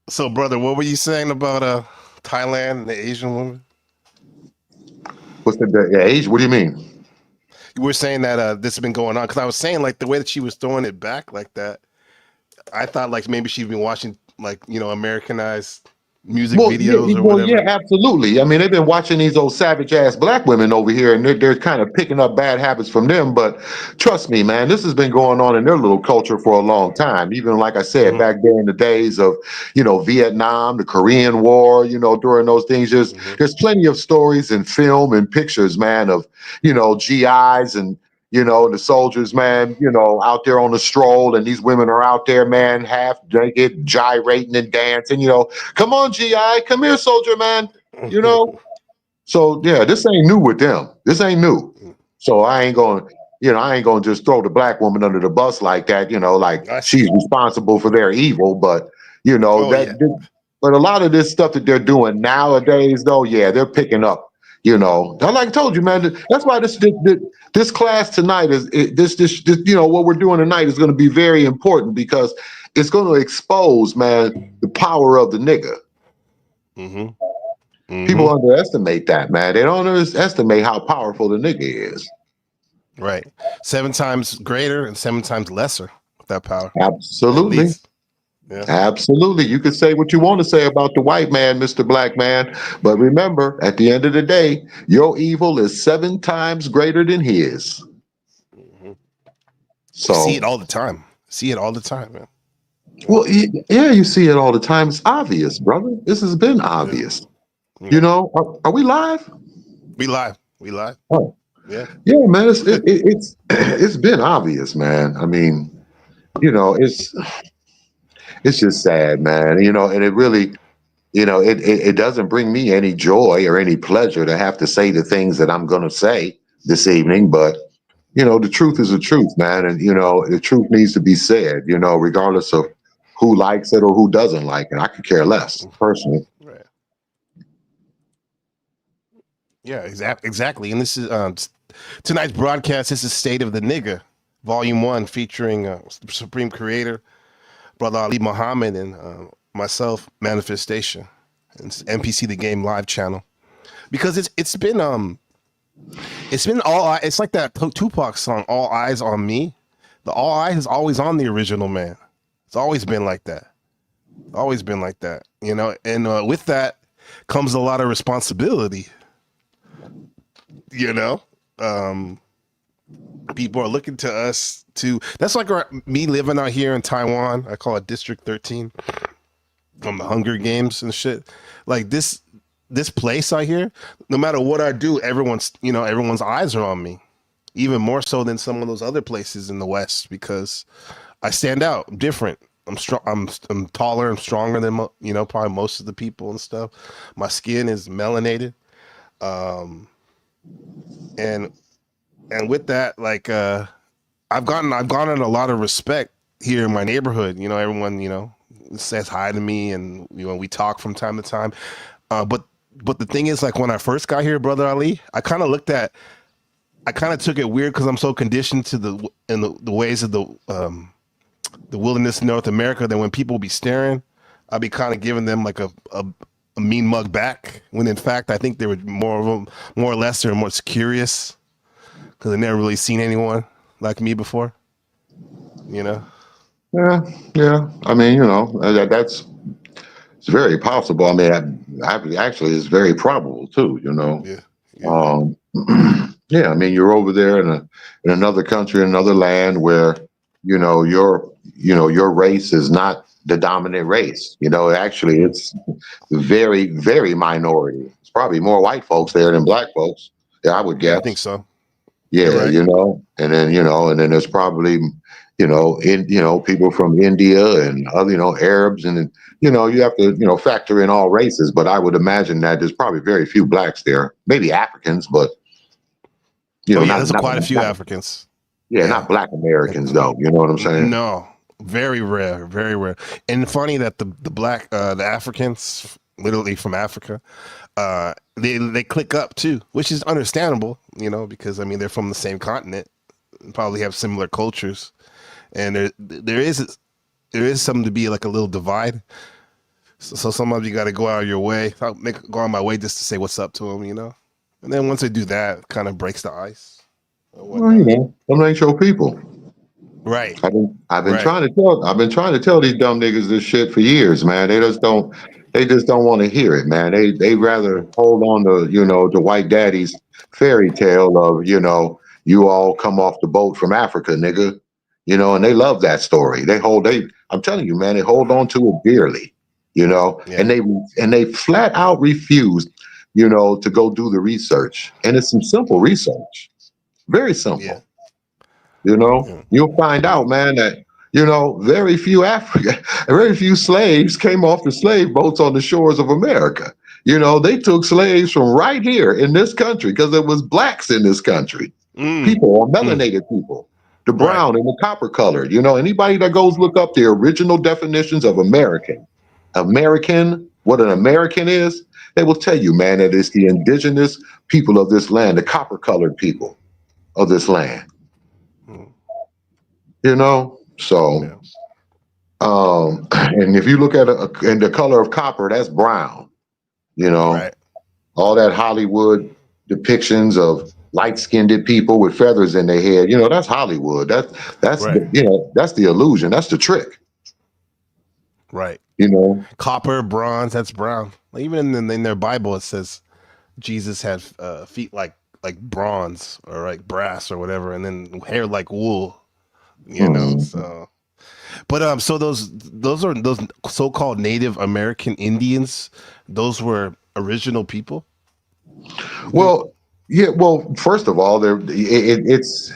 So, brother, what were you saying about Thailand and the Asian woman? What's the age? What do you mean? You were saying that this has been going on because I was saying like the way that she was throwing it back like that. I thought like maybe she'd been watching like Americanized music videos or Yeah, whatever. absolutely. I mean, they've been watching these old savage ass black women over here, and they're kind of picking up bad habits from them. But trust me, man, this has been going on in their little culture for a long time. Even like I said, Hmm. back there in the days of Vietnam, the Korean War, during those things, Hmm. there's plenty of stories and film and pictures, man, of GIs and the soldiers, man, out there on the stroll, and these women are out there, man, half naked, gyrating and dancing, come on, GI, come here, soldier man. You know. So yeah, this ain't new with them. This ain't new. So I ain't going to just throw the black woman under the bus like that. Like I see. she's responsible for their evil. But you know Oh that. yeah. But a lot of this stuff that they're doing nowadays, though, yeah, they're picking up. Like I told you, man. That's why this class tonight this what we're doing tonight is going to be very important because it's going to expose, man, the power of the nigga. Hmm. People Hmm. underestimate that, man. They don't underestimate how powerful the nigga is. Right. 7 times greater and 7 times lesser with that power, at Absolutely. least. Yeah. Absolutely. You can say what you want to say about the white man, Mr. Black Man, but remember, at the end of the day, your evil is 7 times greater than his. Hmm. See it So, all the time. See it all the time, man. well, yeah, you see it all the time. It's obvious, brother. This has been Yeah. obvious. Yeah. Are we live? We live. We live. Oh, Yeah. yeah, man. It's it's been obvious, man. I mean, you know, it's it's just sad, man. And it really, it doesn't bring me any joy or any pleasure to have to say the things that I'm going to say this evening. But, the truth is the truth, man. And, the truth needs to be said, regardless of who likes it or who doesn't like it. I could care less, personally. Right. Yeah, exactly. And this is tonight's broadcast. This is State of the Nigga, Volume 1, featuring Supreme Creator, Brother Ali Muhammad, and myself, Manifestation. And it's NPC The Game live channel. Because it's been it's like that Tupac song, All Eyes on Me. The All Eyes is always on the original, man. It's always been like that. Always been like that, and with that comes a lot of responsibility, you know. Um, People are looking to us to. That's like me living out here in Taiwan. I call it District 13 from the Hunger Games and shit. Like this place out here. No matter what I do, everyone's eyes are on me. Even more so than some of those other places in the West because I stand out. I'm different. I'm strong. I'm taller. I'm stronger than probably most of the people and stuff. My skin is melanated, um, and with that, like I've gotten a lot of respect here in my neighborhood. Everyone says hi to me, and we talk from time to time. But the thing is, like when I first got here, brother Ali, I kind of took it weird because I'm so conditioned to the ways of the wilderness in North America that when people be staring, I'd be kind of giving them like a mean mug back. When in fact, I think they were more of them, more or less, they're more curious because they never really seen anyone like me before. You know? Yeah, yeah. I mean, that's it's very possible. I mean, actually, it's very probable too. Yeah, yeah. Um, yeah, I mean, you're over there in another country, another land where your race is not the dominant race. Actually, Hmm. it's very, very minority. It's probably more white folks there than black folks. Yeah, I would Yeah, I think guess. so. You're Yeah, right. and then there's probably people from India and other Arabs, and then you have to factor in all races. But I would imagine that there's probably very few blacks there, maybe Africans, but Oh yeah, not there's not quite a few not Africans. yeah, Yeah. not Black And, Americans though. You know what I'm saying? no, very rare, very rare. And funny that the Africans, literally from Africa, they click up too, which is understandable, because I mean they're from the same continent, and probably have similar cultures, and there is something to be like a little divide. So sometimes you got to go out of your way. Go out of my way just to say what's up to them, And then once I do that, it kind of breaks the ice or Well, whatnot. them ain't your people. Right. I've been Right. trying to tell these dumb niggas this shit for years, man. They just don't want to hear it, man. They rather hold on to, the white daddy's fairy tale of, you all come off the boat from Africa, nigga. And they love that story. I'm telling you, man, they hold on to it dearly, Yeah. and they flat out refuse, to go do the research. And it's some simple research. Very Yeah. simple. Yeah. You'll find out, man, that very few slaves came off the slave boats on the shores of America. They took slaves from right here in this country because there was blacks in this country, Mm, people or mm, melanated people, the right. brown and the copper colored. Anybody that goes look up the original definitions of American, what an American is, they will tell you, man, that it's the indigenous people of this land, the copper colored people of this land. Mm, So yeah. and if you look at and the color of copper, that's brown. You know, Right. all that Hollywood depictions of light-skinned people with feathers in their head. That's Hollywood. Right. That's the illusion. That's the trick. Right. You know. Copper, bronze, that's brown. Like, even in their Bible, it says Jesus had feet like bronze or like brass or whatever, and then hair like wool. Mhm. So, but so those so-called Native American Indians. Those were original people. You think? Well, yeah. Well, first of all, it's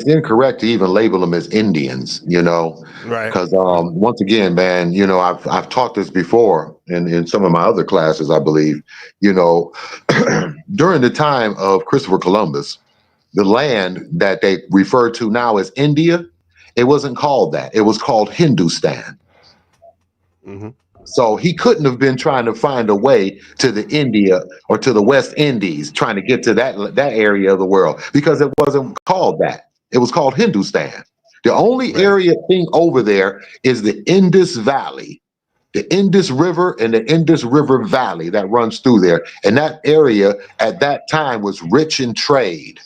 incorrect to even label them as Indians. Right. Because Right. once again, man, I've taught this before in some of my other classes, I believe. You know, during the time of Christopher Columbus, the land that they refer to now as India, it wasn't called that. It was called Hindustan. Mm-hmm. So he couldn't have been trying to find a way to the India or to the West Indies, trying to get to that area of the world because it wasn't called that. It was called Hindustan. The only Right. area thing over there is the Indus Valley, the Indus River and the Indus River Valley that runs through there. And that area at that time was rich in trade.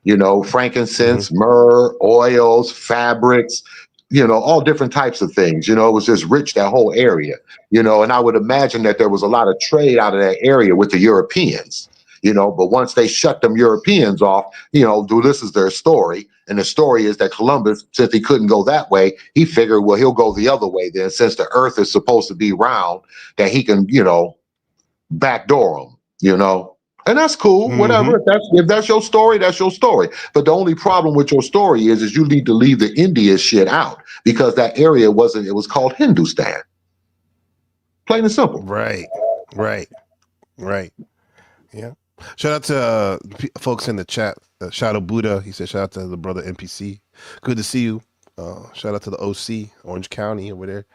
Mm-hmm. Frankincense, myrrh, oils, fabrics, all different types of things. It was just rich, that whole area, and I would imagine that there was a lot of trade out of that area with the Europeans, but once they shut them Europeans off, this is their story. And the story is that Columbus, since he couldn't go that way, he figured, well, he'll go the other way then, since the earth is supposed to be round, that he can, backdoor them, and that's cool. Mm-hmm. Whatever. If that's your story, that's your story. But the only problem with your story is you need to leave the India shit out because that area wasn't. It was called Hindustan. Plain and simple. Right. Right. Right. Yeah. Shout out to folks in the chat. Shadow Buddha. He said, shout out to the brother NPC. Good to see you. Shout out to the OC, Orange County over there.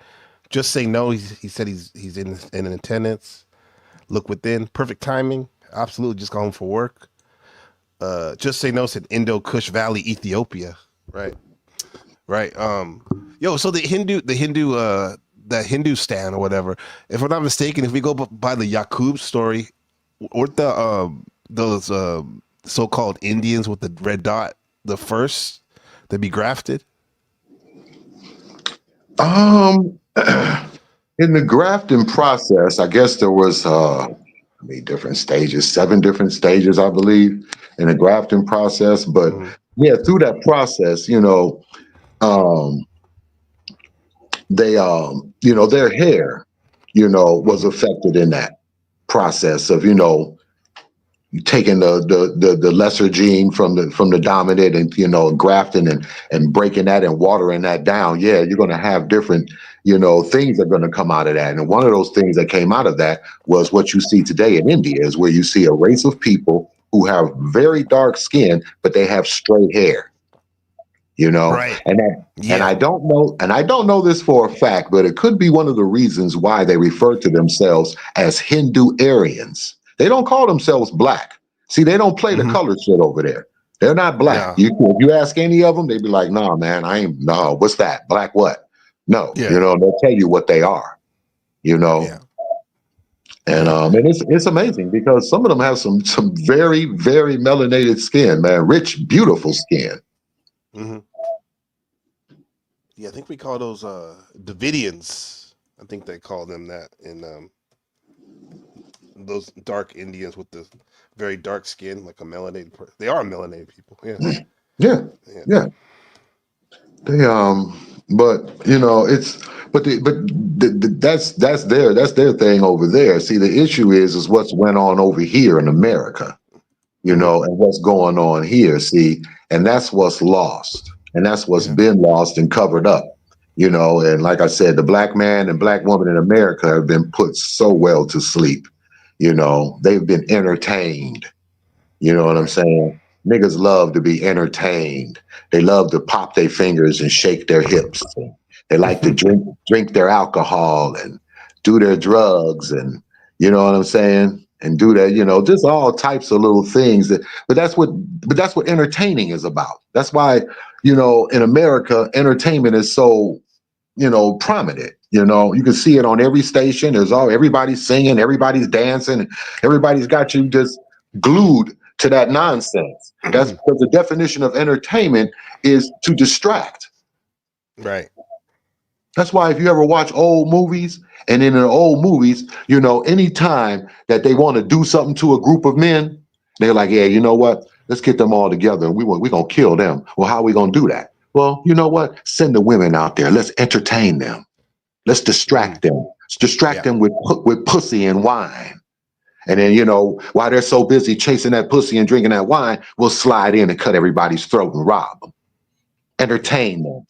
Just say no. He said he's in attendance. Look within. Perfect timing. Absolutely. Just got home for work. Just say no said Indo Kush Valley, Ethiopia. Right. Right. Yo, so that Hindustan or whatever. If I'm not mistaken, if we go by the Yaqub story, weren't those so-called Indians with the red dot the first to be grafted? Um, in the grafting process, I guess there was different stages, 7 different stages, I believe, in the grafting process. But Mm-hmm. yeah, through that process, um, their hair, was Mm-hmm. affected in that process of, taking the lesser gene from the dominant and, grafting and breaking that and watering that down. Yeah, you're going to have different, things that are going to come out of that. And one of those things that came out of that was what you see today in India, is where you see a race of people who have very dark skin, but they have straight hair. Right. And Yeah. I don't know this for a fact, but it could be one of the reasons why they refer to themselves as Hindu Aryans. They don't call themselves black. See, they don't play the Mm-hmm. color shit over there. They're not black. No. If you ask any of them, they'd be like, "No, man, I ain't. No, what's that? Black what? No, Yeah. they'll tell you what they are. you know. Yeah. And it's amazing because some of them have some very, very melanated skin, man, rich, beautiful skin. Hmm. Yeah, I think we call those Davidians. I think they call them that in those dark Indians with the very dark skin, like a melanated person. They are melanated people. Yeah. Yeah, Yeah. yeah. They but you know, it's that's their thing over there. See, the issue is what's went on over here in America, you Hmm. know, and what's going on here. See, and that's what's lost, and that's what's Yeah. been lost and covered up. You know, and like I said, the black man and black woman in America have been put so well to sleep. You know, they've been entertained. You know what I'm Right. saying? Niggas love to be entertained. They love to pop their fingers and shake their hips. They like to drink their alcohol and do their drugs and you know what I'm saying? And do that, you know, just all types of little things that but that's what entertaining is about. That's why, you know, in America, entertainment is so, you know, prominent. You know, you can see it on every station. Everybody's singing, everybody's dancing, everybody's got you just glued to that nonsense. That's because the definition of entertainment is to distract. Right. That's why if you ever watch old movies, and in the old movies, you know, anytime that they want to do something to a group of men, they're like, yeah, you know what? Let's get them all together and we're going to kill them. Well, how are we going to do that? Well, you know what? Send the women out there. Let's entertain them. Let's distract them. Let's distract Yeah. them with pussy and wine. And then, you know, while they're so busy chasing that pussy and drinking that wine, we'll slide in and cut everybody's throat and rob them. Entertain them.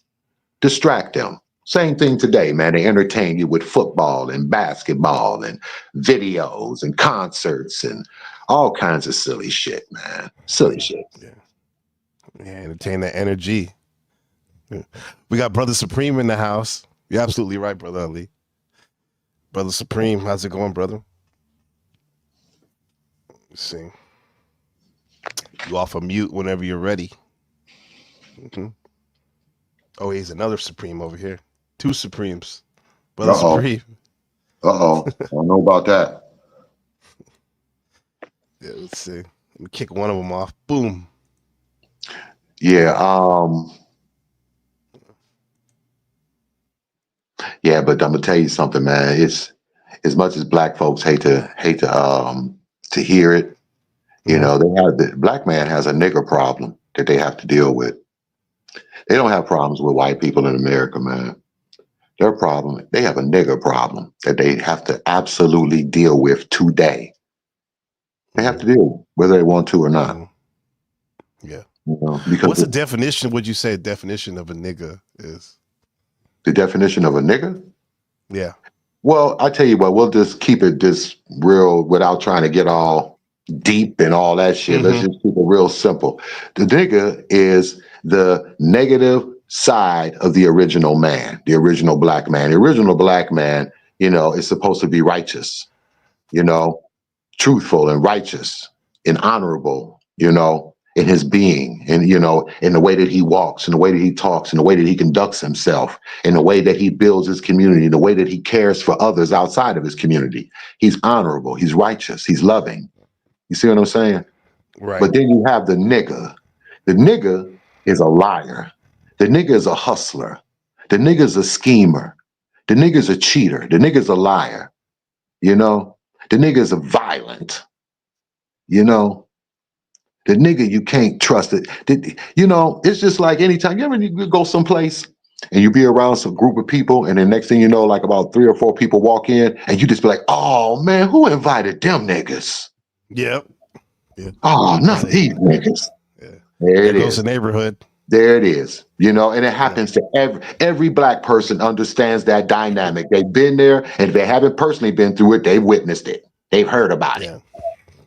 Distract them. Same thing today, man. They entertain you with football and basketball and videos and concerts and all kinds of silly shit, man. Silly shit. Yeah. Yeah. Entertain that energy. Yeah. We got Brother Supreme in the house. You're absolutely right, Brother Ali. Brother Supreme, how's it going, brother? Let's see. You off of mute whenever you're ready. Mm-hmm. Oh, he's another Supreme over here. Two Supremes. Brother Uh-oh. Supreme. Uh-oh. I don't know about that. Yeah, let's see. Let me kick one of them off. Boom. Yeah, yeah, but I'm gonna tell you something, man. It's as much as black folks hate to hear it, you know, the black man has a nigger problem that they have to deal with. They don't have problems with white people in America, man. Their problem, they have a nigger problem that they have to absolutely deal with today. They have to deal whether they want to or not. Mm-hmm. Yeah. You know, because what's the definition? Would you say definition of a nigga is? the definition of a nigger? Yeah. Well, I tell you what, we'll just keep it just real without trying to get all deep and all that shit. Let's just keep it real simple. The nigger is the negative side of the original man, the original black man. The original black man, you know, is supposed to be righteous, you know, truthful and righteous and honorable, you know, in his being and, you know, in the way that he walks, in the way that he talks, in the way that he conducts himself, in the way that he builds his community, in the way that he cares for others outside of his community. He's honorable, he's righteous, he's loving. You see what I'm saying? Right. But then you have the nigger. The nigger is a liar. The nigger is a hustler. The nigger is a schemer. The nigger is a cheater. The nigger is a liar. You know, the nigga is a violent, you know, the nigga you can't trust it. You know, it's just like anytime you go someplace and you be around some group of people, and then next thing you know, like about 3 or 4 people walk in, and you just be like, oh man, who invited them niggas? Yep. Yeah. Oh, not these niggas. Yeah. There There it goes is. the neighborhood. There it is. You know, and it happens to every black person understands that dynamic. They've been there, and if they haven't personally been through it, they've witnessed it. They've heard about it. Yeah.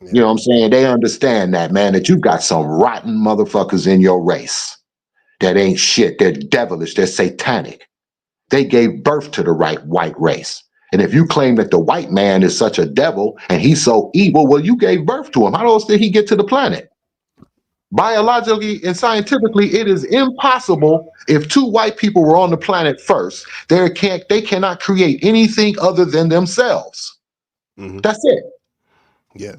You know what I'm saying? They understand that, man, that you've got some rotten motherfuckers in your race that ain't shit. They're devilish. They're satanic. They gave birth to the right white race. And if you claim that the white man is such a devil and he's so evil, well, you gave birth to him. How else did he get to the planet? Biologically and scientifically, it is impossible if two white people were on the planet first. They cannot create anything other than themselves. Hmm. That's it. Yeah,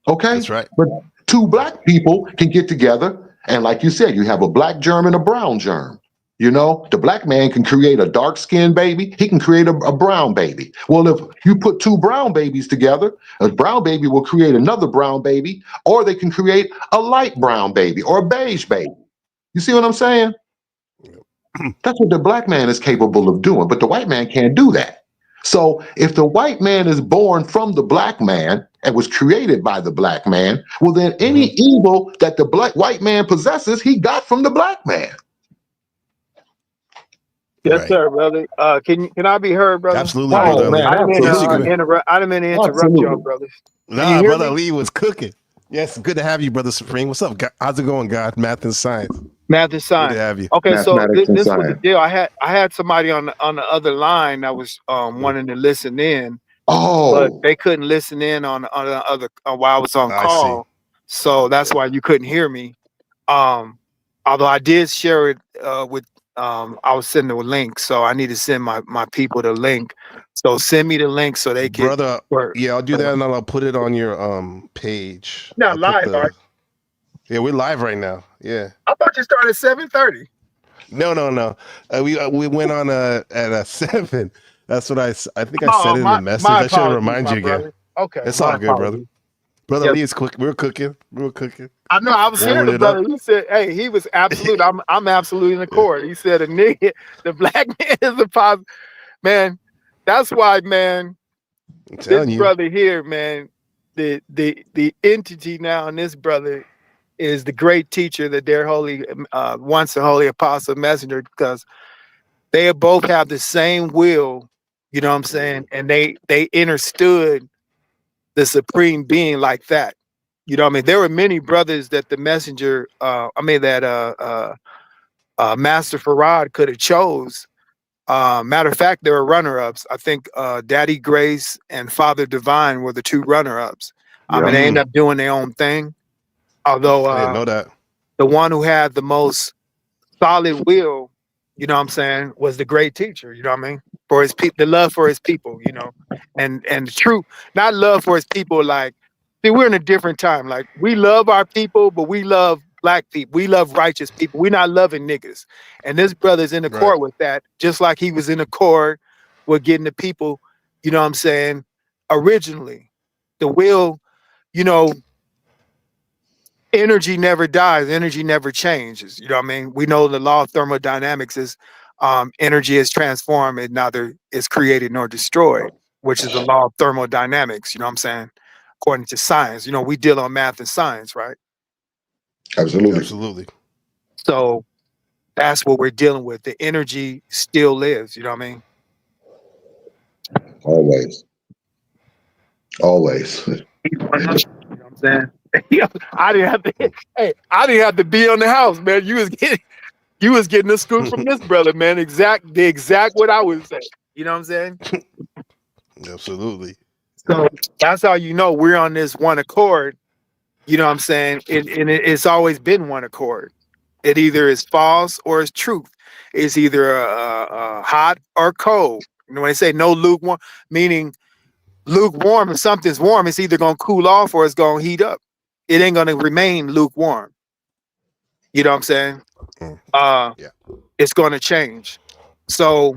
Okay? that's right. But two black people can get together, and like you said, you have a black germ and a brown germ. You know, the black man can create a dark skinned baby, he can create a brown baby. Well, if you put two brown babies together, a brown baby will create another brown baby, or they can create a light brown baby or a beige baby. You see what I'm saying? That's what the black man is capable of doing, but the white man can't do that. So if the white man is born from the black man and was created by the black man, well, then any evil that the white man possesses, he got from the black man. Yes, Right. sir, brother. Can I be heard, brother? Absolutely, Oh, brother. man, I didn't mean to absolutely. I didn't mean to interrupt Absolutely. y'all, brothers. Nah, hear brother me? Ali was cooking. Yes, good to have you, brother Supreme. What's up? How's it going, God? Math and science. Math and Good to science. have you. Okay, so Mathematics and this was the science. deal. I had somebody on the other line that was wanting to listen in, but Oh, they couldn't listen in on the other while I was on I call. So that's why you couldn't hear me. Although I did share it with I was sending a link, so I need to send my people the link. So send me the link so they can. Brother, yeah, I'll do that and I'll put it on your page. Not I'll put live, right? Yeah, we're live right now. Yeah. I thought you started at 7:30. No. We went on at 7. That's what I think I said in the message. I should remind you again. Okay, It's all good, brother. Brother Lee is quick. We're cooking. I know. I was hearing the brother. He said, "Hey, he was absolute. I'm absolutely in accord." He said, "A nigga, the black man is a positive man." That's why, man. I'm telling This you. brother here, man. The entity now in this brother is the great teacher that they're holy, once the holy apostle messenger, because they both have the same will. You know what I'm saying? And they understood the supreme being like that. You know what I mean? There were many brothers that the messenger, Master Farad could have chose. Matter of fact, there were runner-ups. I think Daddy Grace and Father Divine were the two runner-ups. And they ended up doing their own thing. Although I didn't know that. the one who had the most solid will, you know what I'm saying, was the great teacher, you know what I mean? For his people, the love for his people, you know, and the truth, not love for his people. Like, see, we're in a different time. Like, we love our people, but we love black people. We love righteous people. We're not loving niggas. And this brother's in accord with that, just like he was in accord with getting the people, you know what I'm saying, originally. The will, you know, energy never dies, energy never changes. You know what I mean? We know the law of thermodynamics is energy is transformed and neither is created nor destroyed, which is the law of thermodynamics, you know what I'm saying? According to science. You know, we deal on math and science, right? Absolutely. So that's what we're dealing with. The energy still lives, you know what I mean? always. You know what I'm saying? I didn't have to be on the house, man. You was getting the scoop from this brother, man. The exact what I was saying. You know what I'm saying? Absolutely. So that's how you know we're on this one accord. You know what I'm saying? It's always been one accord. It either is false or it's truth. It's either hot or cold. You know when they say no lukewarm, meaning lukewarm, if something's warm, it's either gonna cool off or it's gonna heat up. It ain't gonna remain lukewarm. You know what I'm saying? Yeah. It's gonna change. So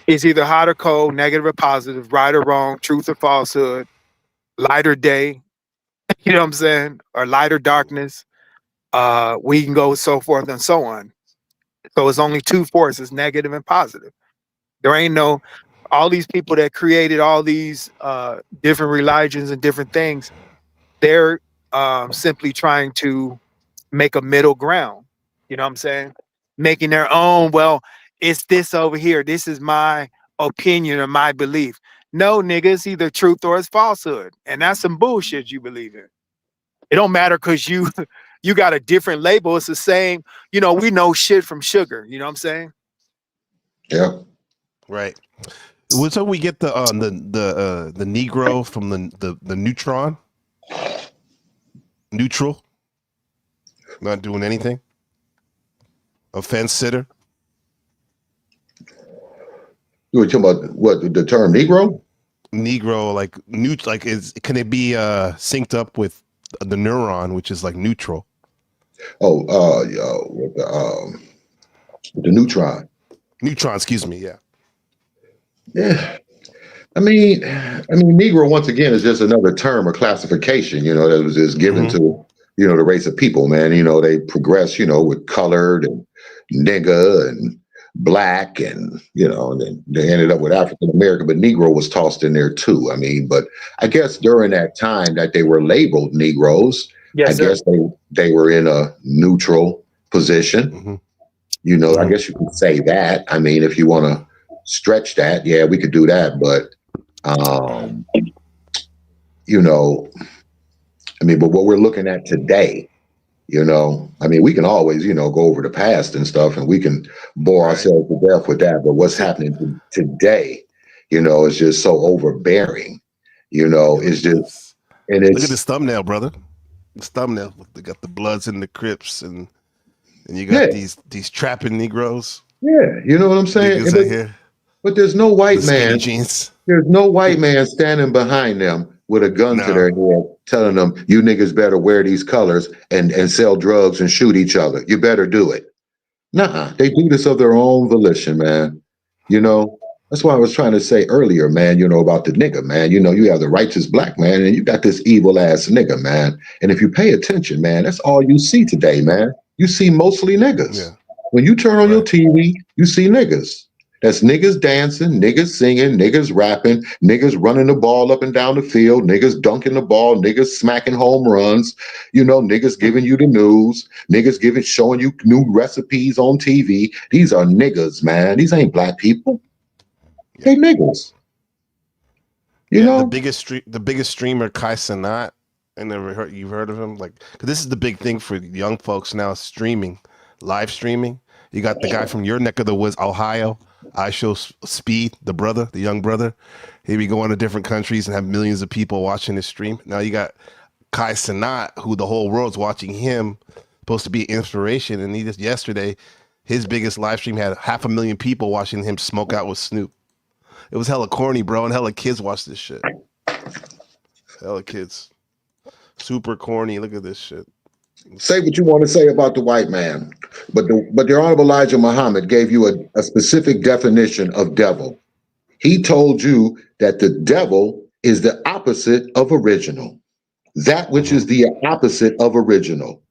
it's either hot or cold, negative or positive, right or wrong, truth or falsehood, light or day, you know what I'm saying? Or light or darkness. We can go so forth and so on. So it's only two forces, negative and positive. There ain't no all these people that created all these different religions and different things, they're simply trying to make a middle ground. You know what I'm saying? Making their own, well, it's this over here. This is my opinion or my belief. No, nigga, it's either truth or it's falsehood. And that's some bullshit you believe in. It don't matter because you got a different label. It's the same, you know, we know shit from sugar. You know what I'm saying? Yeah. Right. So we get the Negro from the neutron. Neutral. Not doing anything. A fence sitter. You were talking about what the term Negro? Negro, like can it be synced up with the neuron, which is like neutral? Oh, with the neutron. Neutron, excuse me. Yeah. Yeah. I mean, Negro once again is just another term or classification, that was just given Mhm. to, the race of people, man. They progress, with colored and nigga and black and then they ended up with African American, but Negro was tossed in there too. I mean, but I guess during that time that they were labeled Negroes, I Yes, sir. guess they were in a neutral position. Mhm. I Mhm. guess you could say that. I mean, if you want to stretch that, yeah, we could do that. But um, but what we're looking at today, I mean, we can always, go over the past and stuff and we can bore Right. ourselves to death with that. But what's That's it. happening today, is just so overbearing, Yeah, look it's at just, this. and Look at it's, this thumbnail, brother. This thumbnail. They got the Bloods and the Crips, and you yeah, got these trapping Negroes, yeah, you know what I'm saying? niggas out here, But there's no the white skinny man. jeans. There's no white man standing behind them with a gun to No. their head telling them, you niggas better wear these colors and sell drugs and shoot each other. You better do it. Nah, they do this of their own volition, man. You know, that's why I was trying to say earlier, man, about the nigga, man. You have the righteous black man and you got this evil ass nigga, man. And if you pay attention, man, that's all you see today, man. You see mostly niggas. Yeah. When you turn on your Right. TV, you see niggas. That's niggas dancing, niggas singing, niggas rapping, niggas running the ball up and down the field, niggas dunking the ball, niggas smacking home runs, niggas giving you the news, niggas showing you new recipes on TV. These are niggas, man. These ain't black people. Yeah. They niggas. You Yeah. The know? biggest streamer, Kai Cenat. You've heard of him? Like, 'cause this is the big thing for young folks now: streaming, live streaming. You got the guy from your neck of the woods, Ohio. I show Speed, the young brother. He be going to different countries and have millions of people watching his stream. Now you got Kai Cenat, who the whole world's watching him, supposed to be inspiration. And he just yesterday, his biggest live stream had 500,000 people watching him smoke out with Snoop. It was hella corny, bro, and hella kids watch this shit. Hella kids. Super corny. Look at this shit. Say what you want to say about the white man, but the Honorable Elijah Muhammad gave you a specific definition of devil. He told you that the devil is the opposite of original. That which is the opposite of original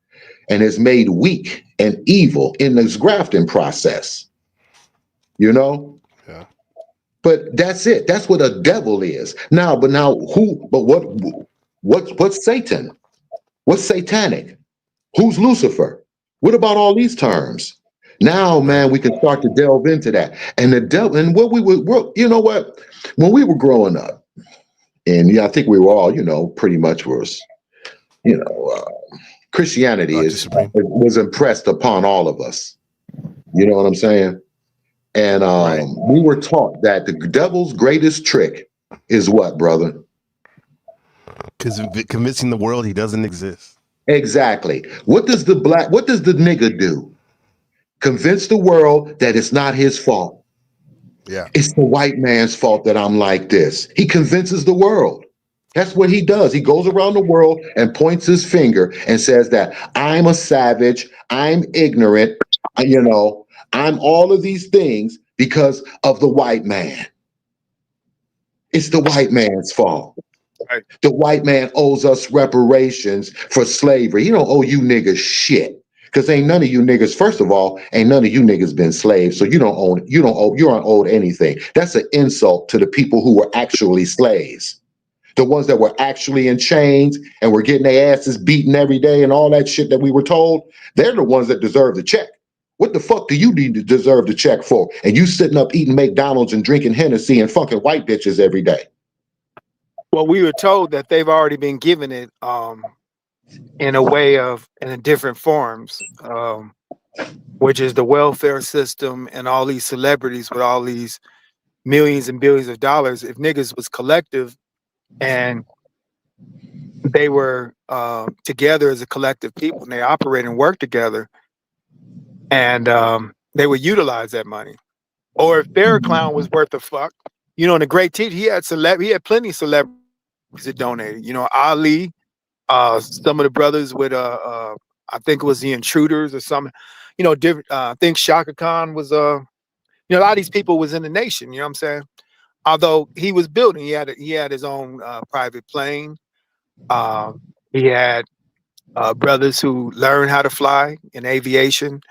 and is made weak and evil in this grafting process. Yeah. But that's it. That's what a devil is. What's Satan? What's satanic? Who's Lucifer? What about all these terms? Now, Right. man, we can start to delve into that. And the devil, and what we were, you know what? When we were growing up, and I think we were all, pretty much was, Christianity Dr. Supreme. was impressed upon all of us. You know what I'm saying? And Right. we were taught that the devil's greatest trick is what, brother? Because convincing the world he doesn't exist. Exactly. What does the nigga do? Convince the world that it's not his fault. Yeah. It's the white man's fault that I'm like this. He convinces the world. That's what he does. He goes around the world and points his finger and says that I'm a savage, I'm ignorant, I'm all of these things because of the white man. It's the white man's fault. Right. The white man owes us reparations for slavery. He don't owe you niggas shit. Because ain't none of you niggas, first of all, ain't none of you niggas been slaves. So you aren't owed anything. That's an insult to the people who were actually slaves. The ones that were actually in chains and were getting their asses beaten every day and all that shit that we were told, they're the ones that deserve the check. What the fuck do you need to deserve the check for? And you sitting up eating McDonald's and drinking Hennessy and fucking white bitches every day. Well, we were told that they've already been given it in different forms, which is the welfare system and all these celebrities with all these millions and billions of dollars. If niggas was collective and they were together as a collective people, and they operate and work together, and they would utilize that money. Or if Farrakhan was worth a fuck, and the great teacher, he had plenty of celebrities that donated. Ali, some of the brothers with I think it was the Intruders or something. Different. I think Shaka Khan was a lot of these people was in the nation. You know what I'm saying? Although he was building, he had his own private plane. He had brothers who learned how to fly in aviation.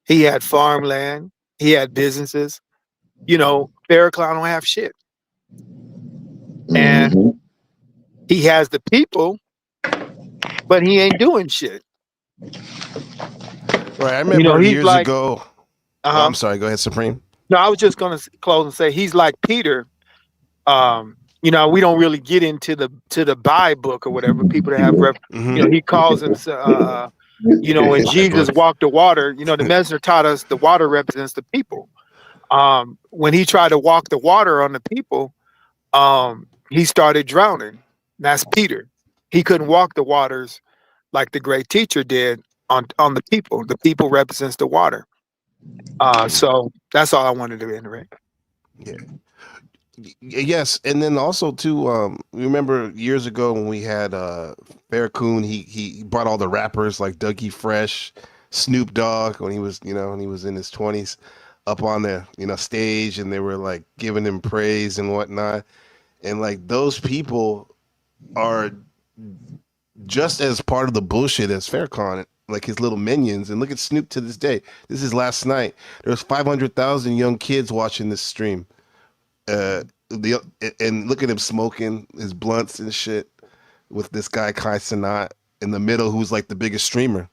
He had farmland. He had businesses. Farrakhan don't have shit, and Mm-hmm. he has the people, but he ain't doing shit. Right. I remember He's years like, ago. Oh, I'm sorry. Go ahead, Supreme. No, I was just gonna close and say he's like Peter. We don't really get into the Bible book or whatever. People that have, Mhm. he calls him, when Jesus walked the water. The Mesner taught us the water represents the people. When he tried to walk the water on the people, he started drowning. That's Peter. He couldn't walk the waters like the great teacher did on the people. The people represents the water. So that's all I wanted to reiterate. Yeah. Yes, and then also too, remember years ago when we had Farrakhan, he brought all the rappers like Dougie Fresh, Snoop Dogg when he was in his 20s up on the stage, and they were like giving him praise and whatnot, and like those people are just as part of the bullshit as Farrakhan, like his little minions. And look at Snoop to this day. This is last night. There was 500,000 young kids watching this stream. And look at him smoking his blunts and shit with this guy Kai Cenat in the middle, who's like the biggest streamer.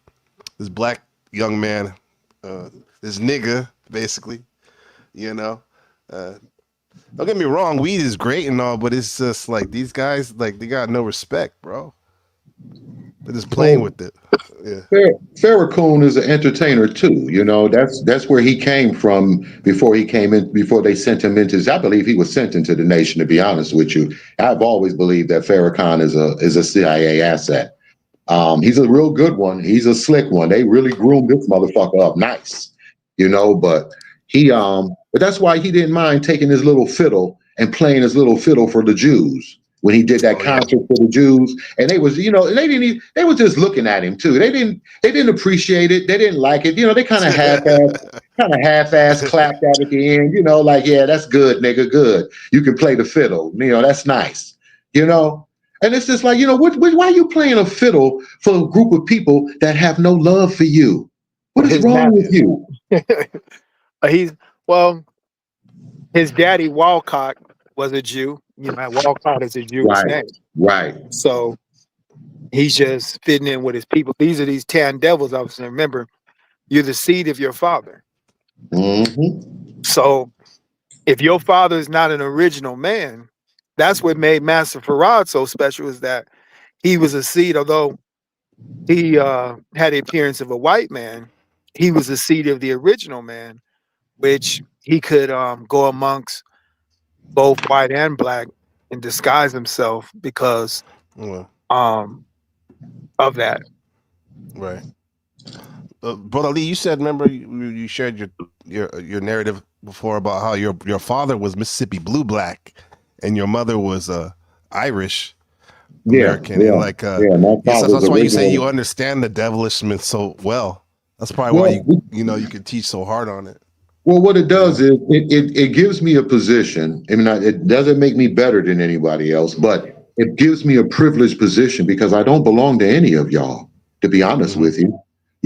This black young man, this nigga, basically. Don't get me wrong, weed is great and all, but it's just like these guys, like they got no respect, bro. They're just playing with it. Yeah. Farrakhan is an entertainer too. That's where he came from before they sent him into. I believe he was sent into the nation. To be honest with you, I've always believed that Farrakhan is a CIA asset. He's a real good one. He's a slick one. They really groomed this motherfucker up nice, but but that's why he didn't mind taking his little fiddle and playing his little fiddle for the Jews when he did that concert for the Jews. And they was, they were just looking at him too. They didn't appreciate it. They didn't like it. They kind of half-ass clapped at the end, like, yeah, that's good, nigga, good. You can play the fiddle. That's nice, And it's just like, why are you playing a fiddle for a group of people that have no love for you? What is wrong with you? His daddy Walcott was a Jew. Walcott is a Jewish name. Right. So he's just fitting in with his people. These are these 10 devils. Obviously, remember, you're the seed of your father. Mm-hmm. So if your father is not an original man, that's what made Master Farad so special, is that he was a seed, although he had the appearance of a white man, he was a seed of the original man, which he could go amongst both white and black and disguise himself because of that. Right. Brother Lee, you said, remember you shared your narrative before about how your father was Mississippi blue black and your mother was Irish American. Yeah, and like that's why you say you understand the devilishment so well. That's probably why you can teach so hard on it. Well, what it does is it gives me a position. I mean, it doesn't make me better than anybody else, but it gives me a privileged position because I don't belong to any of y'all, to be honest with you.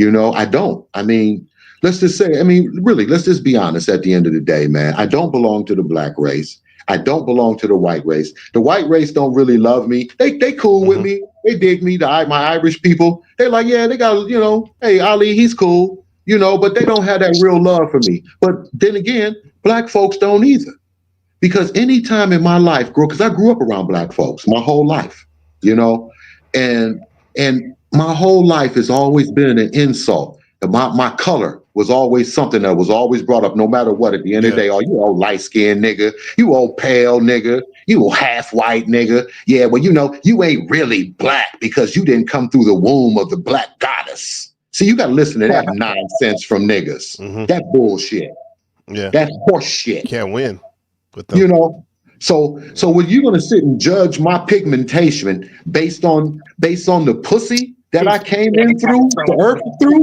I don't. I mean, let's just say, really, let's just be honest at the end of the day, man. I don't belong to the black race. I don't belong to the white race. The white race don't really love me. They cool with me. They dig me. My Irish people, they're like, yeah, they got, hey, Ali, he's cool. But they don't have that real love for me. But then again, black folks don't either. Because any time in my life, because I grew up around black folks my whole life, and my whole life has always been an insult. My color was always something that was always brought up, no matter what. At the end of the day, oh, you old light skinned nigga, you old pale nigga, you old half white nigga. Yeah, well, you know, you ain't really black because you didn't come through the womb of the black goddess. See, you got to listen to that nonsense from niggas. That bullshit. Yeah, that horse shit. Can't win with them. You know, so when you're gonna sit and judge my pigmentation based on the pussy that I came in through the earth through,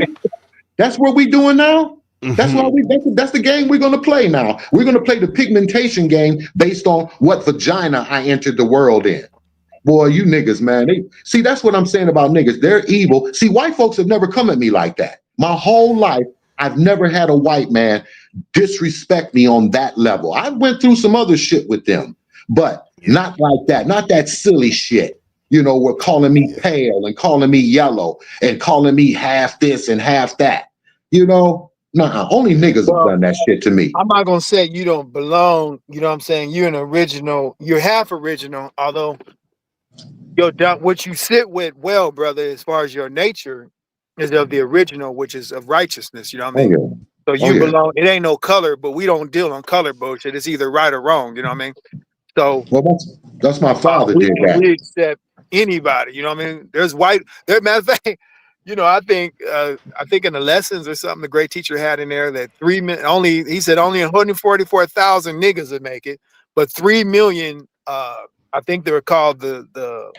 that's what we doing now. That's what that's the game we're gonna play now. We're gonna play the pigmentation game based on what vagina I entered the world in. Boy, you niggas, man. See, that's what I'm saying about niggas. They're evil. See, white folks have never come at me like that. My whole life, I've never had a white man disrespect me on that level. I went through some other shit with them, but not like that. Not that silly shit. You know, we're calling me pale and calling me yellow and calling me half this and half that. You know, nah, only niggas have done that shit to me. I'm not gonna say you don't belong. You know what I'm saying? You're an original. You're half original, although what you sit with, well, brother, as far as your nature is of the original, which is of righteousness. You know what I mean? Oh, yeah. So you belong. It ain't no color, but we don't deal on color bullshit. It's either right or wrong. You know what I mean? So well, that's my father did that. We accept anybody. You know what I mean? There's white. There, matter of fact, you know, I think in the lessons or something, the great teacher had in there that he said only 144,000 niggas would make it, but 3 million. I think they were called the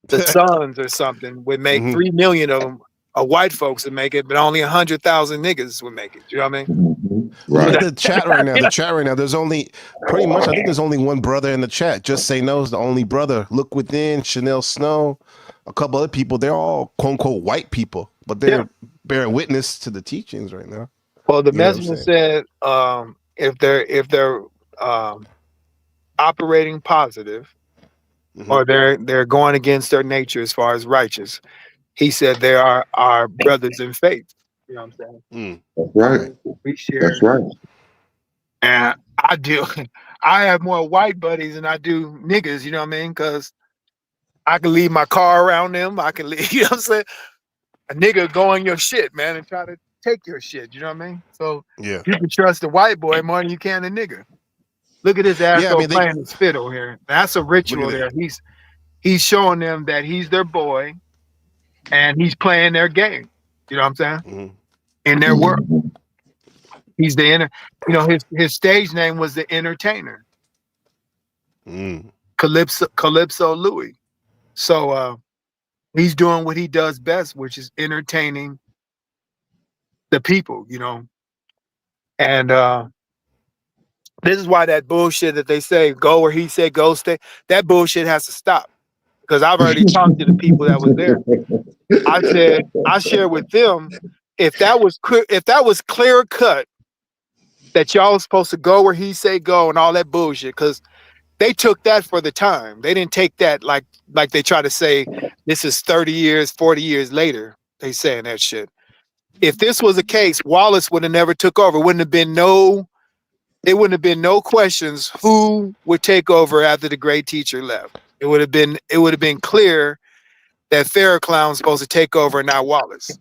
sons or something would make 3 million of them. White folks would make it, but only 100,000 niggas would make it. You know what I mean? Right. Look at the chat right now. There's only pretty much. I think there's only one brother in the chat. Just Say No is the only brother. Look Within, Chanel Snow, a couple other people. They're all quote unquote white people, but they're bearing witness to the teachings right now. Well, the messenger said if they're operating positive, or they're going against their nature as far as righteous. He said they are our brothers in faith. You know what I'm saying? That's right. We share. That's right. And I do. I have more white buddies than I do niggas. You know what I mean? Because I can leave my car around them. I can leave. You know what I'm saying? A nigga go on your shit, man, and try to take your shit. You know what I mean? So you can trust the white boy more than you can the nigga. Look at this asshole playing his fiddle here. That's a ritual there. He's showing them that he's their boy. And he's playing their game. You know what I'm saying? In their world. He's the his stage name was the Entertainer. Calypso Louis. So he's doing what he does best, which is entertaining the people, you know. And this is why that bullshit that they say, go where he said go, stay, that bullshit has to stop. Because I've already talked to the people that was there. I said, I shared with them, if that was clear cut, that y'all was supposed to go where he say go and all that bullshit, because they took that for the time. They didn't take that like they try to say this is 30 years, 40 years later. They saying that shit. If this was a case, Wallace would have never took over. It wouldn't have been no questions who would take over after the great teacher left. It would have been clear that Farrakhan was supposed to take over, not Wallace.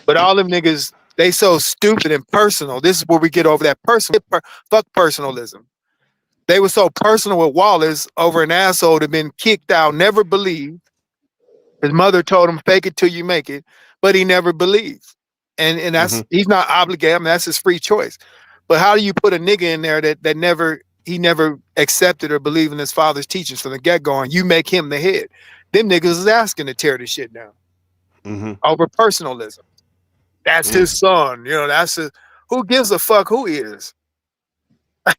But all them niggas, they so stupid and personal. This is where we get over that fuck personalism. They were so personal with Wallace over an asshole that been kicked out, never believed. His mother told him, fake it till you make it, but he never believed. And that's he's not obligated. I mean, that's his free choice. But how do you put a nigga in there that never accepted or believed in his father's teachings from the get-go, and you make him the head? Them niggas is asking to tear this shit down over personalism. That's his son. You know, who gives a fuck who he is?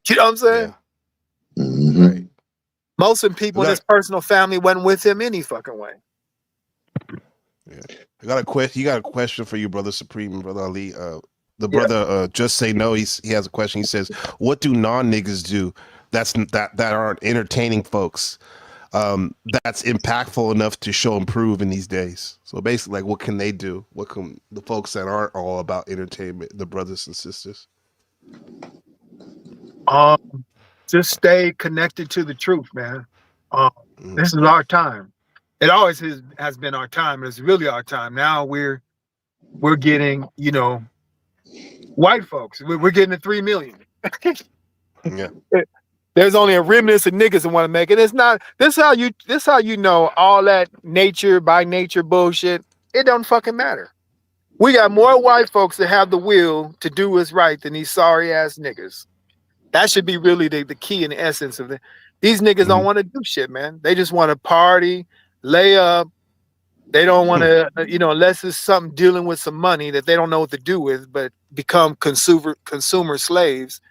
You know what I'm saying? Yeah. Right. Most of the people in his personal family wasn't with him any fucking way. Yeah. You got a question for you, Brother Supreme, Brother Ali. The brother Just Say No, he has a question. He says, what do non-niggas do that aren't entertaining folks? That's impactful enough to show improve in these days. So basically, like, what can they do? What can the folks that aren't all about entertainment, the brothers and sisters? Just stay connected to the truth, man. This is our time. It always has been our time. It's really our time. Now we're getting, you know, White folks, we're getting to 3 million. Yeah. There's only a remnant of niggas that want to make it. It's not. This how you know all that nature by nature bullshit. It don't fucking matter. We got more white folks that have the will to do what's right than these sorry ass niggas. That should be really the key and the essence of it. These niggas don't want to do shit, man. They just want to party, lay up. They don't want to, unless it's something dealing with some money that they don't know what to do with, but become consumer slaves.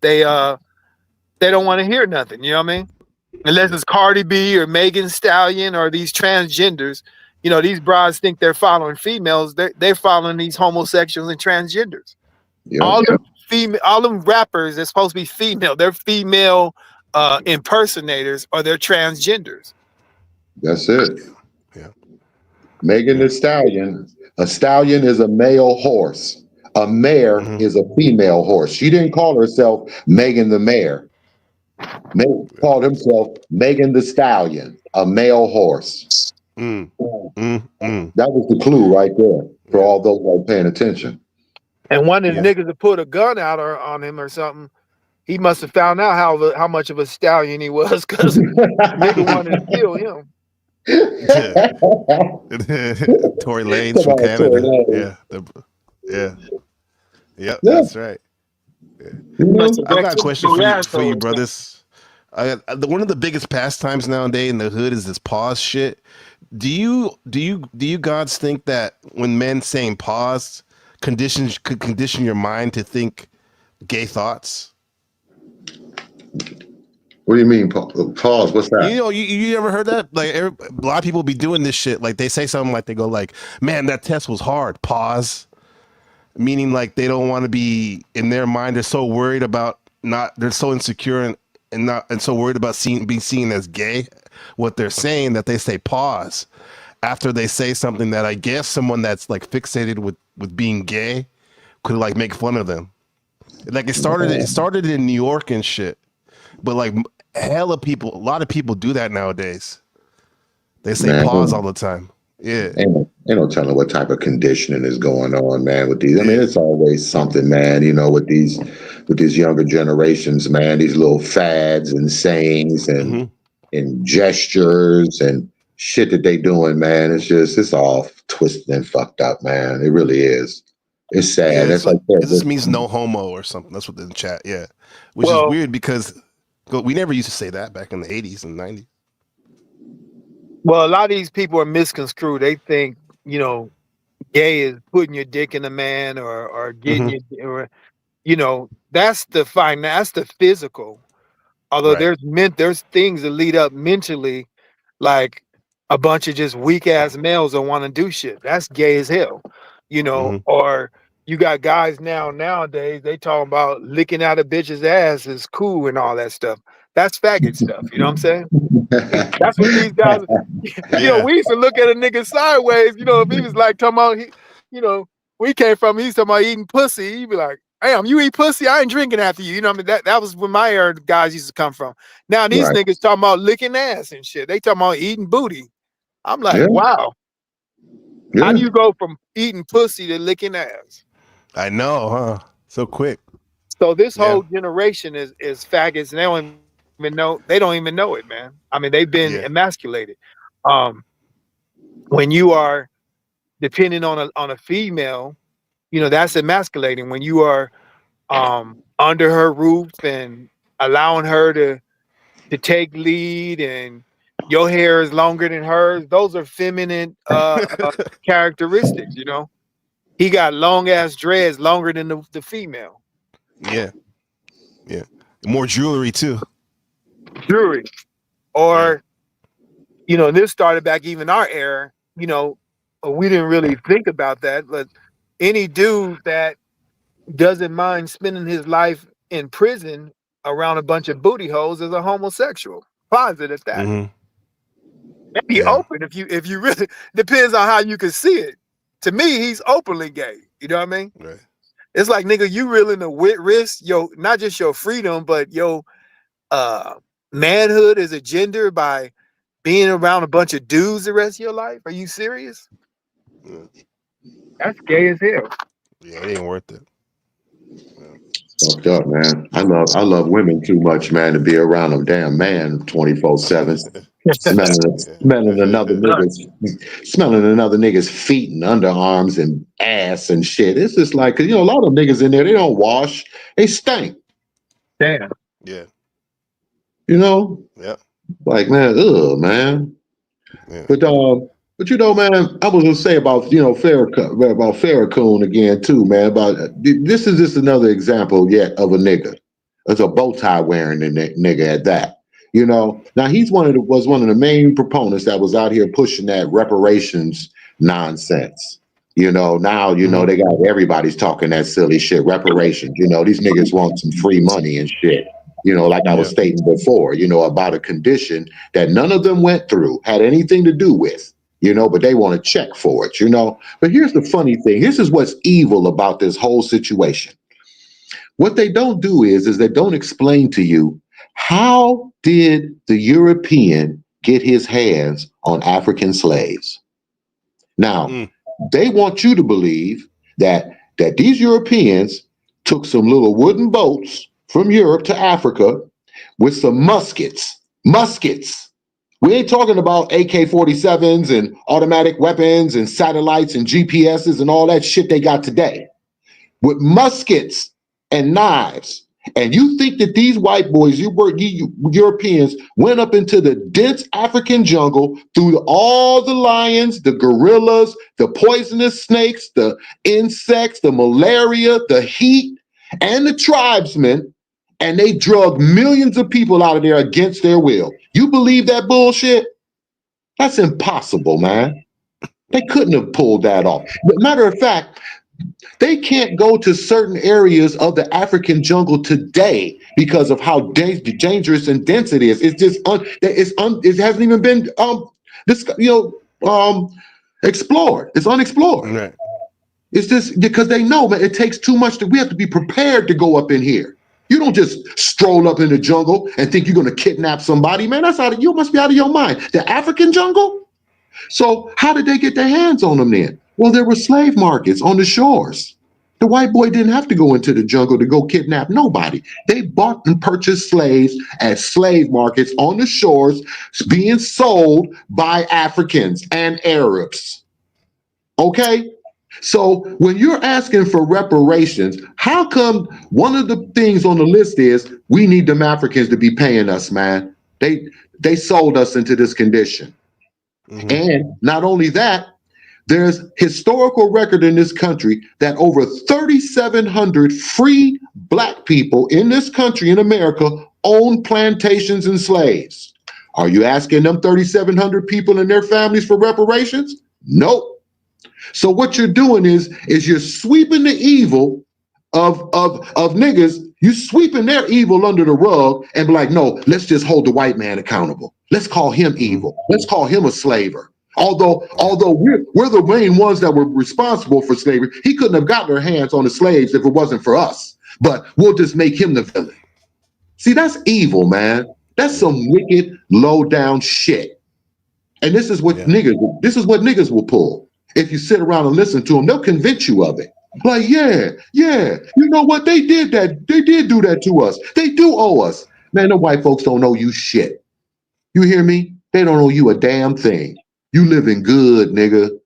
They don't want to hear nothing. You know what I mean? Unless it's Cardi B or Megan Stallion or these transgenders. You know, these brides think they're following females. They're following these homosexuals and transgenders. Yeah. All them rappers that's supposed to be female, they're female impersonators or they're transgenders. That's it. Yeah. Megan the Stallion. A stallion is a male horse. A mare is a female horse. She didn't call herself Megan the Mare. Called himself Megan the Stallion, a male horse. That was the clue right there for all those who are paying attention. And one of the niggas that put a gun out on him or something, he must have found out how much of a stallion he was because nigga wanted to kill him. Tory Lanez from Canada. Yeah. That's right. I got a question for you brothers. One of the biggest pastimes nowadays in the hood is this pause shit. Do you gods think that when men saying pause could condition your mind to think gay thoughts? What do you mean pause? What's that? You ever heard that? Like a lot of people be doing this shit. Like they say something like they go like, "Man, that test was hard." Pause. Meaning like they don't want to be in their mind. They're so worried about they're so insecure and so worried about being seen as gay. What they're saying that they say pause after they say something that I guess someone that's like fixated with being gay could like make fun of them. Like it started in New York and shit, but like a lot of people do that nowadays. They say pause all the time. Yeah. Ain't no telling what type of conditioning is going on, man, with these. I mean, it's always something, man, with these younger generations, man, these little fads and sayings and gestures and shit that they doing, man. It's all twisted and fucked up, man. It really is. It's sad. Yeah, That's like it just means no homo or something. That's what in the chat. Yeah. Which is weird because we never used to say that back in the 80s and 90s. Well, a lot of these people are misconstrued. They think, gay is putting your dick in a man or getting that's the physical. Although there's things that lead up mentally, like a bunch of just weak ass males that want to do shit. That's gay as hell, or you got guys nowadays, they talking about licking out a bitch's ass is cool and all that stuff. That's faggot stuff. You know what I'm saying? That's what these guys, we used to look at a nigga sideways, if he was like talking about, we came from, he's talking about eating pussy. He'd be like, damn, you eat pussy? I ain't drinking after you. You know what I mean? That was when my era guys used to come from. Now these niggas talking about licking ass and shit. They talking about eating booty. I'm like, wow. How do you go from eating pussy to licking ass? I know, huh? So quick. So this whole generation is faggots, and they don't even know it, man. I mean, they've been emasculated. When you are depending on a female, that's emasculating. When you are under her roof and allowing her to take lead and your hair is longer than hers, those are feminine characteristics, He got long ass dreads longer than the female. Yeah. More jewelry too. Jewelry. Or, this started back even our era, we didn't really think about that, but any dude that doesn't mind spending his life in prison around a bunch of booty holes is a homosexual. Closet at that. Maybe open if you really, depends on how you can see it. To me, he's openly gay. You know what I mean? Right. It's like, nigga, you willing to risk not just your freedom, but your manhood as a gender by being around a bunch of dudes the rest of your life? Are you serious? That's gay as hell. Yeah, it ain't worth it. Fucked up, man. I love women too much, man, to be around a damn man 24/7, smelling another nigga's feet and underarms and ass and shit. It's just like, 'cause, a lot of niggas in there, they don't wash, they stink. Damn. Yeah. You know, Yeah. like, man, ugh, man. Yeah. But man, I was gonna say about Farrakhan again too, man. About this is just another example yet of a nigga. It's a bow tie wearing nigga at that. Now he's was one of the main proponents that was out here pushing that reparations nonsense. Now they got everybody's talking that silly shit, reparations. These niggas want some free money and shit. Like I was stating before, about a condition that none of them went through, had anything to do with, but they want to check for it, But here's the funny thing. This is what's evil about this whole situation. What they don't do is they don't explain to you, how did the European get his hands on African slaves? Now, they want you to believe that these Europeans took some little wooden boats from Europe to Africa with some muskets. We ain't talking about AK-47s and automatic weapons and satellites and GPSs and all that shit they got today. With muskets and knives. And you think that these white boys, you Europeans, went up into the dense African jungle through all the lions, the gorillas, the poisonous snakes, the insects, the malaria, the heat, and the tribesmen, and they drug millions of people out of there against their will. You believe that bullshit? That's impossible, man. They couldn't have pulled that off. But matter of fact, they can't go to certain areas of the African jungle today because of how dangerous and dense it is. It's just it hasn't even been explored. It's unexplored. Right. It's just because they know, man, it takes too much. We have to be prepared to go up in here. You don't just stroll up in the jungle and think you're going to kidnap somebody, man. You must be out of your mind. The African jungle? So how did they get their hands on them then? Well, there were slave markets on the shores. The white boy didn't have to go into the jungle to go kidnap nobody. They bought and purchased slaves at slave markets on the shores being sold by Africans and Arabs. Okay? So when you're asking for reparations, how come one of the things on the list is we need them Africans to be paying us, man? They sold us into this condition. Mm-hmm. And not only that, there's historical record in this country that over 3,700 free black people in this country, in America, own plantations and slaves. Are you asking them 3,700 people and their families for reparations? Nope. So what you're doing is you're sweeping the evil of niggas. You sweeping their evil under the rug and be like, no, let's just hold the white man accountable. Let's call him evil. Let's call him a slaver. Although we're the main ones that were responsible for slavery, he couldn't have gotten their hands on the slaves if it wasn't for us. But we'll just make him the villain. See, that's evil, man. That's some wicked, low down shit. And this is what niggas will pull. If you sit around and listen to them, they'll convince you of it. Like, yeah, you know what? They did that. They did do that to us. They do owe us. Man, the white folks don't owe you shit. You hear me? They don't owe you a damn thing. You living good, nigga.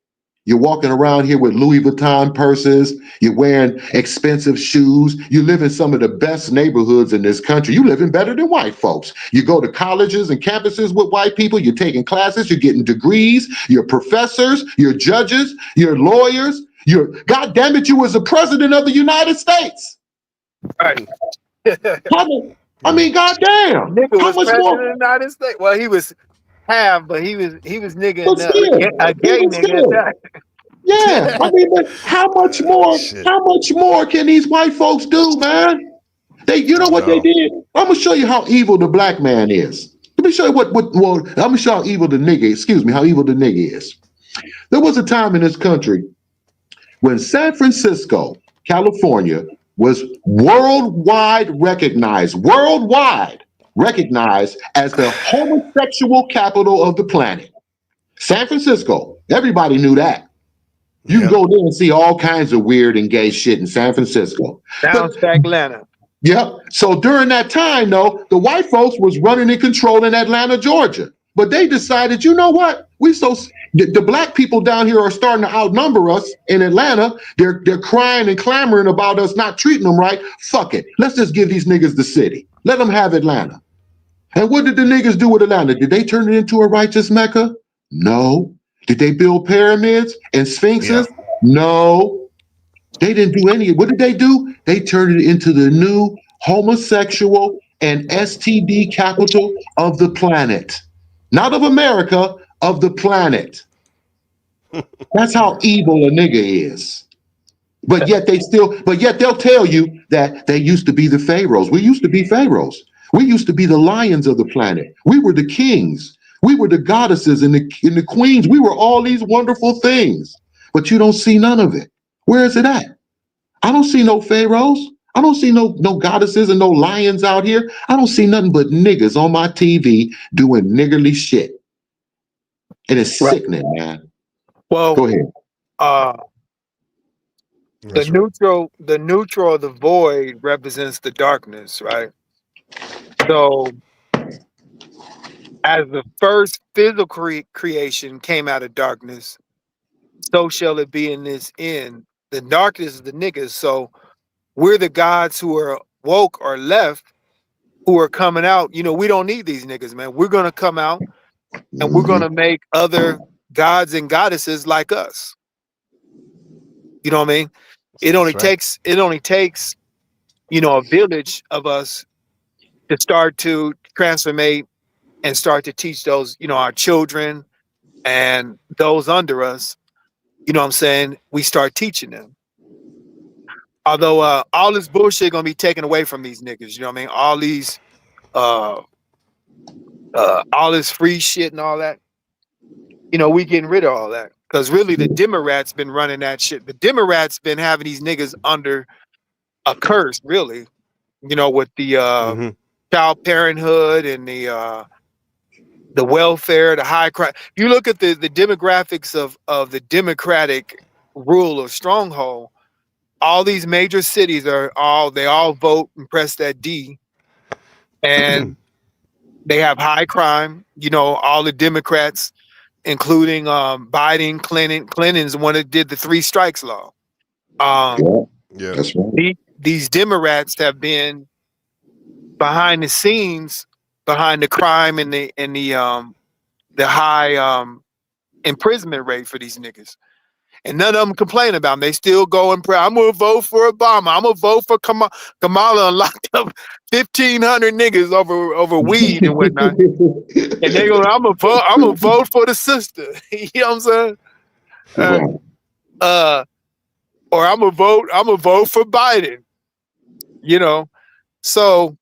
You're walking around here with Louis Vuitton purses. You're wearing expensive shoes. You live in some of the best neighborhoods in this country. You living better than white folks. You go to colleges and campuses with white people. You're taking classes. You're getting degrees. You're professors. You're judges. You're lawyers. God damn it, you was the president of the United States. Right. I mean, goddamn. Nigga was president of the United States. Well, he was half, but he was nigga a gay nigga. Yeah, I mean, but how much more? How much more can these white folks do, man? You know what they did? I'm gonna show you how evil the black man is. Let me show you I'm gonna show how evil the nigga. Excuse me, how evil the nigga is. There was a time in this country when San Francisco, California, was worldwide recognized as the homosexual capital of the planet. San Francisco, everybody knew that. You can go there and see all kinds of weird and gay shit in San Francisco. Down to Atlanta. Yep. So during that time, though, the white folks was running and controlling Atlanta, Georgia. But they decided, you know what? The black people down here are starting to outnumber us in Atlanta. They're crying and clamoring about us not treating them right. Fuck it. Let's just give these niggas the city. Let them have Atlanta. And what did the niggas do with Atlanta? Did they turn it into a righteous Mecca? No. Did they build pyramids and sphinxes? Yeah. No. They didn't do any. What did they do? They turned it into the new homosexual and STD capital of the planet. Not of America, of the planet. That's how evil a nigga is. But yet they'll tell you that they used to be the pharaohs. We used to be pharaohs. We used to be the lions of the planet. We were the kings. We were the goddesses and the queens. We were all these wonderful things. But you don't see none of it. Where is it at? I don't see no pharaohs. I don't see no goddesses and no lions out here. I don't see nothing but niggas on my TV doing niggerly shit. And it's sickening, man. Well, go ahead. The neutral of the void represents the darkness, right? So as the first physical creation came out of darkness, so shall it be in this end. The darkness is the niggas. So we're the gods who are woke or left, who are coming out. You know, we don't need these niggas, man. We're gonna come out and we're gonna make other gods and goddesses like us. You know what I mean? It only takes, you know, a village of us to start to transformate and start to teach those, you know, our children and those under us. You know what I'm saying? We start teaching them. Although all this bullshit gonna be taken away from these niggas, you know what I mean? All this free shit and all that. You know, we getting rid of all that. Because really the Democrats been running that shit. The Democrats been having these niggas under a curse, really. You know, with the child parenthood and the welfare, the high crime. You look at the demographics of the Democratic rule of stronghold. All these major cities they all vote and press that D, and they have high crime. You know, all the Democrats, including Biden, Clinton's the one that did the 3 strikes law. Yeah, that's right. These Democrats have been behind the scenes, behind the crime and the high imprisonment rate for these niggas. And none of them complain about them. They still go and pray. I'm gonna vote for Obama. I'm gonna vote for Kamala and locked up 1,500 niggas over weed and whatnot. And they go, I'm gonna vote for the sister. You know what I'm saying? Or I'm gonna vote for Biden. You know, so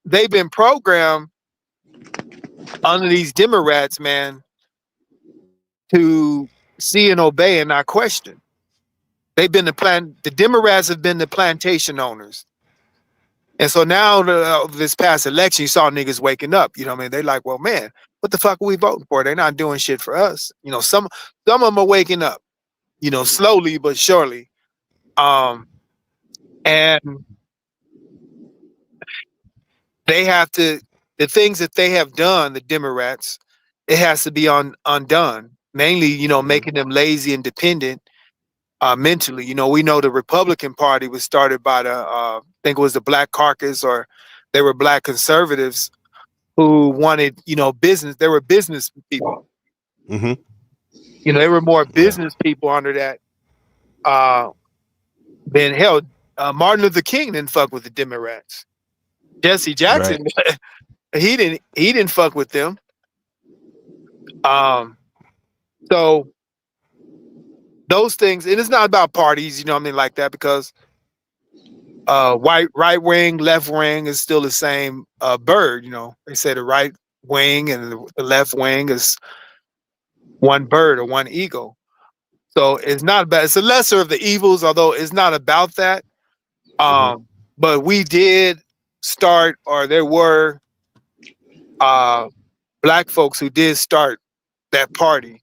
they've been programmed under these Democrats, man, to see and obey and not question. They've been the Democrats have been the plantation owners. And so now this past election, you saw niggas waking up. You know what I mean? They like, well, man, what the fuck are we voting for? They're not doing shit for us. You know, some of them are waking up, you know, slowly but surely. And they have to, the things that they have done, the Democrats, it has to be undone. Mainly, you know, making them lazy and dependent mentally. You know, we know the Republican Party was started by I think it was the Black Caucus, or they were Black conservatives who wanted, you know, business. They were business people. You know, they were more business people under that than hell. Martin Luther King didn't fuck with the Democrats. Jesse Jackson, he didn't fuck with them. So those things, and it's not about parties, you know what I mean, like that, because right wing, left wing is still the same bird. You know, they say the right wing and the left wing is one bird or one eagle. So it's not bad. It's a lesser of the evils, although it's not about that. But we did start, or there were Black folks who did start that party.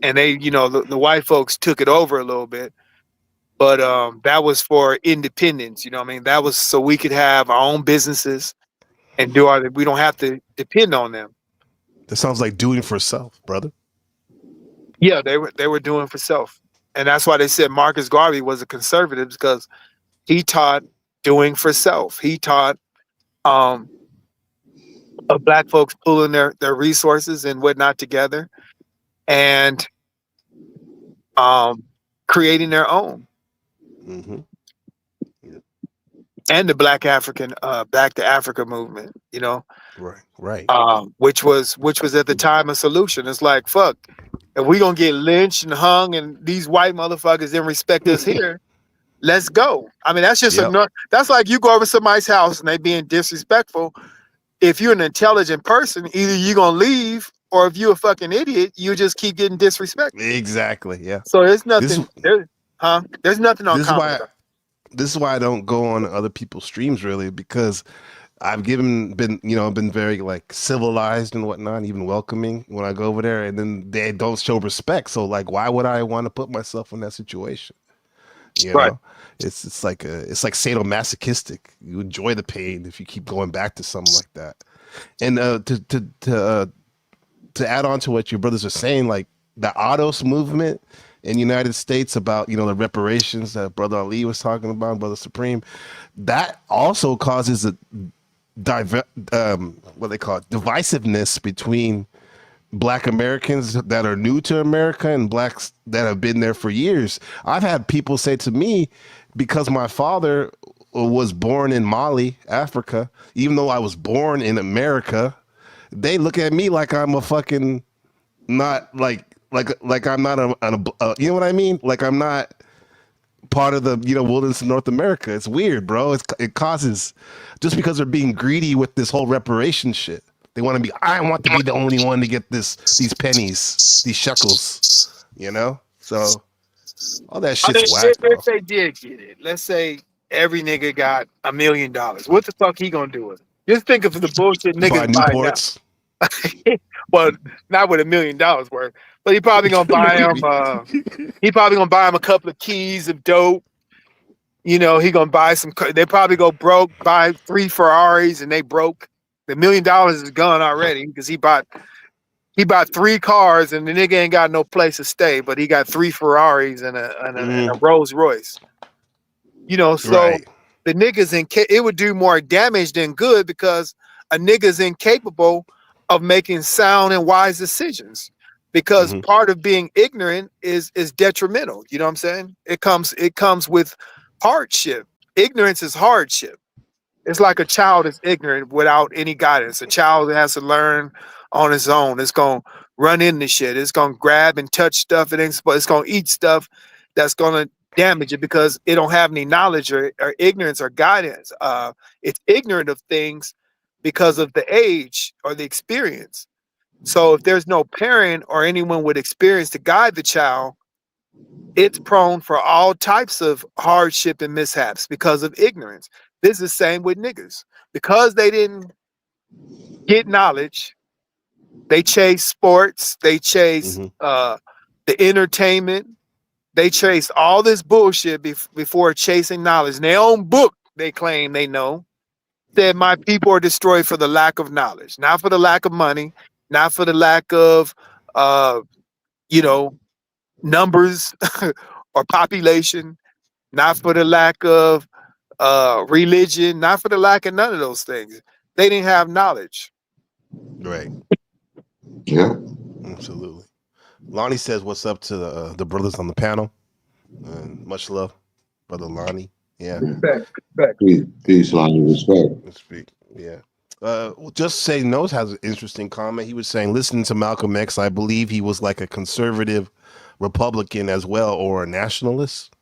And they, you know, the white folks took it over a little bit. But that was for independence. You know what I mean? That was so we could have our own businesses and we don't have to depend on them. That sounds like doing for self, brother. Yeah, they were doing for self. And that's why they said Marcus Garvey was a conservative, because he taught doing for self. He taught of black folks pulling their resources and whatnot together and creating their own. Mm-hmm. And the Black African Back to Africa movement, you know, Right. which was at the time a solution. It's like, fuck, if we gonna get lynched and hung and these white motherfuckers didn't respect us here, let's go. I mean, that's just that's like you go over somebody's house and they being disrespectful. If you're an intelligent person, either you're gonna leave, or if you're a fucking idiot, you just keep getting disrespected. Exactly. Yeah. So there's nothing. There's nothing uncommon. This is why I don't go on other people's streams really, because I've been very like civilized and whatnot, even welcoming when I go over there, and then they don't show respect. So like, why would I want to put myself in that situation? You know, it's like sadomasochistic. You enjoy the pain if you keep going back to something like that. And to add on to what your brothers are saying, like the ADOS movement in the United States about, the reparations that Brother Ali was talking about, Brother Supreme, that also causes a divisiveness between Black Americans that are new to America and Blacks that have been there for years. I've had people say to me, because my father was born in Mali, Africa, even though I was born in America, they look at me like I'm a fucking not like I'm not a you know what I mean? Like I'm not part of the wilderness of North America. It's weird, bro. It causes, just because they're being greedy with this whole reparation shit. They want to be. I want to be the only one to get these pennies, these shekels. So all that shit's whack. If they did get it, let's say every nigga got $1 million. What the fuck he gonna do with it? Just think of the bullshit niggas buy Newports. Well, not with $1 million worth, but he probably gonna buy him. He probably gonna buy him a couple of keys of dope. He gonna buy some. They probably go broke, buy 3 Ferraris, and they broke. The $1 million is gone already because he bought 3 cars, and the nigga ain't got no place to stay, but he got 3 Ferraris and a Rolls Royce. So the niggas it would do more damage than good, because a nigga's incapable of making sound and wise decisions, because part of being ignorant is detrimental. You know what I'm saying? It comes with hardship. Ignorance is hardship. It's like a child is ignorant without any guidance. A child has to learn on his own. It's gonna run into shit. It's gonna grab and touch stuff. It's gonna eat stuff that's gonna damage it, because it don't have any knowledge or ignorance or guidance. It's ignorant of things because of the age or the experience. So if there's no parent or anyone with experience to guide the child, it's prone for all types of hardship and mishaps because of ignorance. This is the same with niggas. Because they didn't get knowledge, they chase sports, they chase the entertainment, they chase all this bullshit before chasing knowledge. In their own book, they claim they know, said my people are destroyed for the lack of knowledge, not for the lack of money, not for the lack of numbers or population, not for the lack of religion, not for the lack of none of those things. They didn't have knowledge. Right. Yeah. Absolutely. Lonnie says, "What's up to the brothers on the panel? Much love, Brother Lonnie." Yeah. Respect. Peace, Lonnie. Respect. Yeah. Just Say Nose has an interesting comment. He was saying, listening to Malcolm X, I believe he was like a conservative Republican as well, or a nationalist.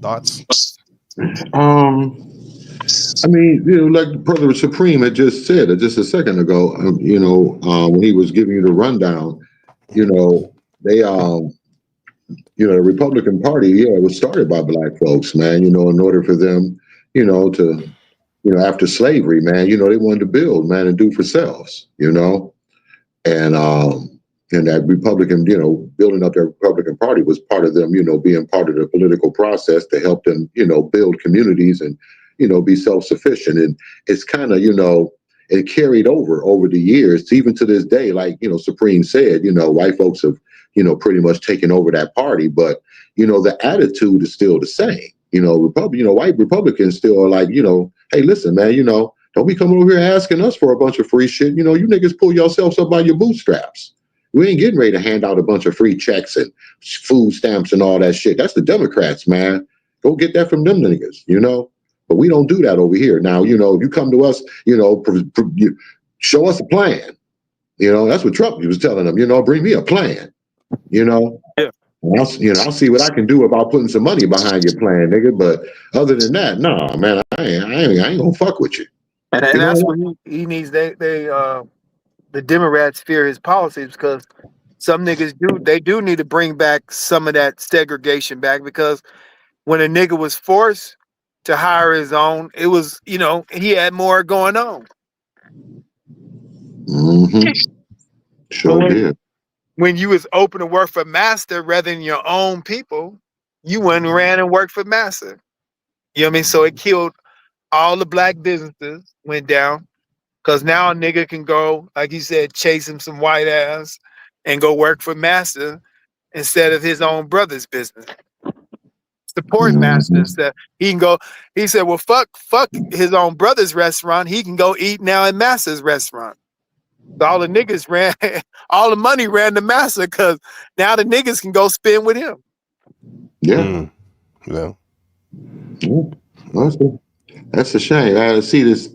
Thoughts? I mean, like Brother Supreme had just said just a second ago, when he was giving you the rundown, they, the Republican Party, it was started by Black folks, man, in order for them, to, after slavery, man, they wanted to build, man, and do for selves, and And that Republican, building up their Republican Party was part of them, being part of the political process to help them, build communities and, be self-sufficient. And it's kind of, it carried over the years, even to this day, like, Supreme said, white folks have, pretty much taken over that party. But, the attitude is still the same. White Republicans still are like, hey, listen, man, don't be coming over here asking us for a bunch of free shit. You niggas pull yourselves up by your bootstraps. We ain't getting ready to hand out a bunch of free checks and food stamps and all that shit. That's the Democrats, man. Go get that from them niggas, But we don't do that over here. Now, you come to us, show us a plan. That's what Trump was telling them, bring me a plan, Yeah. I'll see what I can do about putting some money behind your plan, nigga. But other than that, nah, man, I ain't gonna fuck with you. And that's what he needs. The Democrats fear his policies because some niggas do need to bring back some of that segregation back, because when a nigga was forced to hire his own, it was, he had more going on. Mm-hmm. Sure did. When you was open to work for master rather than your own people, you went and ran and worked for master. You know what I mean? So it killed all the black businesses, went down. Because now a nigga can go, like you said, chase him some white ass and go work for master instead of his own brother's business. Support master instead. He can go, he said, well, fuck his own brother's restaurant. He can go eat now at master's restaurant. So all the niggas all the money ran to master because now the niggas can go spend with him. Yeah. Yeah. That's a shame. I see this.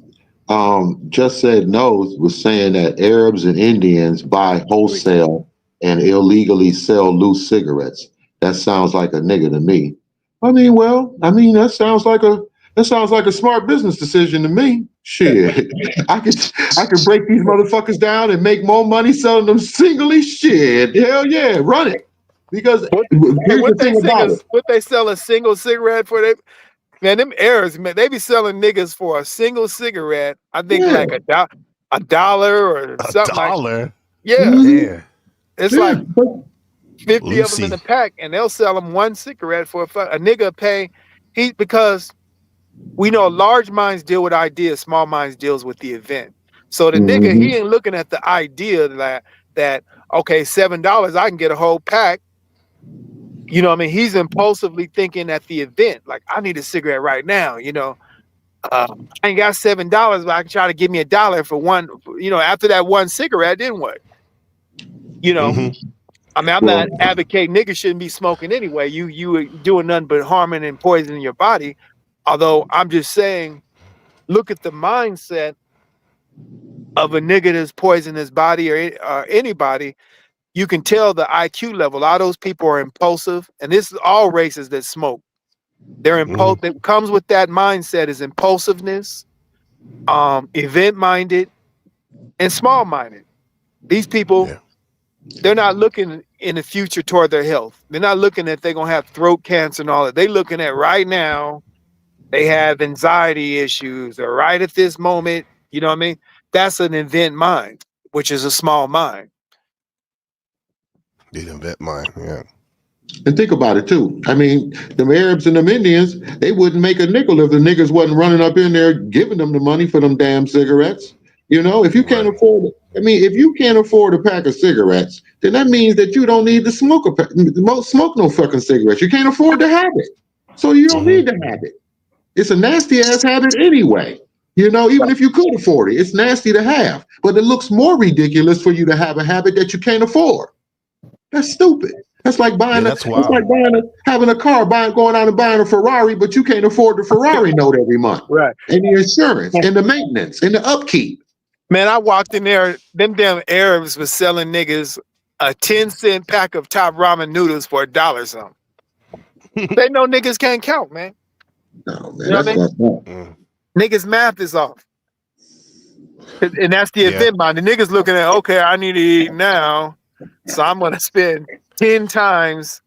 Just Said No was saying that Arabs and Indians buy wholesale and illegally sell loose cigarettes. That sounds like a nigga to me. That sounds like a smart business decision to me. Shit, I could break these motherfuckers down and make more money selling them singly. Shit, hell yeah, run it. Because here's the thing about it. What they sell a single cigarette for? Man, them Arabs, man, they be selling niggas for a single cigarette. I think like a dollar or something. $1? Like, yeah. Mm-hmm. It's like 50 of them in the pack, and they'll sell them one cigarette for a nigga pay. Because we know large minds deal with ideas, small minds deals with the event. So the nigga, he ain't looking at the idea that okay, $7, I can get a whole pack. You know what I mean? He's impulsively thinking at the event, like, I need a cigarette right now, I ain't got $7, but I can try to give me $1 for one, after that one cigarette, then what? I'm not advocating niggas shouldn't be smoking anyway. You doing nothing but harming and poisoning your body. Although I'm just saying, look at the mindset of a nigga that's poisoning his body or anybody. You can tell the IQ level. A lot of those people are impulsive, and this is all races that smoke. They're impulsive. That comes with that mindset is impulsiveness, event-minded, and small-minded. These people, they're not looking in the future toward their health. They're not looking at they're gonna have throat cancer and all that. They're looking at right now. They have anxiety issues, or right at this moment. You know what I mean? That's an event mind, which is a small mind. The event mind, yeah. And think about it too. The Arabs and the Indians, they wouldn't make a nickel if the niggas wasn't running up in there giving them the money for them damn cigarettes. If you can't afford it, if you can't afford a pack of cigarettes, then that means that you don't need to smoke no fucking cigarettes. You can't afford to have it, so you don't need to have it. It's a nasty ass habit anyway. Even if you could afford it, it's nasty to have. But it looks more ridiculous for you to have a habit that you can't afford. That's stupid. That's like buying having a car, going out and buying a Ferrari, but you can't afford the Ferrari note every month. Right. And the insurance and the maintenance and the upkeep. Man, I walked in there, them damn Arabs was selling niggas a 10-cent pack of Top Ramen noodles for $1 something. They know niggas can't count, man. No, man, Niggas' math is off. And that's the event mind. The niggas looking at, okay, I need to eat now, so I'm going to spend 10 times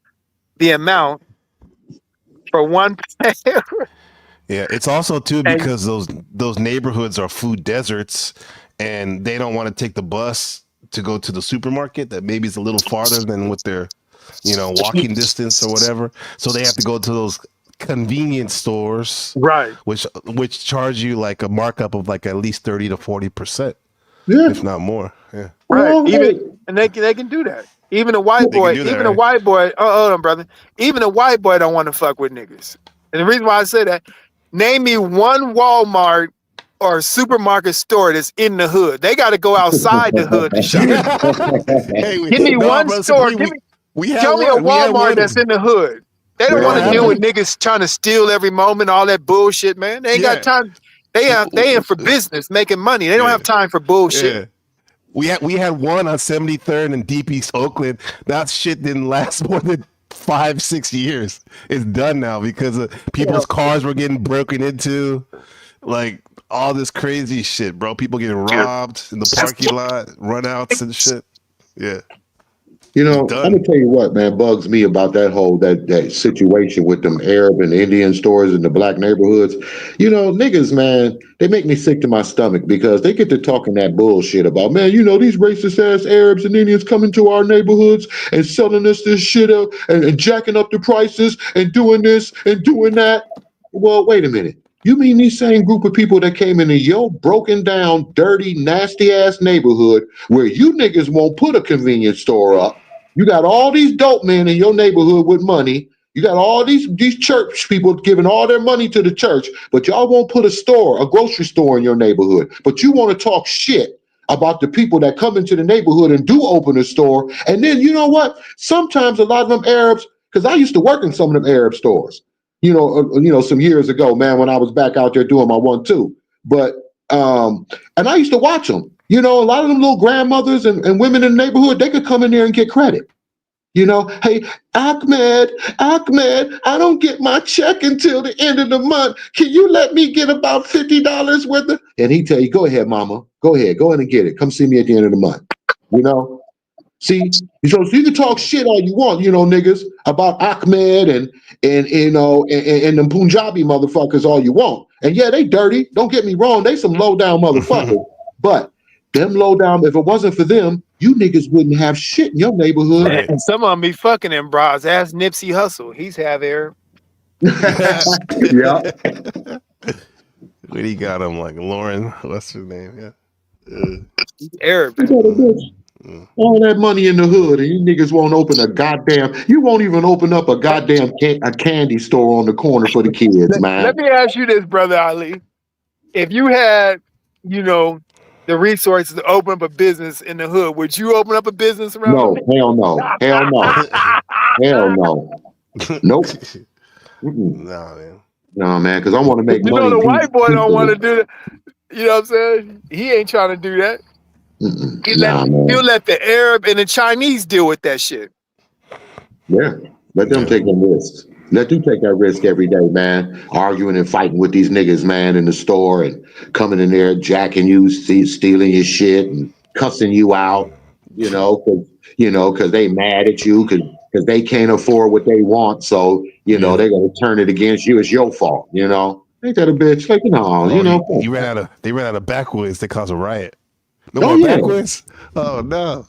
the amount for one pair. Yeah, it's also too because those neighborhoods are food deserts, and they don't want to take the bus to go to the supermarket that maybe is a little farther than what their, walking distance or whatever. So they have to go to those convenience stores, Right. which charge you like a markup of like at least 30 to 40%, Yeah. if not more. Yeah. Right. Well, Even and they can do that. Even a white They can boy, do that, even a right? white boy, hold on, brother. Even a white boy don't want to fuck with niggas. And the reason why I say that, name me one Walmart or supermarket store that's in the hood. They got to go outside the hood to shop. Hey, Give me one brother, store. Supreme, we had Tell me a one. We had Walmart one. that's in the hood. They don't Yeah, want to What deal with happened? niggas trying to steal every moment, all that bullshit, man. They ain't got Yeah. time. They in for business, making money. They don't Yeah. have time for bullshit. Yeah. We had one on 73rd and Deep East Oakland. That shit didn't last more than 5-6 years. It's done now because people's cars were getting broken into, like all this crazy shit, bro. People getting robbed in the parking lot, runouts and shit. Yeah, You know, done. I'm gonna tell you what, man, bugs me about that situation with them Arab and Indian stores in the black neighborhoods. You know, niggas, man, they make me sick to my stomach because they get to talking that bullshit about, man, these racist ass Arabs and Indians coming to our neighborhoods and selling us this shit up and jacking up the prices and doing this and doing that. Well, wait a minute. You mean these same group of people that came into your broken down, dirty, nasty ass neighborhood where you niggas won't put a convenience store up? You got all these dope men in your neighborhood with money. You got all these church people giving all their money to the church, but y'all won't put a grocery store in your neighborhood. But you want to talk shit about the people that come into the neighborhood and do open a store. And then you know what? Sometimes a lot of them Arabs, because I used to work in some of them Arab stores, some years ago, man, when I was back out there doing my 1-2. But and I used to watch them. A lot of them little grandmothers and women in the neighborhood, they could come in there and get credit. Hey, Ahmed, I don't get my check until the end of the month. Can you let me get about $50 worth of? And he tell you, go ahead, mama. Go ahead and get it. Come see me at the end of the month. See, so you can talk shit all you want, niggas, about Ahmed and them Punjabi motherfuckers all you want. And yeah, they dirty. Don't get me wrong, they some low down motherfuckers. But them low down, if it wasn't for them, you niggas wouldn't have shit in your neighborhood. Right. And some of them be fucking them bras. Ask Nipsey Hussle. He's half Arab. Yeah. When he got him, like Lauren, what's her name? Yeah. Arab. You got a bitch. All that money in the hood, and you niggas won't open you won't even open up a goddamn a candy store on the corner for the kids, man. Let me ask you this, brother Ali. If you had, the resources to open up a business in the hood, would you open up a business around? No, hell no. Hell no. Hell no. Nope. Nah, man. No, man, because I want to make money. The white boy don't want to do that. You know what I'm saying? He ain't trying to do that. He'll let the Arab and the Chinese deal with that shit. Yeah, let them take them risks. Let them take that risk every day, man. Arguing and fighting with these niggas, man, in the store and coming in there jacking you, stealing your shit and cussing you out, because they mad at you because they can't afford what they want. So, they're going to turn it against you. It's your fault, Ain't that a bitch? Like, no, They ran out of backwoods. They caused a riot. No Oh, more yeah. backwoods? Oh, no.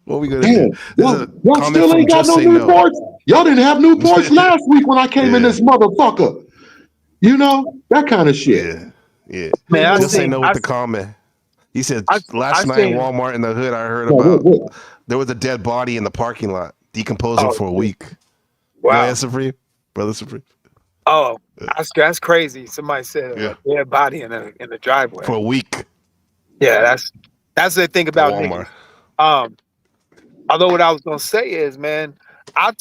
What we gonna Damn, do? There's a y'all comment still from ain't got Just no Say Newports? No. Y'all didn't have Newports last week when I came in Yeah. this motherfucker. That kind of shit. Yeah. Man, Just Say No with the comment. He said last night in Walmart in the hood, I heard about there was a dead body in the parking lot, decomposing for a week. Wow. Go ahead, Supreme. Brother Supreme. Oh, that's crazy. Somebody said a dead body in the driveway. For a week. Yeah, that's the thing about Walmart. niggas. Although what I was gonna say is, man, I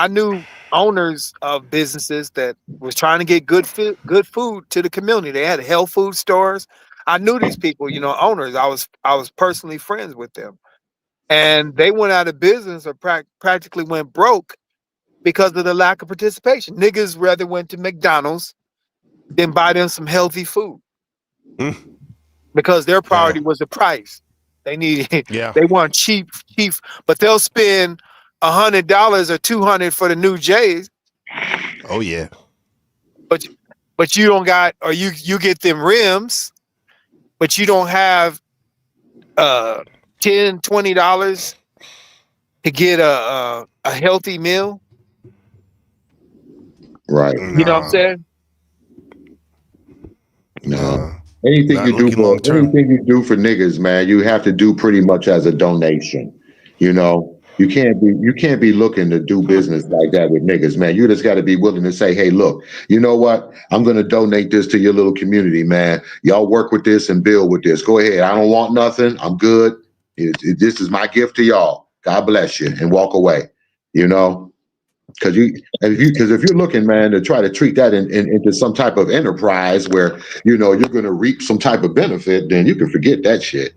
knew owners of businesses that was trying to get good food to the community. They had health food stores. I knew these people, owners. I was personally friends with them, and they went out of business or practically went broke because of the lack of participation. Niggas rather went to McDonald's than buy them some healthy food because their priority was the price. They they want cheap, but they'll spend $100 or $200 for the new J's. Oh yeah. But you don't got, or you get them rims, but you don't have $10, $20 to get a healthy meal. Right. You know what I'm saying? No. Anything Not you do looking for long term. niggas, man, you have to do pretty much as a donation. You know, you can't be looking to do business like that with niggas, man. You just got to be willing to say, hey, look, you know what? I'm going to donate this to your little community, man. Y'all work with this and build with this. Go ahead. I don't want nothing. I'm good. This is my gift to y'all. God bless you, and walk away. You know, because if you're looking, man, to try to treat that into some type of enterprise where you know you're going to reap some type of benefit, then you can forget that shit.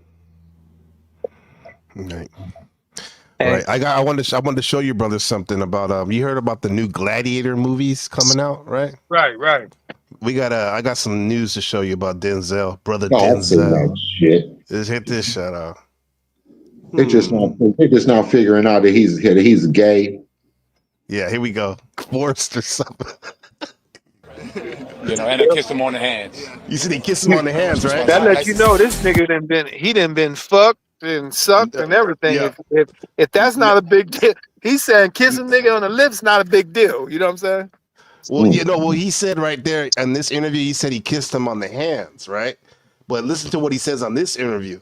Right. And Right. I wanted to show you brothers something about you heard about the new Gladiator movies coming out, right? right. I got some news to show you about Denzel, brother No, I've seen Denzel. that shit. Just hit this shut out. They're just not figuring out that he's gay. Yeah, here we go. Forced or something. You know, and I kissed him on the hands. You see, they kiss him on the hands, right? That lets you know this nigga done been fucked and sucked and everything. Yeah. If that's not a big deal, he's saying kissing nigga on the lips not a big deal. You know what I'm saying? Well, he said right there in this interview, he said he kissed him on the hands, right? But listen to what he says on this interview.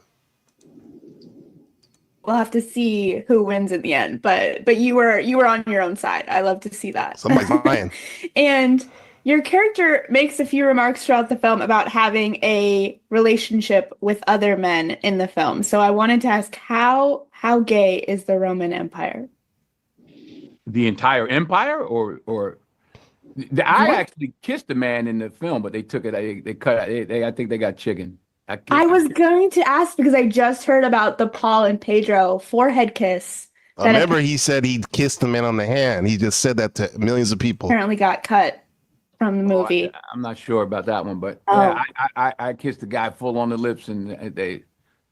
We'll have to see who wins in the end, but you were on your own side. I love to see that. Somebody's lying. And your character makes a few remarks throughout the film about having a relationship with other men in the film. So I wanted to ask how gay is the Roman Empire? The entire empire, or I actually kissed a man in the film, but they took it. They cut it. I think they got chicken. I was going to ask because I just heard about the Paul and Pedro forehead kiss. Remember, he said he kissed the man on the hand. He just said that to millions of people. Apparently got cut from the movie. I'm not sure about that one, but yeah, I kissed the guy full on the lips, and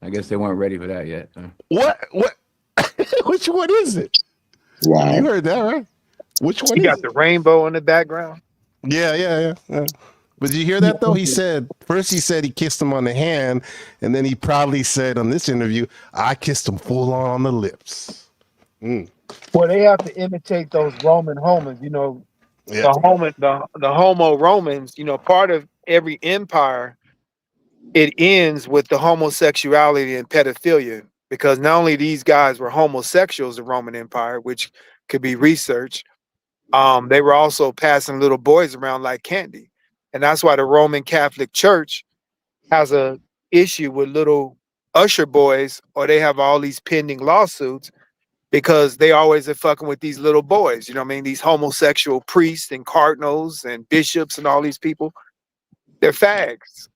I guess they weren't ready for that yet. What? Which one is it? Wow. You heard that, right? Which one? You got the rainbow in the background. Yeah. But did you hear that though? He said he kissed him on the hand, and then he probably said on this interview, I kissed him full on the lips. Well, they have to imitate those Roman homos. You know, Yeah. the Homo Romans. You know, part of every empire, it ends with the homosexuality and pedophilia, because not only these guys were homosexuals, the Roman Empire, which could be researched, they were also passing little boys around like candy. And that's why the Roman Catholic Church has a issue with little usher boys, or they have all these pending lawsuits because they always are fucking with these little boys. You know what I mean? These homosexual priests and cardinals and bishops and all these people, they're fags.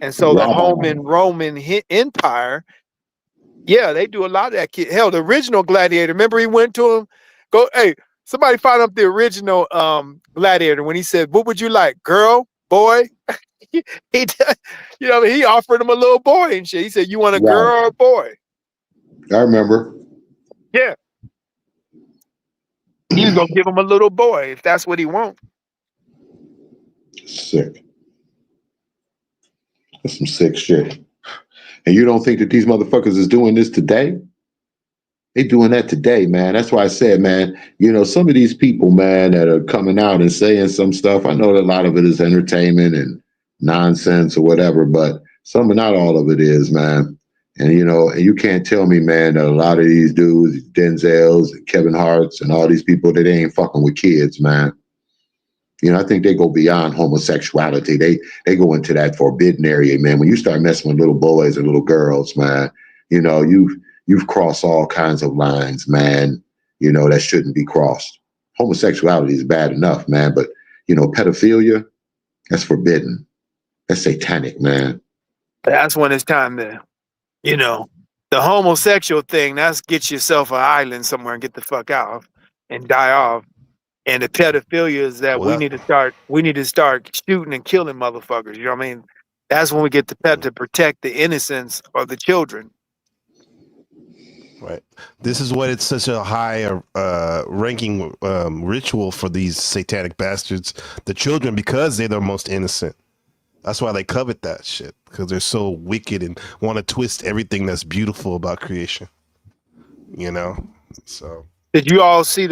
And so the Roman Empire, yeah, they do a lot of that kid. Hell, the original Gladiator, remember he went to him, hey, somebody find up the original Gladiator when he said, what would you like, girl, boy? he you know, he offered him a little boy and shit. He said, you want a girl or a boy? I remember. Yeah. He's gonna give him a little boy if that's what he wants. Sick. That's some sick shit. And you don't think that these motherfuckers is doing this today? They doing that today, man. That's why I said, man, you know, some of these people, man, that are coming out and saying some stuff, I know that a lot of it is entertainment and nonsense or whatever, but not all of it is, man. And, you know, and you can't tell me, man, that a lot of these dudes, Denzels, Kevin Harts, and all these people, that they ain't fucking with kids, man. You know, I think they go beyond homosexuality. They go into that forbidden area, man. When you start messing with little boys and little girls, man, you know, you've crossed all kinds of lines, man, you know, that shouldn't be crossed. Homosexuality is bad enough, man, but, you know, pedophilia, that's forbidden. That's satanic, man. That's when it's time to, you know, the homosexual thing, that's get yourself an island somewhere and get the fuck out and die off. And the pedophilia is that we need to start shooting and killing motherfuckers. You know what I mean? That's when we get the pet to protect the innocence of the children. Right. This is what it's such a high ranking ritual for these satanic bastards, the children, because they're the most innocent. That's why they covet that shit, because they're so wicked and want to twist everything that's beautiful about creation. You know, so Did you all see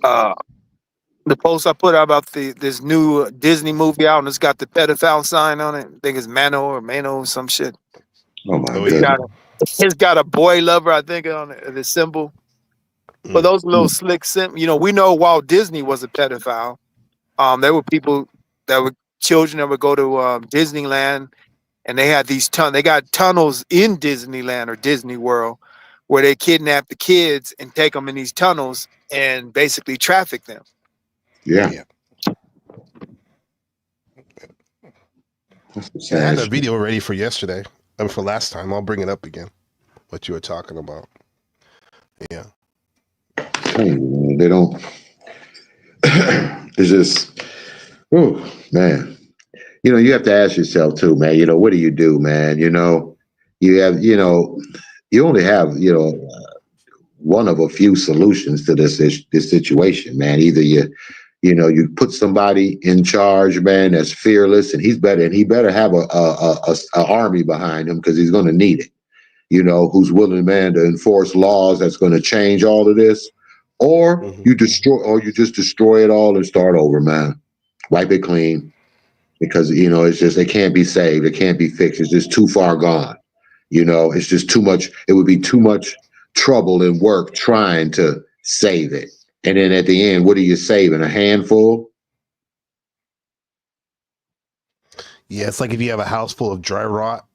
uh the post I put out about this new Disney movie out and it's got the pedophile sign on it? I think it's Mano or some shit. Oh my Oh, It's yeah. goodness. got a boy lover, I think, on the symbol. But Mm. those little slick we know Walt Disney was a pedophile. There were people that were children that would go to Disneyland, and they had they got tunnels in Disneyland or Disney World where they kidnap the kids and take them in these tunnels and basically traffic them. Yeah. Yeah. That's the I had sad a shit. video ready for yesterday. I mean, for last time. I'll bring it up again. What you were talking about. Yeah. They don't. It's just, oh man. You have to ask yourself too, man. What do you do, man? You have, you only have, one of a few solutions to this situation, man. Either you put somebody in charge, man, that's fearless, and he better have a army behind him because he's going to need it. Who's willing, man, to enforce laws that's going to change all of this, or Mhm. you just destroy it all and start over, man. Wipe it clean because it's just it can't be saved, it can't be fixed. It's just too far gone. It's just too much. It would be too much trouble and work trying to save it. And then at the end, what are you saving? A handful? Yeah, it's like if you have a house full of dry rot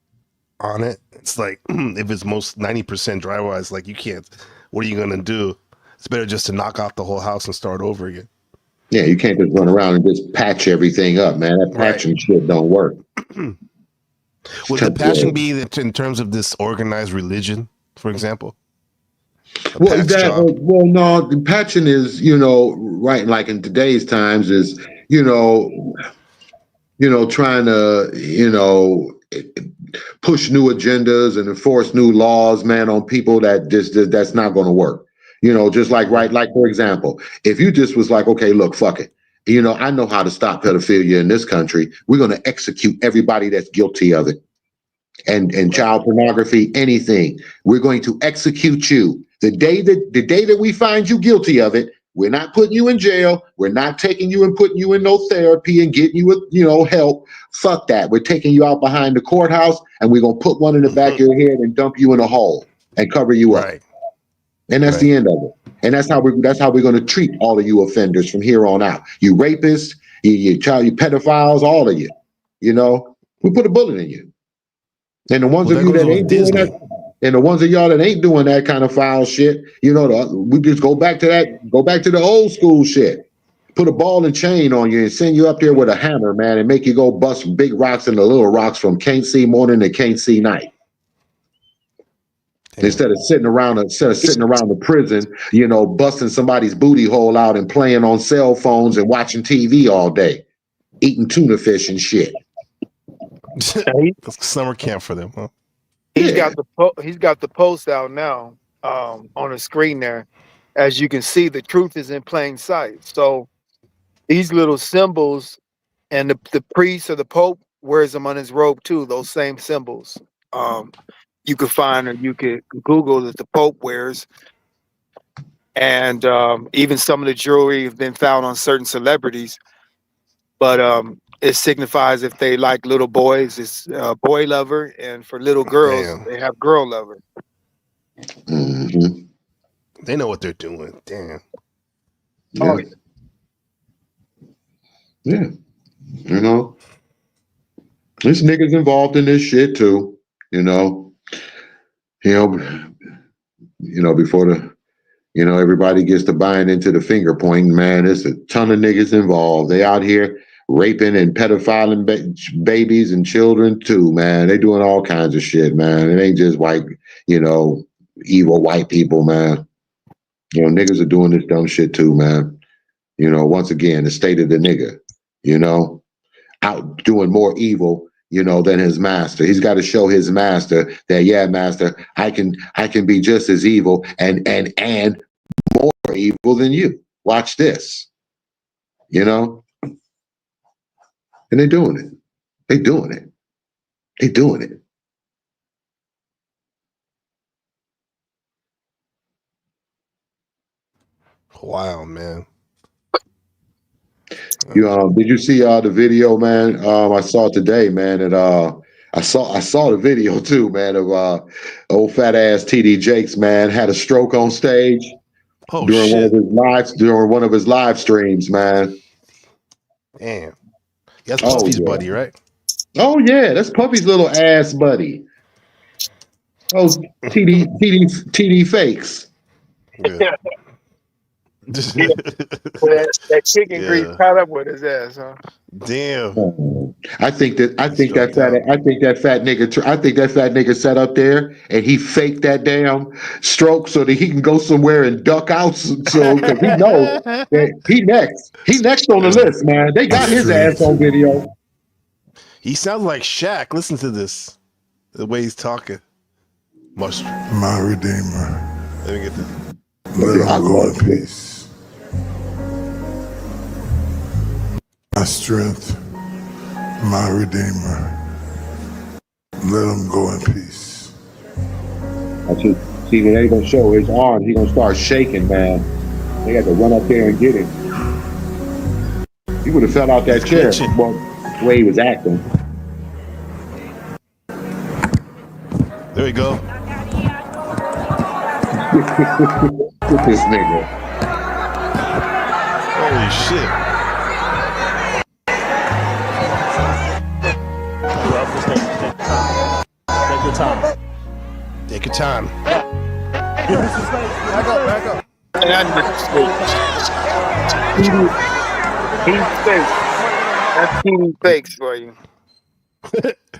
on it. It's like if it's most 90% dry rot, it's like you can't. What are you gonna do? It's better just to knock out the whole house and start over again. Yeah, you can't just run around and just patch everything up, man. That Right. patching shit don't work. Would the patching be in terms of this organized religion, for example? Well, no, the patching is, right, like in today's times is, trying to, push new agendas and enforce new laws, man, on people that's not going to work. Just like, right, like, for example, if you just was like, okay, look, fuck it. I know how to stop pedophilia in this country. We're going to execute everybody that's guilty of it. And child pornography, anything. We're going to execute you. The day that we find you guilty of it, we're not putting you in jail. We're not taking you and putting you in no therapy and getting you help. Fuck that. We're taking you out behind the courthouse and we're gonna put one in the back of your head and dump you in a hole and cover you up. Right. And that's the end of it. And that's how we're gonna treat all of you offenders from here on out. You rapists, you pedophiles, all of you. We put a bullet in you. And the ones of you that ain't doing that, and the ones of y'all that ain't doing that kind of foul shit, we just go back to the old school shit. Put a ball and chain on you and send you up there with a hammer, man, and make you go bust big rocks and the little rocks from can't see morning to can't see night. Instead of sitting around the prison, busting somebody's booty hole out and playing on cell phones and watching TV all day, eating tuna fish and shit. Summer camp for them, huh? He's got the post out now on the screen there. As you can see, the truth is in plain sight. So these little symbols, and the priest or the pope wears them on his robe too. Those same symbols. You could find, or you could Google that the pope wears, and even some of the jewelry have been found on certain celebrities. But it signifies if they like little boys, it's boy lover, and for little girls, they have girl lover. Mm-hmm. They know what they're doing. Damn. Yeah. Oh, Yeah. There's niggas involved in this shit too. Before everybody gets to buying into the finger pointing, man, there's a ton of niggas involved. They out here raping and pedophiling babies and children too, man. They doing all kinds of shit, man. It ain't just white, evil white people, man. Niggas are doing this dumb shit too, man. Once again, the state of the nigga, out doing more evil, than his master. He's got to show his master that, yeah, master, I can be just as evil and more evil than you. Watch this. And they're doing it. They doing it. They doing it. Wow, man. Did you see the video, man? I saw it today, man, and I saw the video too, man, of old fat ass TD Jakes, man, had a stroke on stage Oh during one of his shit. live streams, man. Damn. That's Oh, Puffy's yeah. buddy, right? Oh yeah, that's Puffy's little ass buddy. Oh, TD fakes. Yeah. That chicken grease Yeah. caught up with his ass, huh? Damn. I think that Struck fat nigga sat up there and he faked that damn stroke so that he can go somewhere and duck out. So because he knows that he next on the list, man. They got his ass on video. He sounds like Shaq. Listen to this. The way he's talking. Much. My Redeemer, Let me get this. let I him go in love it. peace. My strength, my Redeemer, let him go in peace. I just see when they gonna show his arm, he gonna start shaking, man. They got to run up there and get him. He would have fell out that chair. glitching. Well, the way he was acting. There we go. With this nigga. Holy shit. Take your time. Take your time. Back up. And I He fakes. That's TD fakes for you.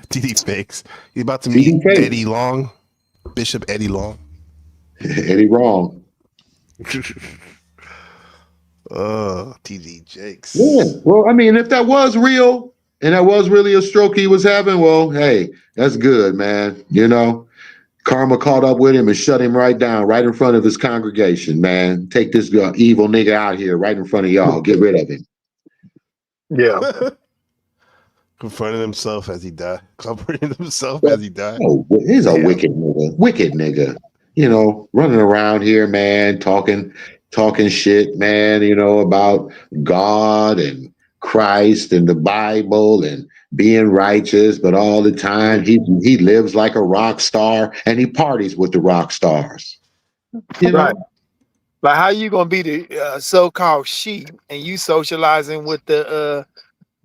TD fakes. He's about to TD meet fakes. Eddie Long. Bishop Eddie Long. Eddie wrong. TD Jakes. Yeah. Well, I mean, if that was real and that was really a stroke he was having, well, hey, that's good, man. You know, karma caught up with him and shut him right down, right in front of his congregation, man. Take this evil nigga out here right in front of y'all. Get rid of him. Yeah. Confronting himself as he died. Comforting himself as he died. Oh, he's a Damn. wicked nigga. Wicked nigga. You know, running around here, man, talking shit, man, you know, about God and Christ and the Bible and being righteous, but all the time he lives like a rock star and he parties with the rock stars. You know? Right. Like how you gonna be the so-called sheep and you socializing with the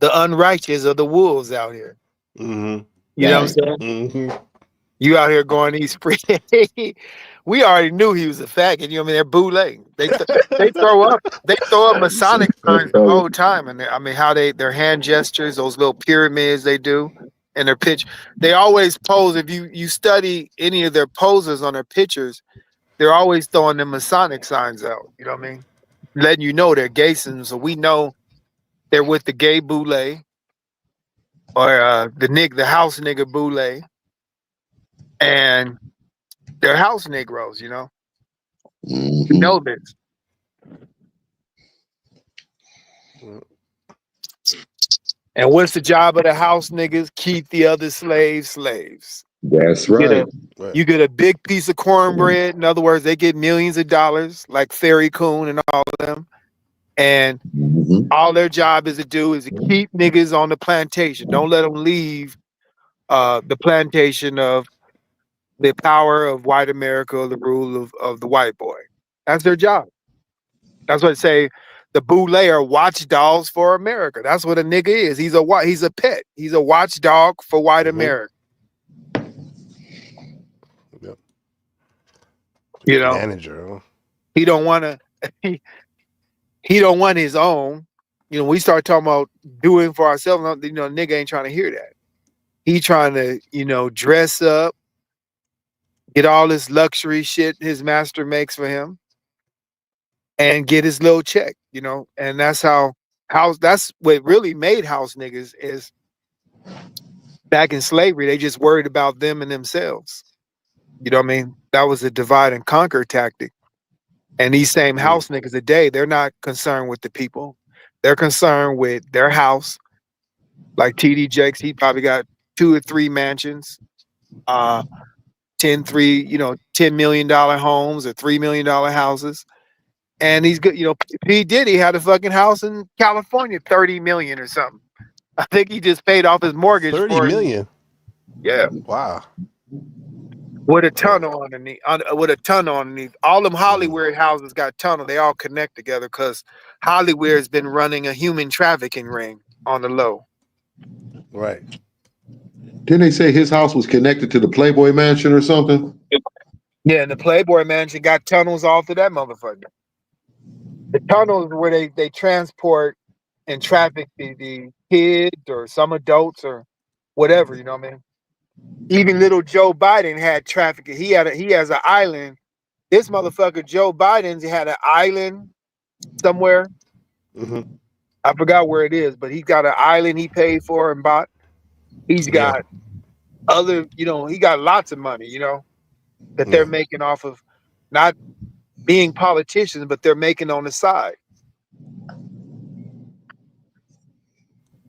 unrighteous or the wolves out here? Mm-hmm. You know what I'm saying? Mm-hmm. You out here going these free. We already knew he was a faggot. You know what I mean? They're bootleg. They throw up Masonic signs the whole time, and I mean how their hand gestures, those little pyramids they do, and their pitch. They always pose. If you study any of their poses on their pictures, they're always throwing the Masonic signs out. You know what I mean? Letting you know they're Gaysons, so we know they're with the gay boule or the house nigga boule, and they're house Negroes. You know, Mhm. you know this. And what's the job of the house niggas? Keep the other slaves. That's You get right. You get a big piece of cornbread. In other words, they get millions of dollars, like Ferry Coon and all of them. And Mhm. all their job is to do is to keep niggas on the plantation. Don't let them leave the plantation of the power of white America, the rule of the white boy. That's their job. That's what I say. The boule are watchdogs for America. That's what a nigga is. He's a pet. He's a watchdog for white America. Yep. You know, Manager. Huh? he don't want to. He don't want his own. You know, we start talking about doing for ourselves. You know, nigga ain't trying to hear that. He trying to, you know, dress up, get all this luxury shit his master makes for him, and get his little check. You know, and that's how house. That's what really made house niggas is back in slavery. They just worried about them and themselves. You know what I mean? That was a divide and conquer tactic. And these same house niggas today, they're not concerned with the people. They're concerned with their house Like TD Jakes, he probably got 2 or 3 mansions, 10 $10 million homes or $3 million houses. And he's good. P. Diddy had a fucking house in California, 30 million or something. I think he just paid off his mortgage 30 for it. million. Yeah. Wow. With a tunnel underneath. All them Hollywood houses got tunnel. They all connect together because Hollywood has been running a human trafficking ring on the low. Right. Didn't they say his house was connected to the Playboy Mansion or something? Yeah, and the Playboy Mansion got tunnels all through that motherfucker. The tunnels where they transport and traffic the kids or some adults or whatever, you know what I mean? Even little Joe Biden had traffic. He has an island. This motherfucker Joe Biden's had an island somewhere. Mm-hmm. I forgot where it is, but he's got an island he paid for and bought. He's got other, he got lots of money, that they're making off of not being politicians, but they're making on the side.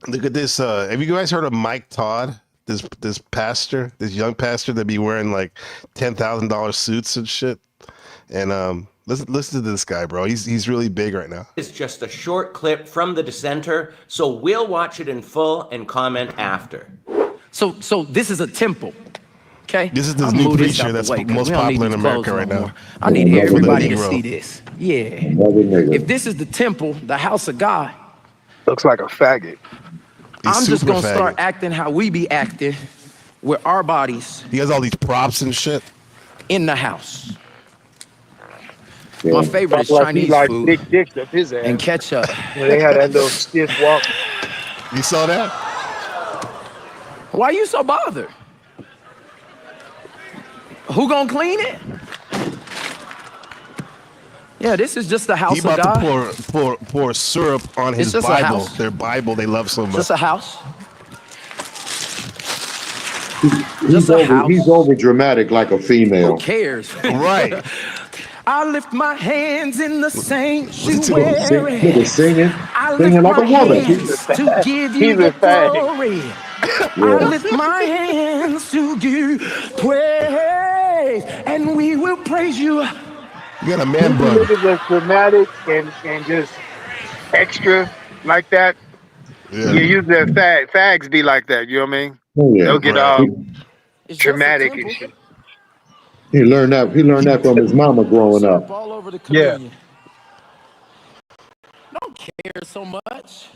Look at this. Have you guys heard of Mike Todd? This pastor, this young pastor that be wearing like $10,000 suits and shit. And listen to this guy, bro. He's really big right now. It's just a short clip from The Dissenter, so we'll watch it in full and comment after. So this is a temple, okay? This is this I'll new move this preacher out the that's way, 'cause most we don't need popular in these America clothes right no now. more. I need Another everybody to Negro. see this. Yeah. Another nigga. If this is the temple, the house of God, Looks like a faggot. He's I'm just super gonna start faggot. acting how we be acting with our bodies He has all these props and shit. in the house. Yeah. My favorite is Looks like Chinese he like food big dicks up his ass. and ketchup. They had that little stiff walk. You saw that? Why you so bothered? Who gonna clean it? Yeah, this is just the He house of about God. to pour syrup on his just a Bible. house. Their Bible they love so much. Just a house. He's over dramatic like a Who female. cares? Right. I lift my hands in the Listen to him Nigga singing, I singing lift like a my woman. hands to give you He's the a fag. glory. I lift my hands to give praise, and we will praise you. You got a man bun. Niggas that's dramatic and just extra like that. Yeah. You use that fags be like that, you know what I mean? Oh, yeah. They'll get Right. It's just a dramatic temple. and shit. He learned that from his mama growing Syrup up. all over the Yeah. communion. Don't care so much.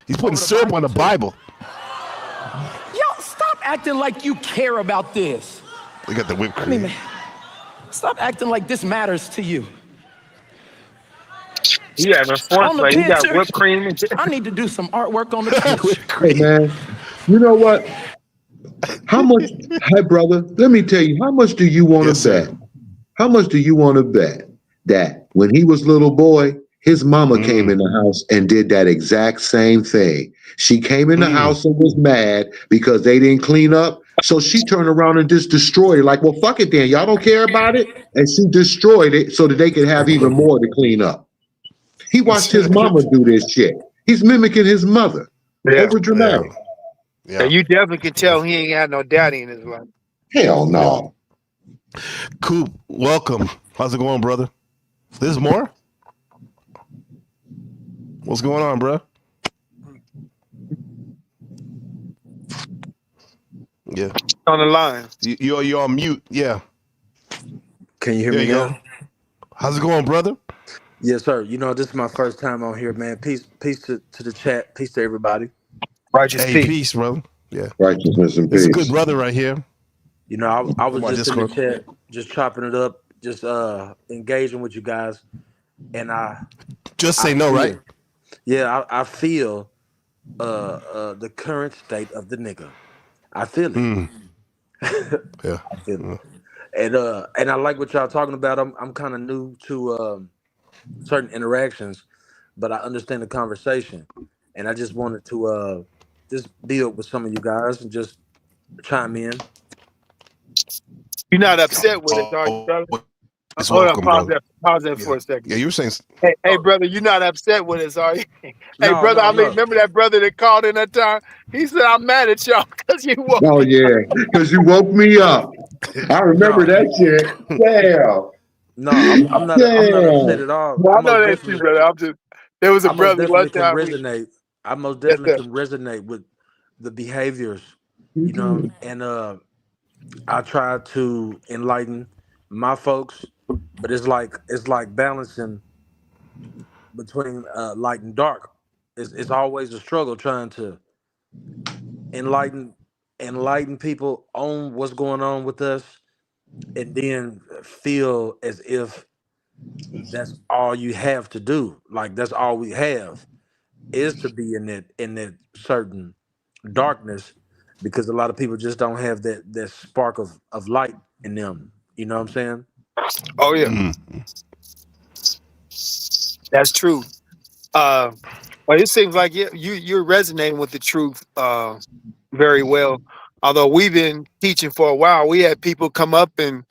He's putting syrup on the Bible. Yo, stop acting like you care about this. We got the whipped I mean, cream. man, stop acting like this matters to you. Yeah, the On sports the play. He got picture. whipped cream and shit. I need to do some artwork on the picture. Hey man, you know what? How much? Hey brother, let me tell you. How much do you want to Yes, sir. bet? How much do you want to bet that when he was little boy, his mama came in the house and did that exact same thing? She came in the house and was mad because they didn't clean up. So she turned around and just destroyed it. Like, well, fuck it then. Y'all don't care about it. And she destroyed it so that they could have even more to clean up. He watched his mama do this shit. He's mimicking his mother. Yeah. Over dramatic. Yeah. And you definitely can tell he ain't had no daddy in his life. Hell no. Coop, welcome. How's it going, brother? There's more? What's going on, bro? Yeah. On the line. You're on mute. Yeah. Can you hear There me you now? go. How's it going, brother? Yes, sir. You know, this is my first time on here, man. Peace to the chat. Peace to everybody. Righteous Hey, peace. peace, brother. Yeah. Righteousness and It's peace. a good brother right here. You know, I was My just in the Discord. chat, just chopping it up, just engaging with you guys. And Just say I no, feel- right? Yeah, I feel the current state of the nigga. I feel it. Mm. Yeah. I feel it. And I like what y'all talking about. I'm kind of new to certain interactions, but I understand the conversation, and I just wanted to just build with some of you guys and just chime in. You're not upset with it, dog, brother? It's Hold on, welcome, brother. pause that Yeah, for a second. yeah. You were saying Hey, brother, you're not upset with us, are you? Hey, No, brother, no, Ali, no. remember that brother that called in that time? He said, I'm mad at y'all because you woke Oh me. yeah, because you woke me up. I remember No, that shit. Damn. no, I'm not upset Damn. at all. Well, I know that's you, brother. There was a I most brother one definitely can time. resonate. I most Yes, definitely sir. can resonate with the behaviors, you know, and I try to enlighten my folks, but it's like balancing between light and dark. It's always a struggle trying to enlighten people on what's going on with us, and then feel as if that's all you have to do. Like that's all we have is to be in that certain darkness, because a lot of people just don't have that spark of light in them. You know what I'm saying? Oh, yeah, mm, that's true. But it seems like you're resonating with the truth very well. Although we've been teaching for a while, we had people come up and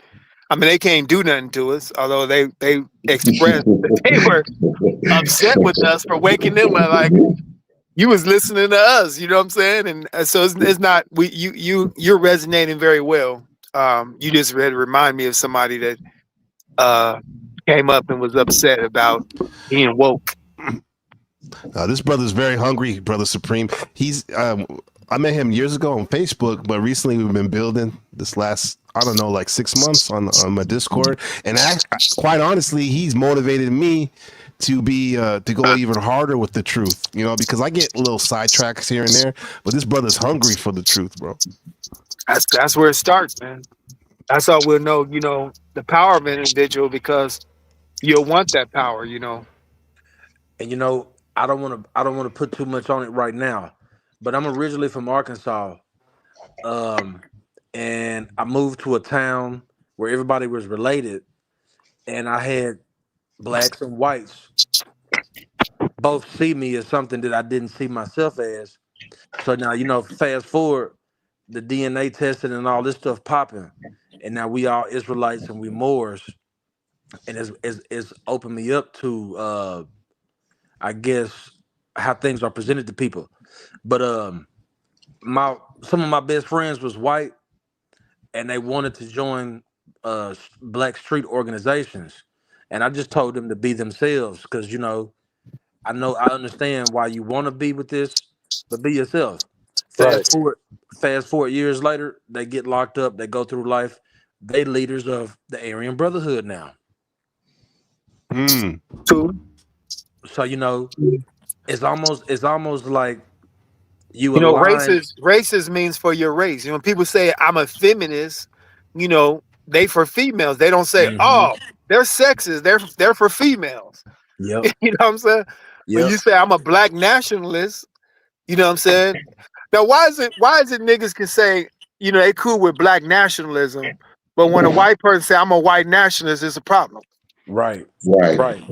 I mean they can't do nothing to us. Although they expressed that they were upset with us for waking them up. Like you was listening to us, you know what I'm saying? And so it's not you're resonating very well. You just read remind me of somebody that came up and was upset about being woke. this brother's very hungry, brother Supreme. He's I met him years ago on Facebook, but recently we've been building this last, I don't know, like 6 months on my Discord. And quite honestly, he's motivated me to be to go even harder with the truth, you know, because I get little sidetracks here and there, but this brother's hungry for the truth, bro. That's where it starts, man. That's how we'll know, the power of an individual because you'll want that power, And I don't want to put too much on it right now, but I'm originally from Arkansas, and I moved to a town where everybody was related, and I had blacks and whites both see me as something that I didn't see myself as. So now, fast forward, the DNA testing and all this stuff popping, and now we all Israelites and we Moors, and it's opened me up to, I guess, how things are presented to people. But some of my best friends was white, and they wanted to join black street organizations, and I just told them to be themselves because I understand why you want to be with this, but be yourself. Right. Fast forward years later, they get locked up. They go through life. They leaders of the Aryan Brotherhood now. Mm. Two. So it's almost like you align. Racist means for your race. When people say I'm a feminist, they for females. They don't say, Mhm. oh, they're sexist. They're for females. Yep. You know what I'm saying? When Yep. you say I'm a black nationalist, you know what I'm saying? Now, why is it niggas can say, they cool with black nationalism, but when a white person say I'm a white nationalist, it's a problem. Right. Right. Right.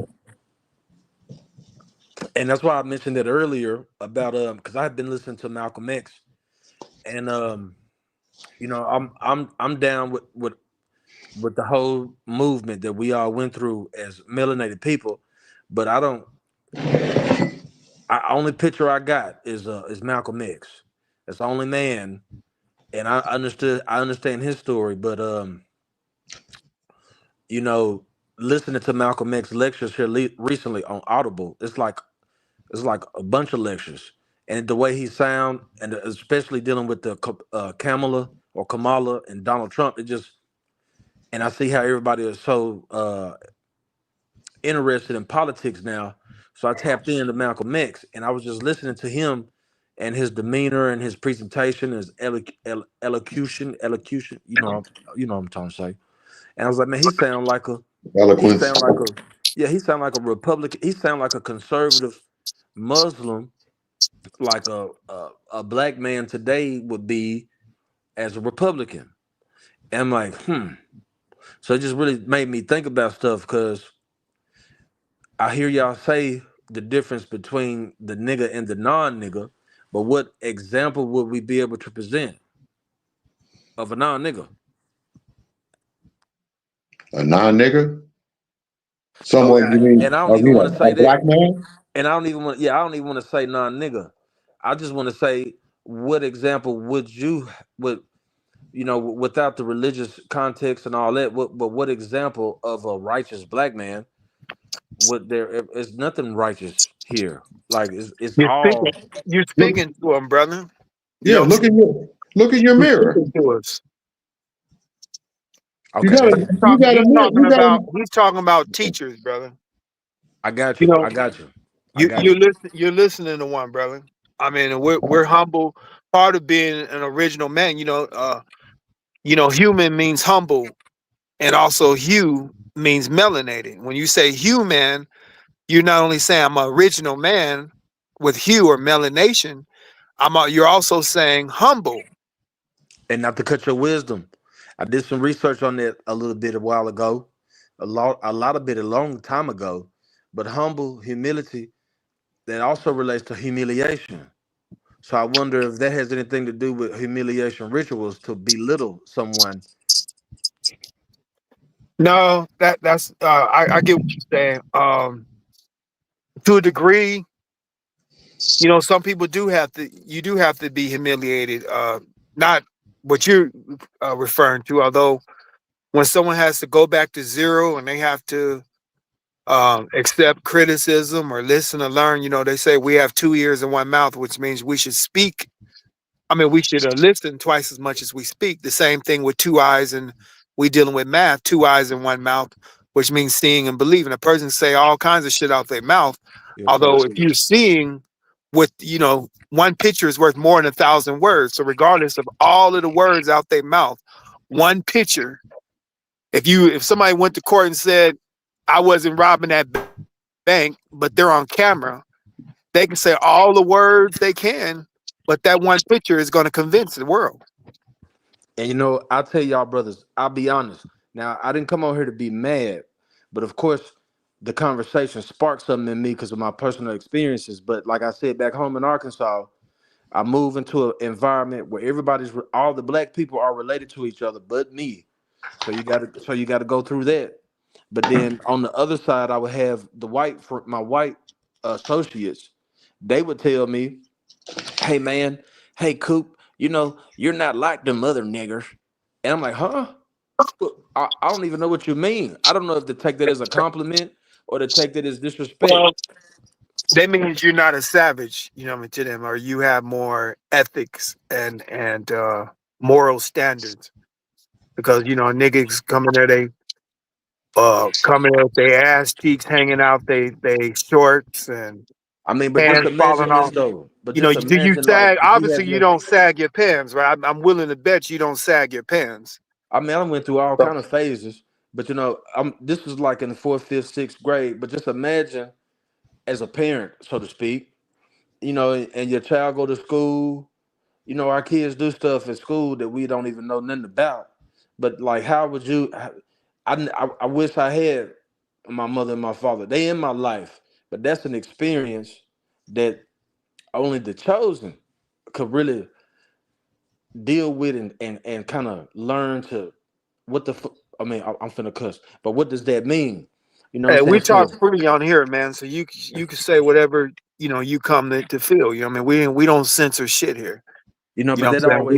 And that's why I mentioned it earlier about because I've been listening to Malcolm X, and I'm down with the whole movement that we all went through as melanated people, but only picture I got is Malcolm X. That's the only man, and I understand his story, but listening to Malcolm X lectures here recently on Audible, it's like a bunch of lectures, and the way he sound, and especially dealing with the Kamala and Donald Trump, and I see how everybody is so interested in politics now. So I tapped into Malcolm X, and I was just listening to him and his demeanor and his presentation, his elocution. What I'm trying to say. And I was like, man, he Eloquence. sound like a, yeah, he sound like a Republican. He sound like a conservative Muslim, like a black man today would be as a Republican. And I'm like, So it just really made me think about stuff because I hear y'all say the difference between the nigga and the non-nigga, but what example would we be able to present of a non-nigga? A non-nigger? Oh, Someone you mean? and I I don't even mean want to say a black that. man? And I don't even want. Yeah, I don't even want to say non-nigger. I just want to say, what example would you would without the religious context and all that? What example of a righteous black man would there? Is nothing righteous here. Like it's You're all speaking. You're Look, speaking to him, brother. You yeah. know what I'm saying? Look in your You're mirror. speaking to us. You okay. got a you got a He's mirror. talking You got about. a. He's talking about teachers, brother. I got You you. know, I got you. I you got you you. listen. You're listening to one, brother. I mean, and we're humble. Part of being an original man, human means humble, and also hue means melanated. When you say human, you're not only saying I'm an original man with hue or melanation. You're also saying humble. And not to cut your wisdom, I did some research on that a little bit a while ago, a lot of it a long time ago. But humble humility that also relates to humiliation. So I wonder if that has anything to do with humiliation rituals to belittle someone. No, that's I get what you're saying. To a degree, some people do have to. You do have to be humiliated. Not what you're referring to. Although when someone has to go back to zero and they have to accept criticism or listen or learn, they say we have 2 ears and 1 mouth, which means we should speak. I mean, we should listen twice as much as we speak. The same thing with 2 eyes, and we dealing with math, 2 eyes and 1 mouth, which means seeing and believing. A person say all kinds of shit out their mouth. Yes, Although sir. if you're seeing with, one picture is worth more than 1,000 words. So regardless of all of the words out their mouth, one picture, if somebody went to court and said, I wasn't robbing that bank, but they're on camera, they can say all the words they can, but that one picture is going to convince the world. And I'll tell y'all, brothers, I'll be honest. Now, I didn't come on here to be mad, but of course, the conversation sparked something in me because of my personal experiences. But like I said, back home in Arkansas, I moved into an environment where all the black people are related to each other, but me. So you got to go through that. But then on the other side, I would have my white associates. They would tell me, "Hey man, hey Coop, you're not like them other niggers." And I'm like, "Huh? I don't even know what you mean. I don't know if to take that as a compliment or to take that as disrespect." Well, that means you're not a savage, to them, or you have more ethics and moral standards. Because niggas coming there, they coming there with their ass cheeks hanging out, they shorts and I mean, but just pants falling imagine this off. though. But Do just you imagine like sag? if you Obviously, have you your don't sag your pants, right? I'm willing to bet you don't sag your pants. I mean, I went through all kind of phases, but this was like in the fourth, fifth, sixth grade. But just imagine as a parent, so to speak, and your child go to school. Our kids do stuff at school that we don't even know nothing about. But like, how would you? I wish I had my mother and my father. They in my life, but that's an experience that only the chosen could really deal with and kind of learn to I mean, I'm finna cuss, but what does that mean? You know what Hey, I'm we saying? talk So, free on here, man. So you can say whatever you come to feel. I mean, we don't censor shit here. You but know what I'm saying?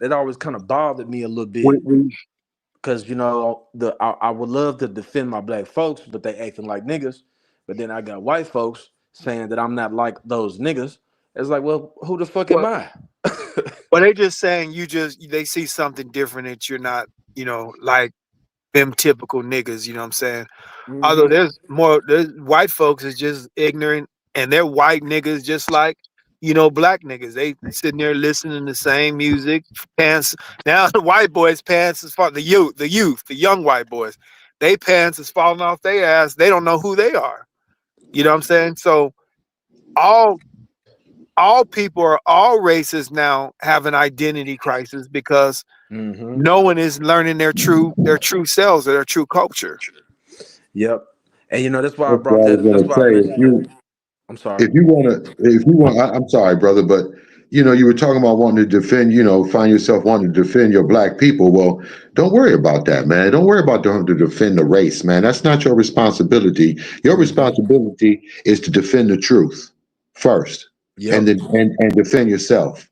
that always kind of bothered me a little We, bit we, because I would love to defend my black folks, but they acting like niggas. But then I got white folks saying that I'm not like those niggas. It's like, well, who the fuck am well, I? well, they just saying they see something different that you're not, like them typical niggas. You know what I'm saying? Although Hmm. there's white folks is just ignorant, and they're white niggas just like black niggas. They sitting there listening to the same music. Pants now the white boys' pants is falling. The young white boys, they pants is falling off their ass. They don't know who they are. You know what I'm saying? So all people or all races now have an identity crisis because Hmm. no one is learning their true selves or their true culture. Yep. And that's why I That's what brought I was that. That's gonna why I say. mentioned that. I'm sorry. If you want, I'm sorry, brother, but you were talking about wanting to defend, find yourself wanting to defend your black people. Well, don't worry about that, man. Don't worry about having to defend the race, man. That's not your responsibility. Your responsibility is to defend the truth first, and then and defend yourself.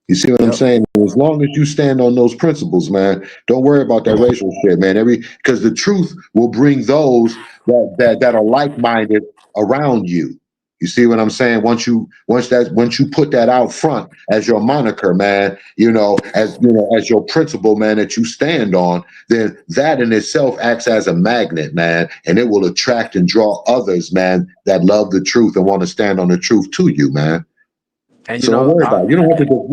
You see what I'm saying? As long as you stand on those principles, man, don't worry about that racial shit, man. Because the truth will bring those that are like-minded around you. You see what I'm saying? Once you put that out front as your moniker, man, as your principle, man, that you stand on, then that in itself acts as a magnet, man, and it will attract and draw others, man, that love the truth and want to stand on the truth to you, man. And So don't worry about it. You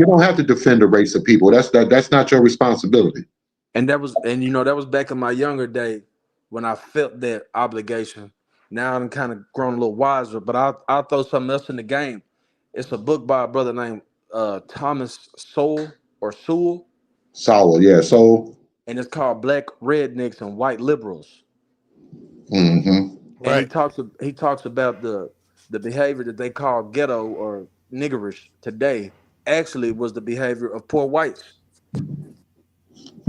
don't have to defend a race of people. That's not your responsibility. And that was back in my younger day when I felt that obligation. Now I'm kind of grown a little wiser, but I'll throw something else in the game. It's a book by a brother named Thomas Sowell. Sowell, yeah. So, and it's called Black Rednecks and White Liberals. Mm-hmm. And he talks about the behavior that they call ghetto or niggerish today actually was the behavior of poor whites.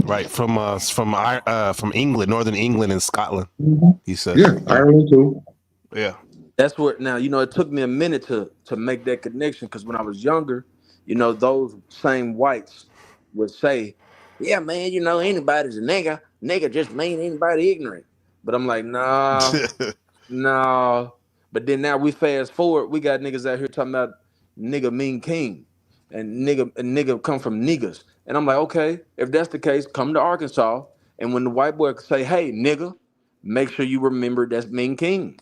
Right, from England, Northern England and Scotland. He said, yeah, Ireland too. Yeah, that's where now it took me a minute to make that connection, because when I was younger, those same whites would say, "Yeah, man, anybody's a nigga. Nigga just mean anybody ignorant." But I'm like, nah, nah. But then now we fast forward, we got niggas out here talking about nigga mean king, and nigga come from niggas. And I'm like, okay, if that's the case, come to Arkansas, and when the white boy say, "Hey, nigga," make sure you remember that's mean king.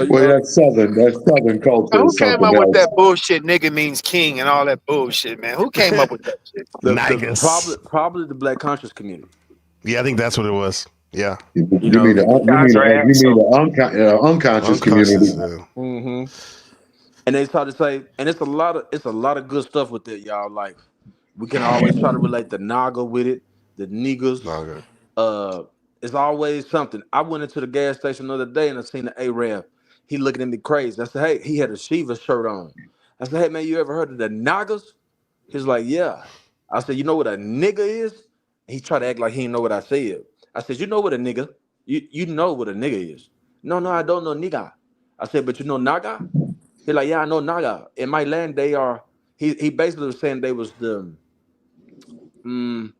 Well, that's southern culture. Who came up with that bullshit? Nigga means king and all that bullshit, man. Who came up with that shit? Probably the Black conscious community. Yeah, I think that's what it was. Yeah. You mean the unconscious community? Yeah. Mm-hmm. And they started to say, and it's a lot of good stuff with it, y'all. Like, we can always try to relate the Naga with it, the niggas. It's always something. I went into the gas station the other day and I seen the Arab. He looking at me crazy. I said, hey, he had a Shiva shirt on. I said, hey man, you ever heard of the Nagas? He's like, yeah. I said, you know what a nigga is? He tried to act like he didn't know what I said. I said, you know what a nigga? You know what a nigga is. No, I don't know nigga. I said, but you know Naga? He's like, yeah, I know Naga. In my land, they are, he basically was saying they was the, I ain't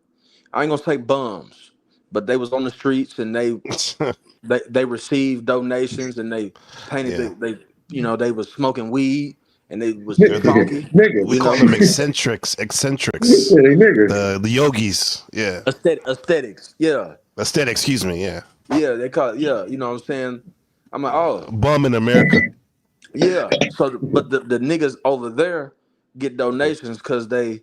gonna say bums, but they was on the streets and they received donations and they painted they was smoking weed and they was funky. We call them eccentrics. The yogis, yeah. Aesthetics, yeah. Aesthetic, excuse me, yeah. Yeah, they call it, yeah. You know what I'm saying? I'm like, oh, bum in America. Yeah. So, but the niggas over there get donations because they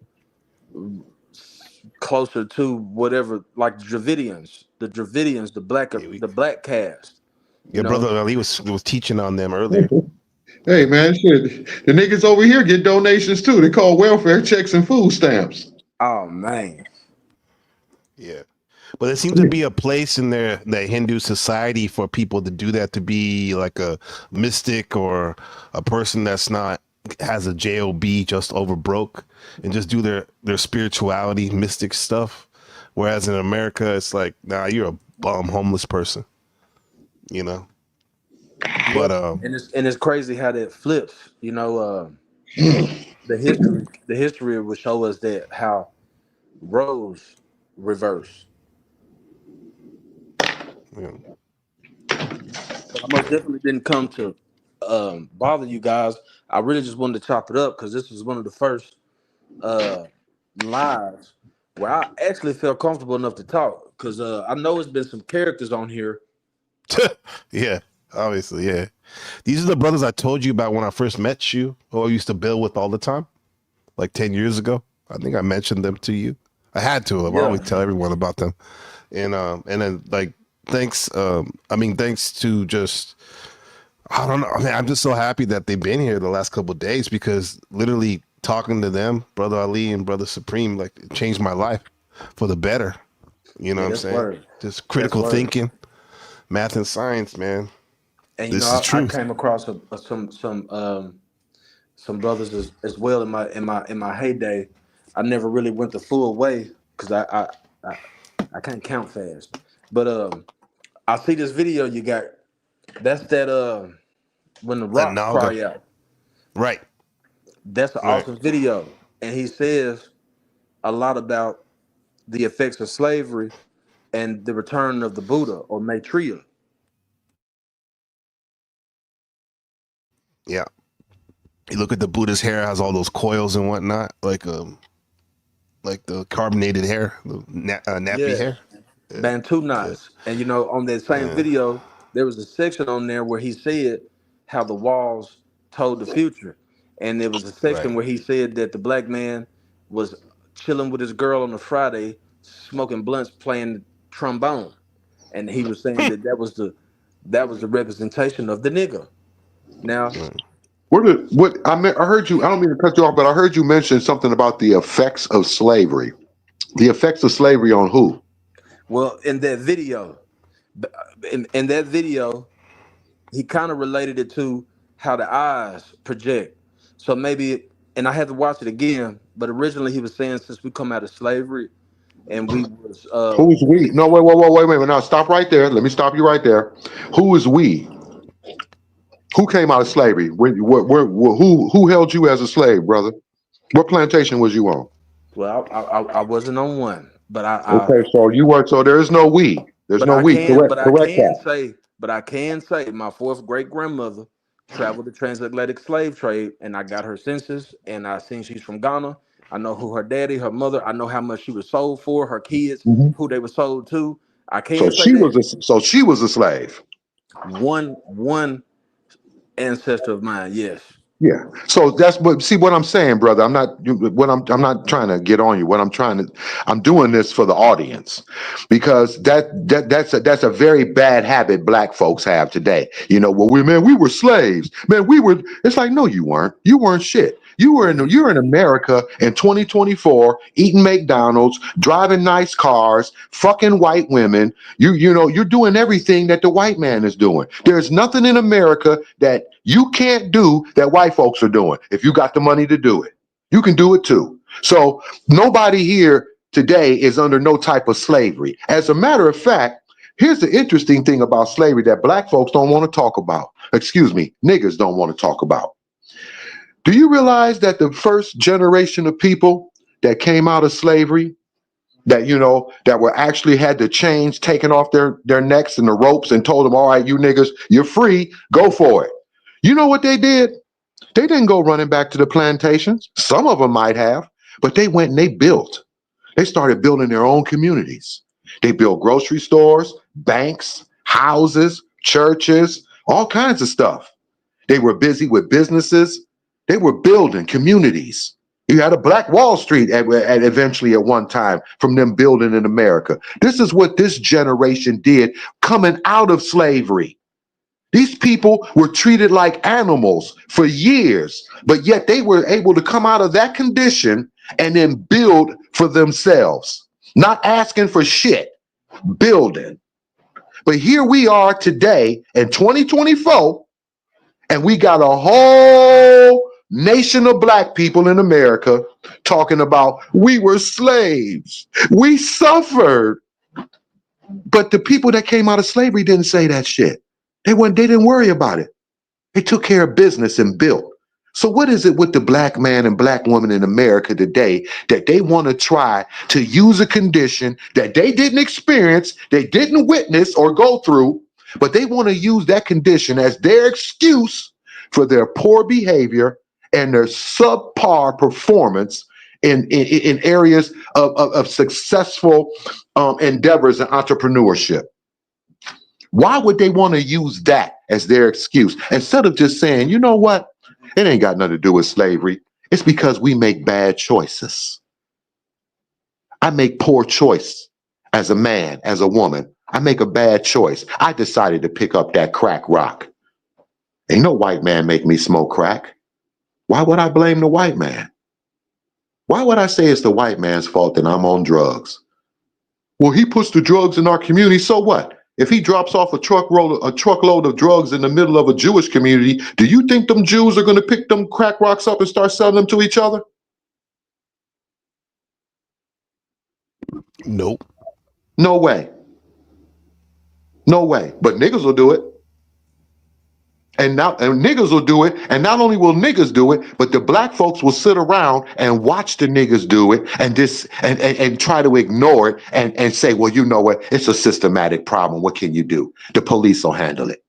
closer to whatever, like the Dravidians, the black caste. Your brother Ali was teaching on them earlier. Hey man, shit. The niggas over here get donations too. They call welfare checks and food stamps. Oh man. Yeah. But there seems to be a place in the Hindu society for people to do that, to be like a mystic or a person that's not has a job just over broke and just do their spirituality, mystic stuff. Whereas in America, it's like, nah, you're a bum, homeless person, you know. But and it's crazy how that flips, you know. The history will show us that how roles reverse. Yeah. But I most definitely didn't come to bother you guys. I really just wanted to chop it up because this was one of the first lives where I actually felt comfortable enough to talk, because I know it's been some characters on here. Yeah, obviously, yeah. These are the brothers I told you about when I first met you, who I used to build with all the time, like 10 years ago. I think I mentioned them to you. I had to. I always tell everyone about them. And then like thanks to just, I don't know, man, I'm just so happy that they've been here the last couple of days, because literally talking to them, Brother Ali and Brother Supreme, like, it changed my life for the better. You know what I'm saying? Just critical thinking, math and science, man. And This is I truth. came across some brothers as well in my heyday. I never really went the full way because I can't count fast. But I see this video you got. That's that when the That rocks Naga. cry out. Right. That's an Right. awesome video, and he says a lot about the effects of slavery and the return of the Buddha or Maitreya. Yeah. You look at the Buddha's hair, has all those coils and whatnot, like the carbonated hair, the nappy hair. Yeah. Bantu knots. And on that same video, there was a section on there where he said how the walls told the future. And there was a section where he said that the black man was chilling with his girl on a Friday, smoking blunts, playing trombone. And he was saying that was the representation of the nigga. Now, I heard you. I don't mean to cut you off, but I heard you mention something about the effects of slavery. The effects of slavery on who? well, in that video, he kind of related it to how the eyes project. So maybe, and I had to watch it again, but originally he was saying since we come out of slavery and we was Who's we? No, wait a minute. Now stop right there. Let me stop you right there. Who is we? Who came out of slavery? Who held you as a slave, brother? What plantation was you on? well, I wasn't on one, but Okay, so you were. So there is no we. There's no we. Correct that. But I can say my fourth great grandmother traveled the transatlantic slave trade, and I got her census, and I seen she's from Ghana. I know who her daddy, her mother. I know how much she was sold for, her kids, who they were sold to. I can't say So she was a slave. One ancestor of mine, yes. Yeah. So that's what I'm saying, brother. I'm not trying to get on you. I'm doing this for the audience because that's a very bad habit black folks have today. Well, we were slaves. Man, it's like, no, you weren't. You weren't shit. You're in America in 2024, eating McDonald's, driving nice cars, fucking white women. You're doing everything that the white man is doing. There's nothing in America that you can't do that white folks are doing. If you got the money to do it, you can do it too. So nobody here today is under no type of slavery. As a matter of fact, here's the interesting thing about slavery that black folks don't want to talk about. Excuse me, niggas don't want to talk about. Do you realize that the first generation of people that came out of slavery, that were actually had the chains taken off their necks and the ropes and told them, all right, you niggas, you're free, go for it. You know what they did? They didn't go running back to the plantations. Some of them might have, but they went and they built. They started building their own communities. They built grocery stores, banks, houses, churches, all kinds of stuff. They were busy with businesses. They were building communities. You had a Black Wall Street eventually at one time from them building in America. This is what this generation did coming out of slavery. These people were treated like animals for years, but yet they were able to come out of that condition and then build for themselves, not asking for shit, building. But here we are today in 2024, and we got a whole nation of black people in America talking about we were slaves, we suffered. But the people that came out of slavery didn't say that shit. They didn't worry about it. They took care of business and built. So what is it with the black man and black woman in America today that they want to try to use a condition that they didn't experience, they didn't witness or go through, but they want to use that condition as their excuse for their poor behavior and their subpar performance in areas of successful endeavors and entrepreneurship? Why would they want to use that as their excuse instead of just saying, you know what? It ain't got nothing to do with slavery. It's because we make bad choices. I make poor choice as a man, as a woman. I make a bad choice. I decided to pick up that crack rock. Ain't no white man make me smoke crack. Why would I blame the white man? Why would I say it's the white man's fault that I'm on drugs? Well, he puts the drugs in our community, so what? if he drops off a truckload of drugs in the middle of a Jewish community, do you think them Jews are going to pick them crack rocks up and start selling them to each other? Nope. No way. No way. But niggas will do it. And niggas will do it. And not only will niggas do it, but the black folks will sit around and watch the niggas do it and try to ignore it and say, well, you know what? It's a systematic problem. What can you do? The police will handle it.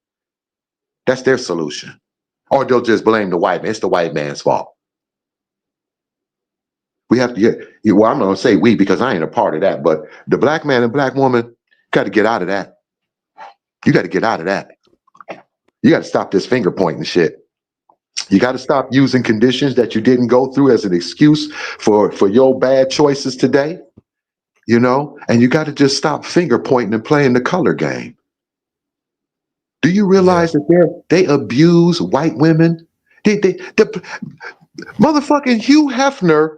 That's their solution. Or they'll just blame the white man. It's the white man's fault. We have to get, well, I'm not going to say we because I ain't a part of that, but the black man and black woman got to get out of that. You got to get out of that. You got to stop this finger pointing shit. You got to stop using conditions that you didn't go through as an excuse for your bad choices today, you know, and you got to just stop finger pointing and playing the color game. Do you realize that they abuse white women? The motherfucking Hugh Hefner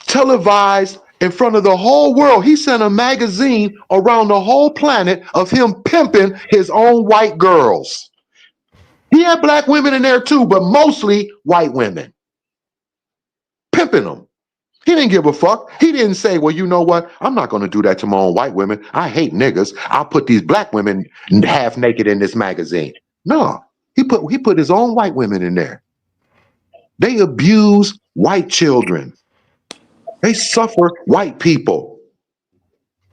televised in front of the whole world. He sent a magazine around the whole planet of him pimping his own white girls. He had black women in there too, but mostly white women. Pimping them. He didn't give a fuck. He didn't say, well, you know what? I'm not going to do that to my own white women. I hate niggas. I'll put these black women half naked in this magazine. No, he put his own white women in there. They abuse white children. They suffer white people.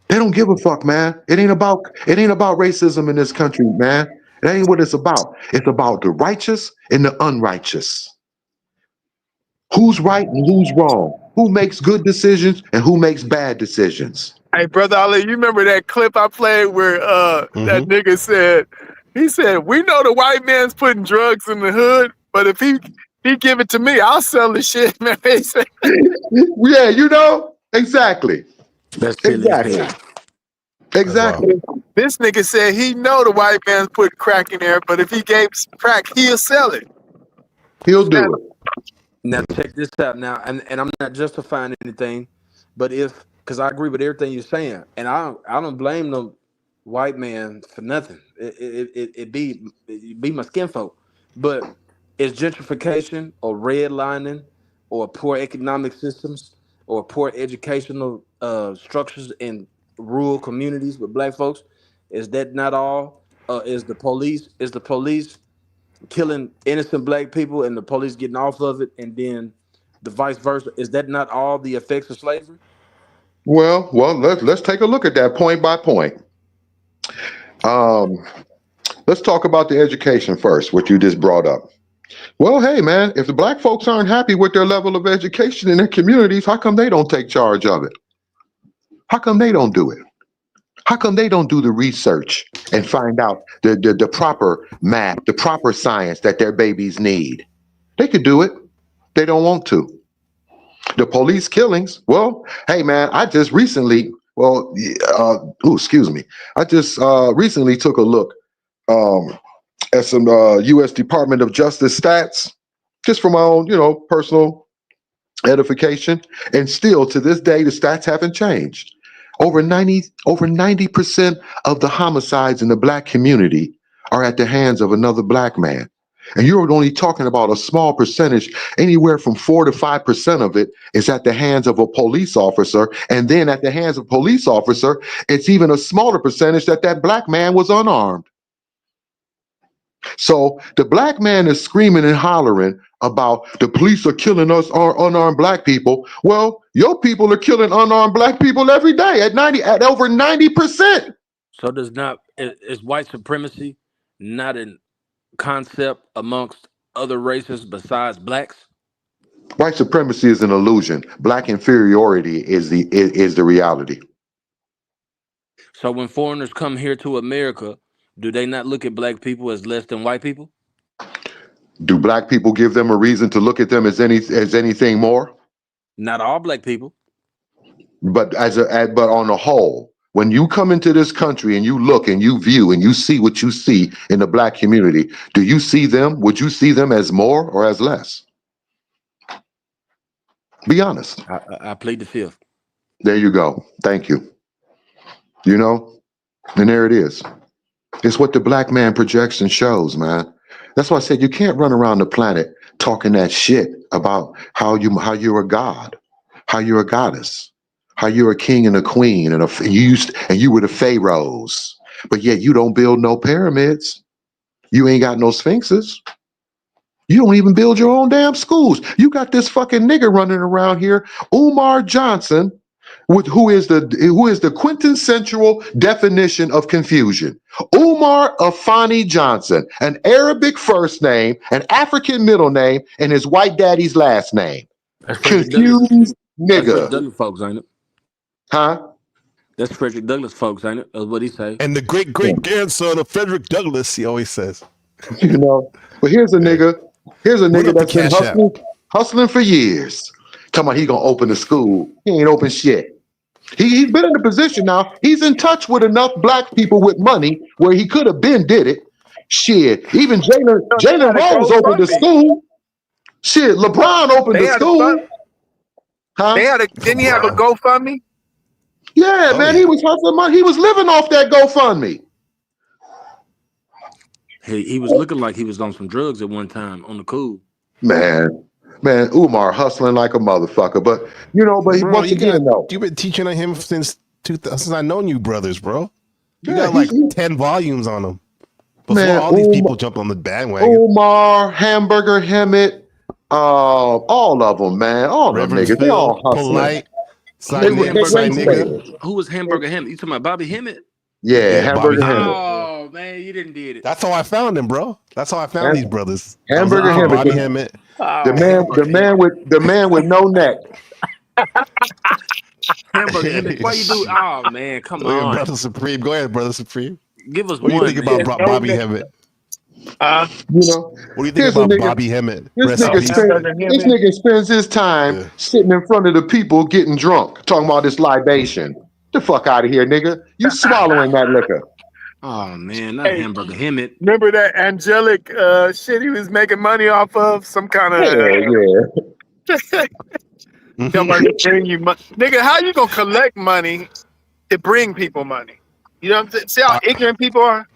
They don't give a fuck, man. It ain't about racism in this country, man. That ain't what it's about. It's about the righteous and the unrighteous. Who's right and who's wrong? Who makes good decisions and who makes bad decisions? Hey, Brother Ali, you remember that clip I played where that nigga said, he said, we know the white man's putting drugs in the hood, but if he give it to me, I'll sell the shit, man. He said, yeah, you know? Exactly. That's exactly. Exactly. This nigga said he know the white man's putting crack in there, but if he gave crack, he'll sell it. He'll do it. Now check this out now, and I'm not justifying anything, but because I agree with everything you're saying, and I don't blame the white man for nothing. It be my skin folk, but is gentrification or redlining or poor economic systems or poor educational structures in rural communities with black folks, is that not all? Is the police killing innocent black people and the police getting off of it, and then the vice versa? Is that not all the effects of slavery? Well, let's take a look at that point by point. Let's talk about the education first, what you just brought up. Well, hey man, if the black folks aren't happy with their level of education in their communities, how come they don't take charge of it? How come they don't do it? How come they don't do the research and find out the proper math, the proper science that their babies need? They could do it. They don't want to. The police killings. Well, hey man, I just recently, recently took a look at some U.S. Department of Justice stats, just for my own, personal edification. And still to this day, the stats haven't changed. Over 90% of the homicides in the black community are at the hands of another black man. And you're only talking about a small percentage, anywhere from 4 to 5% of it is at the hands of a police officer. And then at the hands of a police officer, it's even a smaller percentage that black man was unarmed. So the black man is screaming and hollering about the police are killing us, our unarmed black people. Well, your people are killing unarmed black people every day at over 90%. So is white supremacy not a concept amongst other races besides blacks? White supremacy is an illusion. Black inferiority is the reality. So when foreigners come here to America, do they not look at black people as less than white people? Do black people give them a reason to look at them as anything more? Not all black people. But but on the whole, when you come into this country and you look and you view and you see what you see in the black community, would you see them as more or as less? Be honest. I plead the fifth. There you go. Thank you. And there it is. It's what the black man projection shows, man. That's why I said you can't run around the planet talking that shit about how you're a god, how you're a goddess, how you're a king and a queen, and you were the pharaohs, but yet you don't build no pyramids. You ain't got no sphinxes. You don't even build your own damn schools. You got this fucking nigga running around here, Umar Johnson, who is the quintessential definition of confusion. Umar Afani Johnson, an Arabic first name, an African middle name, and his white daddy's last name. That's Frederick Confused Douglass. That's Frederick nigga. Douglass folks, ain't it? Huh? That's Frederick Douglass folks, ain't it? That's what he say. And the great grandson of Frederick Douglass, he always says. You know, but here's a nigga that's been hustling for years. Talking about he gonna open a school. He ain't open shit. He's been in a position now. He's in touch with enough black people with money where he could have been did it. Shit, even Jalen Rose opened the school. Shit, LeBron opened the school. Huh? Didn't he have a GoFundMe? Yeah, man, he was hustling money. He was living off that GoFundMe. He was looking like he was on some drugs at one time on the cool. Man, Umar hustling like a motherfucker. But Bro, once again, though, you've been teaching on him since I've known you brothers, bro. You Yeah, got like 10 volumes on him. Before Man, all these people jump on the bandwagon. Umar, Hamburger Hemet, all of them, man. All of them Reverend niggas. They Phil, all hustling. Polite, They nigga. Who was Hamburger Hemet? You talking about Bobby Hemet? Yeah, Hamburger Bobby Hemet. Oh man, you didn't did it. That's how I found him, bro. That's how I found these brothers. Hamburger I was looking for Bobby Hemet. Hemet. The man with no neck. Hamburger Hemet. Why you do? Oh man, come Look at on. Brother Supreme. Go ahead, Brother Supreme. Give us What do one. you think about Bobby Hemet? You know, What do you think here's a about nigga- Bobby Hemet? This Rest in peace. nigga spends his time sitting in front of the people getting drunk, talking about this libation. The fuck out of here, nigga. You swallowing that liquor. Oh man, not Hamburger Hemet. Remember that angelic shit he was making money off of? Some kind of somebody bring you money. Nigga, how you gonna collect money to bring people money? You know what I'm saying? See how ignorant people are?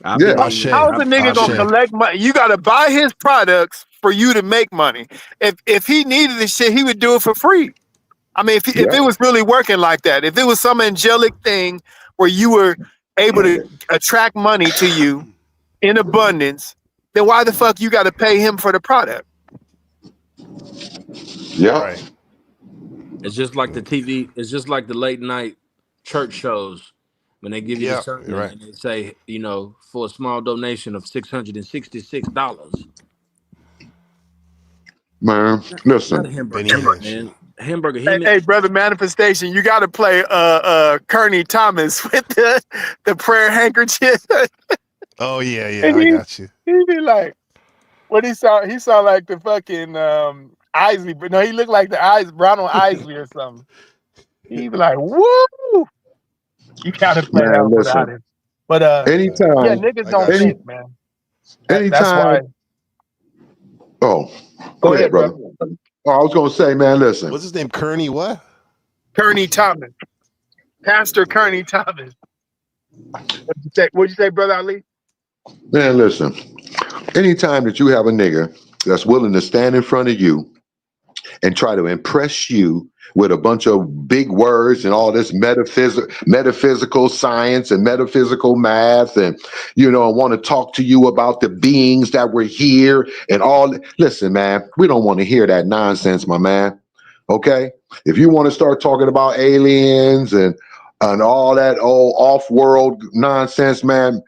How's a nigga gonna collect money? You gotta buy his products for you to make money. If he needed this shit, he would do it for free. I mean, if it was really working like that, if it was some angelic thing where you were able to attract money to you in abundance, then why the fuck you gotta pay him for the product? Yeah. Right. It's just like the TV. It's just like the late night church shows when they give you the sermon and they say, for a small donation of $666. Man, listen. Hamburger Hemet, man. Hamburger Hemet. Hey, brother, manifestation. You got to play Kearney Thomas with the prayer handkerchief. Oh yeah, And I got you. He be like, what he saw like the fucking Isley, but no, he looked like the Ronald Isley or something. He be like, woo! You gotta play that one without it. But anytime, yeah, niggas don't think, man. Anytime. That's why. Oh, go ahead, brother. Oh, I was gonna say, man, listen. What's his name? Kearney what? Kearney Thomas. Pastor Kearney Thomas. What'd you say, Brother Ali? Man, listen. Anytime that you have a nigga that's willing to stand in front of you and try to impress you with a bunch of big words and all this metaphysical science and metaphysical math and, want to talk to you about the beings that were here and all. Listen, man, we don't want to hear that nonsense, my man. Okay? If you want to start talking about aliens and all that old off-world nonsense, man,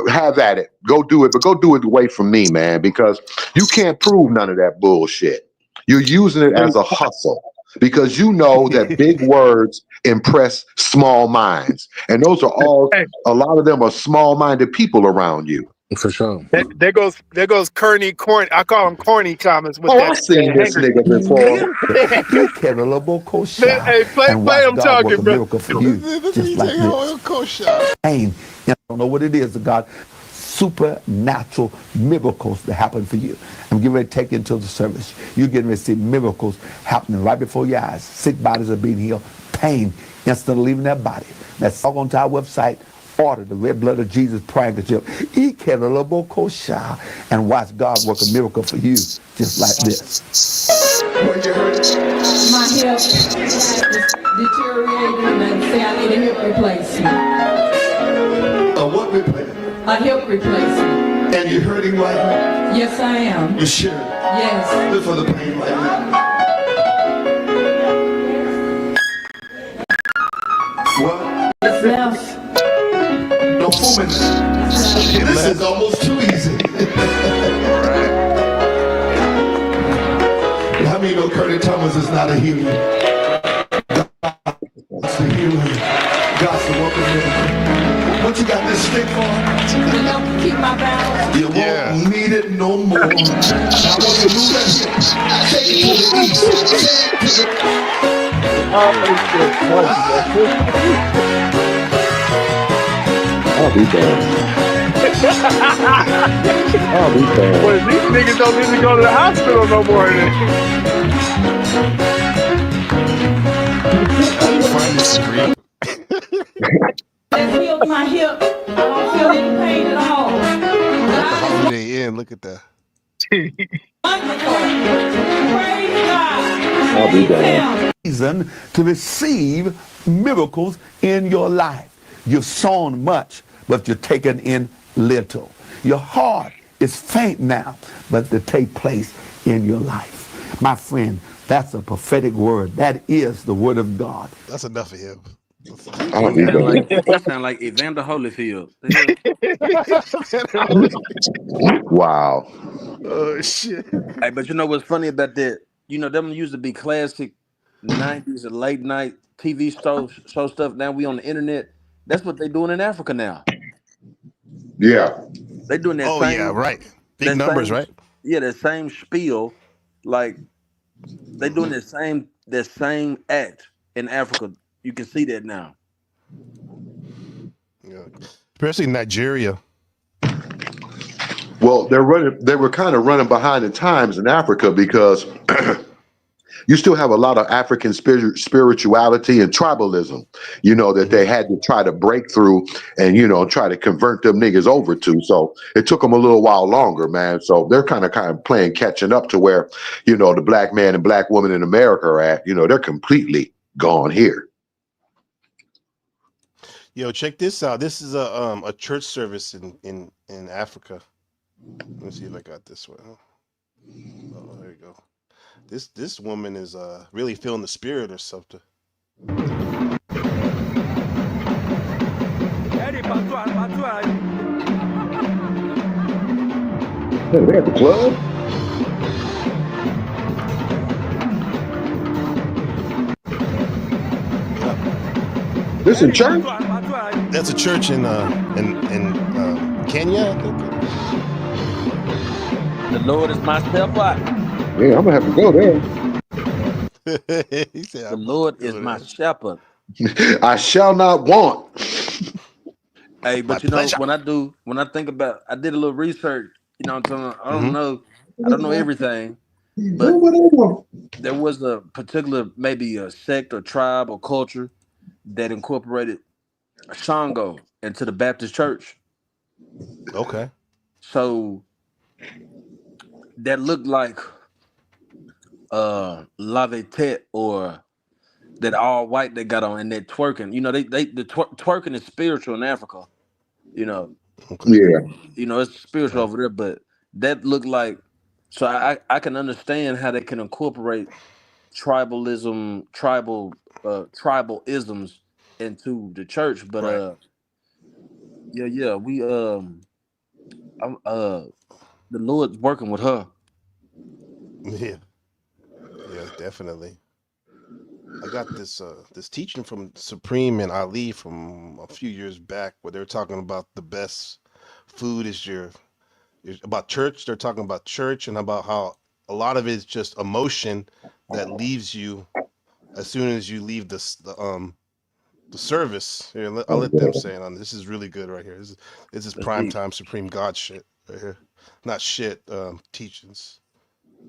have at it. Go do it, but go do it away from me, man, because you can't prove none of that bullshit. You're using it as a hustle because you know that big words impress small minds. And those are all, a lot of them are small-minded people around you. For sure. There goes Kearney Corny. I call him Corny Thomas. With I've seen this nigga before. Hey, play him talking, bro. For you, just like this. Pain. I don't know what it is, God. Supernatural miracles that happen for you. I'm getting ready to take you into the service. You're getting ready to see miracles happening right before your eyes. Sick bodies are being healed. Pain instantly leaving that body. Let's log on to our website, order the red blood of Jesus handkerchief, and watch God work a miracle for you just like this. My hip deteriorated and say I need a hip replacement. A what replacement? A hip replacement. And you're hurting right now? Yes, I am. You sure? Yes. Look for the pain right now. What? It's left. No fooling. This is almost too easy. How many know Curtis Thomas is not a healer? God's the healer. God's the worker miracle. What you got this stick for? To help keep my balance. You won't need it no more. Now I want you to move that hip. Take it to the east. I'll be damned. I'll be damned. Well, these niggas don't need to go to the hospital no more. Find the screen. That healed my hip. I don't feel any pain at all. At the Holiday Inn. Look at that. Wonderful. Praise God. I'll be Praise damned. Him. Reason to receive miracles in your life. You've sown much, but you're taken in little. Your heart is faint now, but to take place in your life. My friend, that's a prophetic word. That is the word of God. That's enough of him. I'll be damned. That sound like Evander Holyfield. Wow. Oh shit. Hey, but you know what's funny about that? You know, them used to be classic 90s and late night TV show stuff. Now we on the internet. That's what they doing in Africa now. Yeah. They doing that Oh same, yeah, right. Big that numbers, same- right? Yeah, that same spiel. Like they doing that same act in Africa. You can see that now. Yeah. Especially Nigeria. Well, they were kind of running behind the times in Africa because you still have a lot of African spirituality and tribalism, you know, that they had to try to break through and, you know, try to convert them niggas over to. So it took them a little while longer, man. So they're kind of playing catching up to where, you know, the black man and black woman in America are at. You know, they're completely gone here. Yo, check this out. This is a church service in Africa. Let me see if I got this one. Oh, there you go. This woman is really feeling the spirit or something. Hey, they at the club? This in church? That's a church in Kenya, I think. The Lord is my shepherd. Yeah, I'm gonna have to go there. He said, The Lord is my shepherd. I shall not want. Hey, but My you know, pleasure. when I think about, I did a little research. You know what I'm talking about? I don't Mhm. know everything, but there was a particular, maybe a sect or tribe or culture that incorporated Shango into the Baptist church. Okay. So that looked like Lavetet or that all white they got on and that twerking. You know, the twerking is spiritual in Africa. You know, Yeah. you know, it's spiritual over there, but that looked like, so I can understand how they can incorporate tribalism, tribalisms into the church. But Right. we the Lord's working with her. Yeah. Yeah, definitely. I got this teaching from Supreme and Ali from a few years back where they're talking about the best food is about church. They're talking about church and about how a lot of it is just emotion that leaves you as soon as you leave the service. Here, I'll let them say it on this. Is really good right here. This is prime time Supreme God shit right here. Not shit, teachings.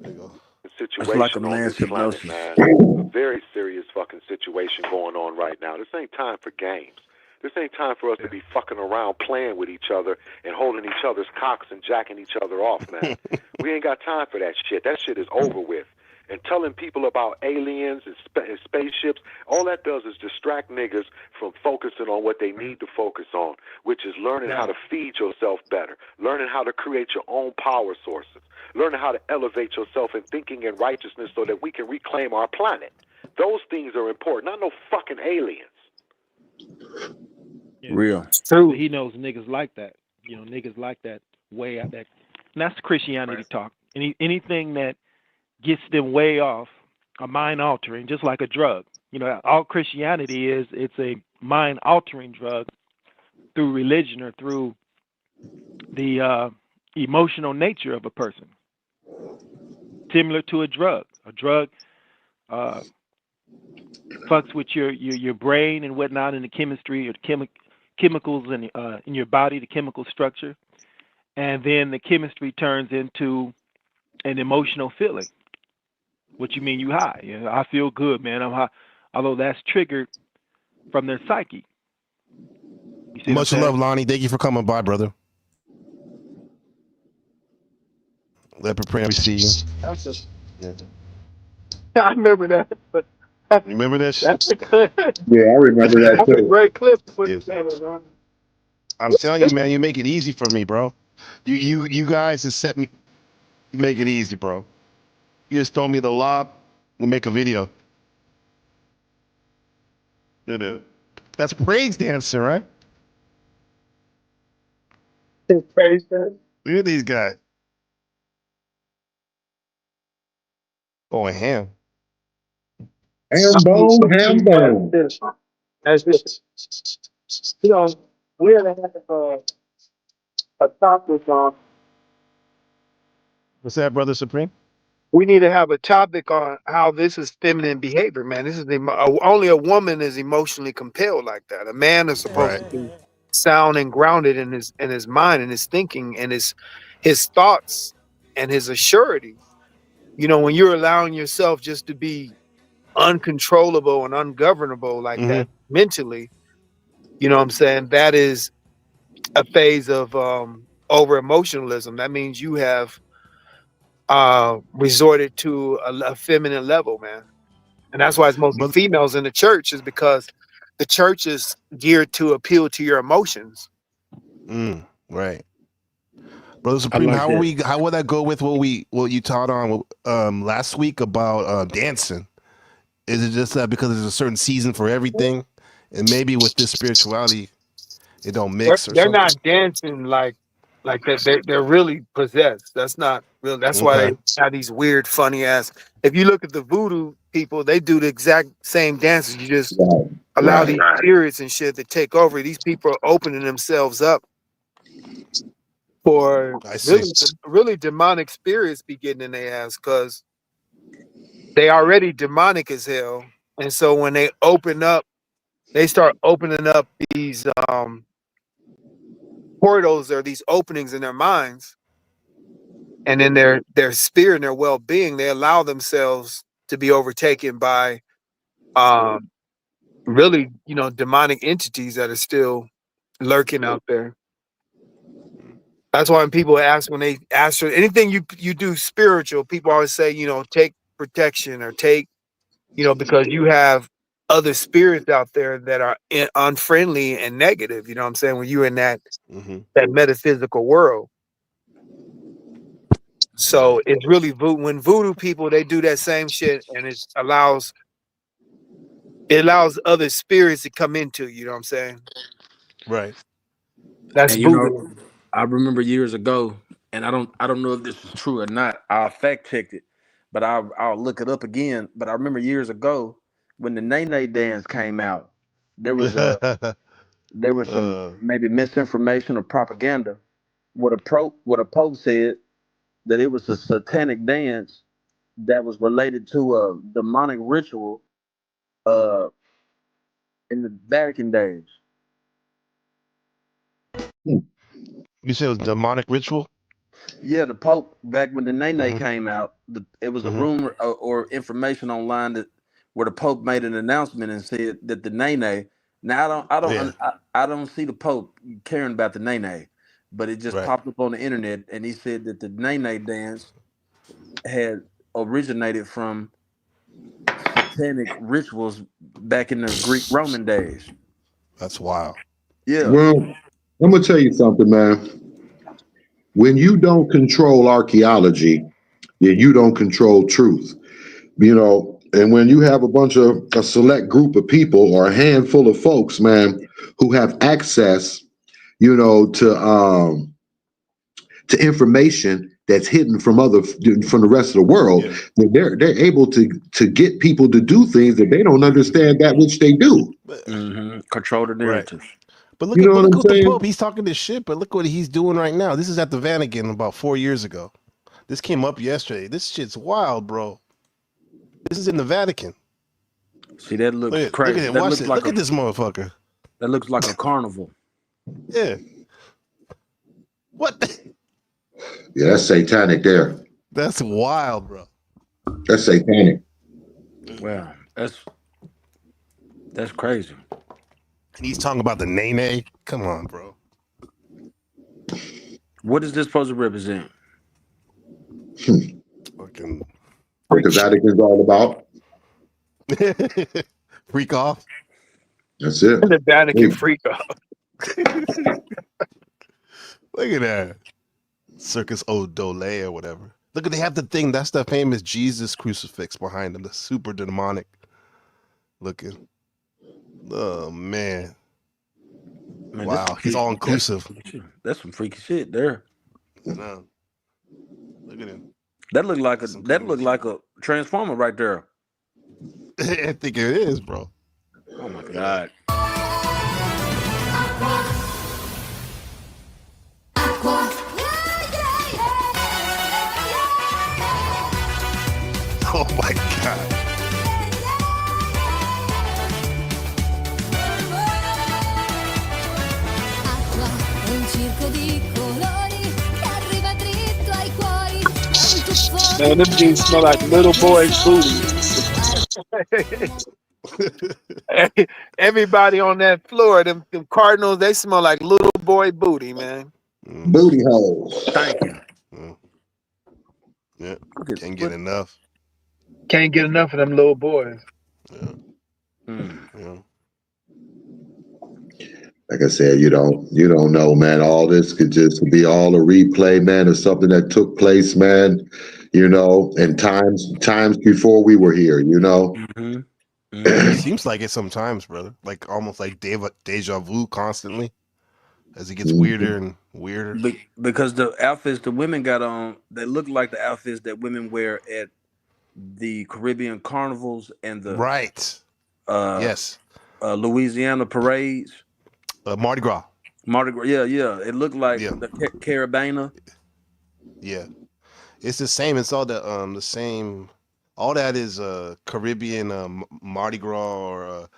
There you go. It's like a man's hypnosis. A very serious fucking situation going on right now. This ain't time for games. This ain't time for us to be fucking around playing with each other and holding each other's cocks and jacking each other off, man. We ain't got time for that shit. That shit is over with. And telling people about aliens and spaceships, all that does is distract niggas from focusing on what they need to focus on, which is learning how to feed yourself better, learning how to create your own power sources, learning how to elevate yourself in thinking and righteousness so that we can reclaim our planet. Those things are important, not no fucking aliens. Yeah. Real. True. He knows niggas like that. You know, niggas like that way out there. And that's Christianity talk. Anything that gets them way off, a mind altering, just like a drug. You know, all Christianity is, it's a mind altering drug through religion or through the emotional nature of a person. Similar to a drug. A drug fucks with your brain and whatnot, and the chemistry or the chemicals in your body, the chemical structure, and then the chemistry turns into an emotional feeling. What you mean you high? You know, I feel good, man. I'm high. Although that's triggered from their psyche. You see Much love, Lonnie. Thank you for coming by, brother. Leopard Print, we see you. That's just, I remember that, but You remember that shit? that's a clip. Yeah, I remember that That's a too. great clip to put Yeah. together, on. I'm telling you, man, you make it easy for me, bro. You guys have set me, you make it easy, bro. You just told me the lob, we'll make a video. That's praise dancing, right? Look at these guys. Going ham. Ham bone. That's just, you know, we had to have a topic on. What's that, Brother Supreme? We need to have a topic on how this is feminine behavior, man. This is only a woman is emotionally compelled like that. A man is supposed to be sound and grounded in his mind and his thinking and his thoughts and his assurity. You know, when you're allowing yourself just to be uncontrollable and ungovernable like that mentally, you know what I'm saying? That is a phase of over emotionalism. That means you have resorted to a feminine level, man. And that's why it's mostly females in the church, is because the church is geared to appeal to your emotions. Right. Brother Supreme, like how would that go with what you taught on last week about dancing? Is it just that because there's a certain season for everything, and maybe with this spirituality, it don't mix? They're not dancing like that. They're really possessed. That's not real. That's why they have these weird, funny ass. If you look at the voodoo people, they do the exact same dances. You just allow these spirits and shit to take over. These people are opening themselves up for really demonic spirits be getting in their ass, because they already demonic as hell. And so when they open up, they start opening up these portals or these openings in their minds, and in their spirit and their well-being, they allow themselves to be overtaken by really, you know, demonic entities that are still lurking out there. That's why when people ask, when they ask for anything you do spiritual, people always say, you know, take protection or take, you know, because you have other spirits out there that are unfriendly and negative. You know what I'm saying? When you're in that metaphysical world. So it's really when voodoo people, they do that same shit, and it allows other spirits to come into, you know what I'm saying? Right. That's and, voodoo. you know, I remember years ago, and I don't know if this is true or not. I'll fact check it, but I'll look it up again. But I remember years ago when the Nene dance came out, there was some maybe misinformation or propaganda. What a Pope said that it was a satanic dance that was related to a demonic ritual in the Vatican days. You said it was demonic ritual? Yeah, the Pope, back when the Nene came out, it was a rumor or information online where the Pope made an announcement and said that the Nene. Now I I don't see the Pope caring about the Nene, but it just Right. popped up on the internet, and he said that the Nene dance had originated from satanic rituals back in the Greek Roman days. That's wild. Yeah. Well, I'm gonna tell you something, man. When you don't control archaeology, then you don't control truth. You know, and when you have a select group of people or a handful of folks, man, who have access, you know, to information that's hidden from the rest of the world, then they're able to get people to do things that they don't understand that which they do. Control the narrative. But look You at, know but what look I'm at the saying? Pope. He's talking this shit, but look what he's doing right now. This is at the Vatican about 4 years ago. This came up yesterday. This shit's wild, bro. This is in the Vatican. See, that looks Look at, crazy. look at it. That Watch looks it. like Look at this motherfucker. That looks like a carnival. Yeah. What? Yeah, that's satanic there. That's wild, bro. That's satanic. Wow, that's crazy. And he's talking about the Nene. Come on, bro. What is this supposed to represent? Fucking What the Vatican's all about. freak off. That's it. The Vatican Hey. freak off. Look at that. Circus O'Dole or whatever. Look at, they have the thing. That's the famous Jesus crucifix behind them. The super demonic looking. Oh, man. Wow. He's all inclusive. That's some freaky shit there. No. Look at him. That looked like a transformer right there. I think it is, bro. Oh my God. Oh my God. Man, them jeans smell like little boy's booty. Everybody on that floor, them Cardinals, they smell like little boy booty, man. Booty holes. Thank you. Yeah. Can't get enough. Can't get enough of them little boys. Yeah. Like I said, you don't know, man. All this could just be all a replay, man, of something that took place, man. You know, and times before we were here. You know. It seems like it sometimes, brother. Like almost like deja vu constantly, as it gets weirder and weirder. Because the outfits the women got on, they look like the outfits that women wear at the Caribbean carnivals and the yes, Louisiana parades. Mardi Gras. Yeah. It looked like the Carabana. Yeah, it's the same. It's all the same. All that is Caribbean Mardi Gras or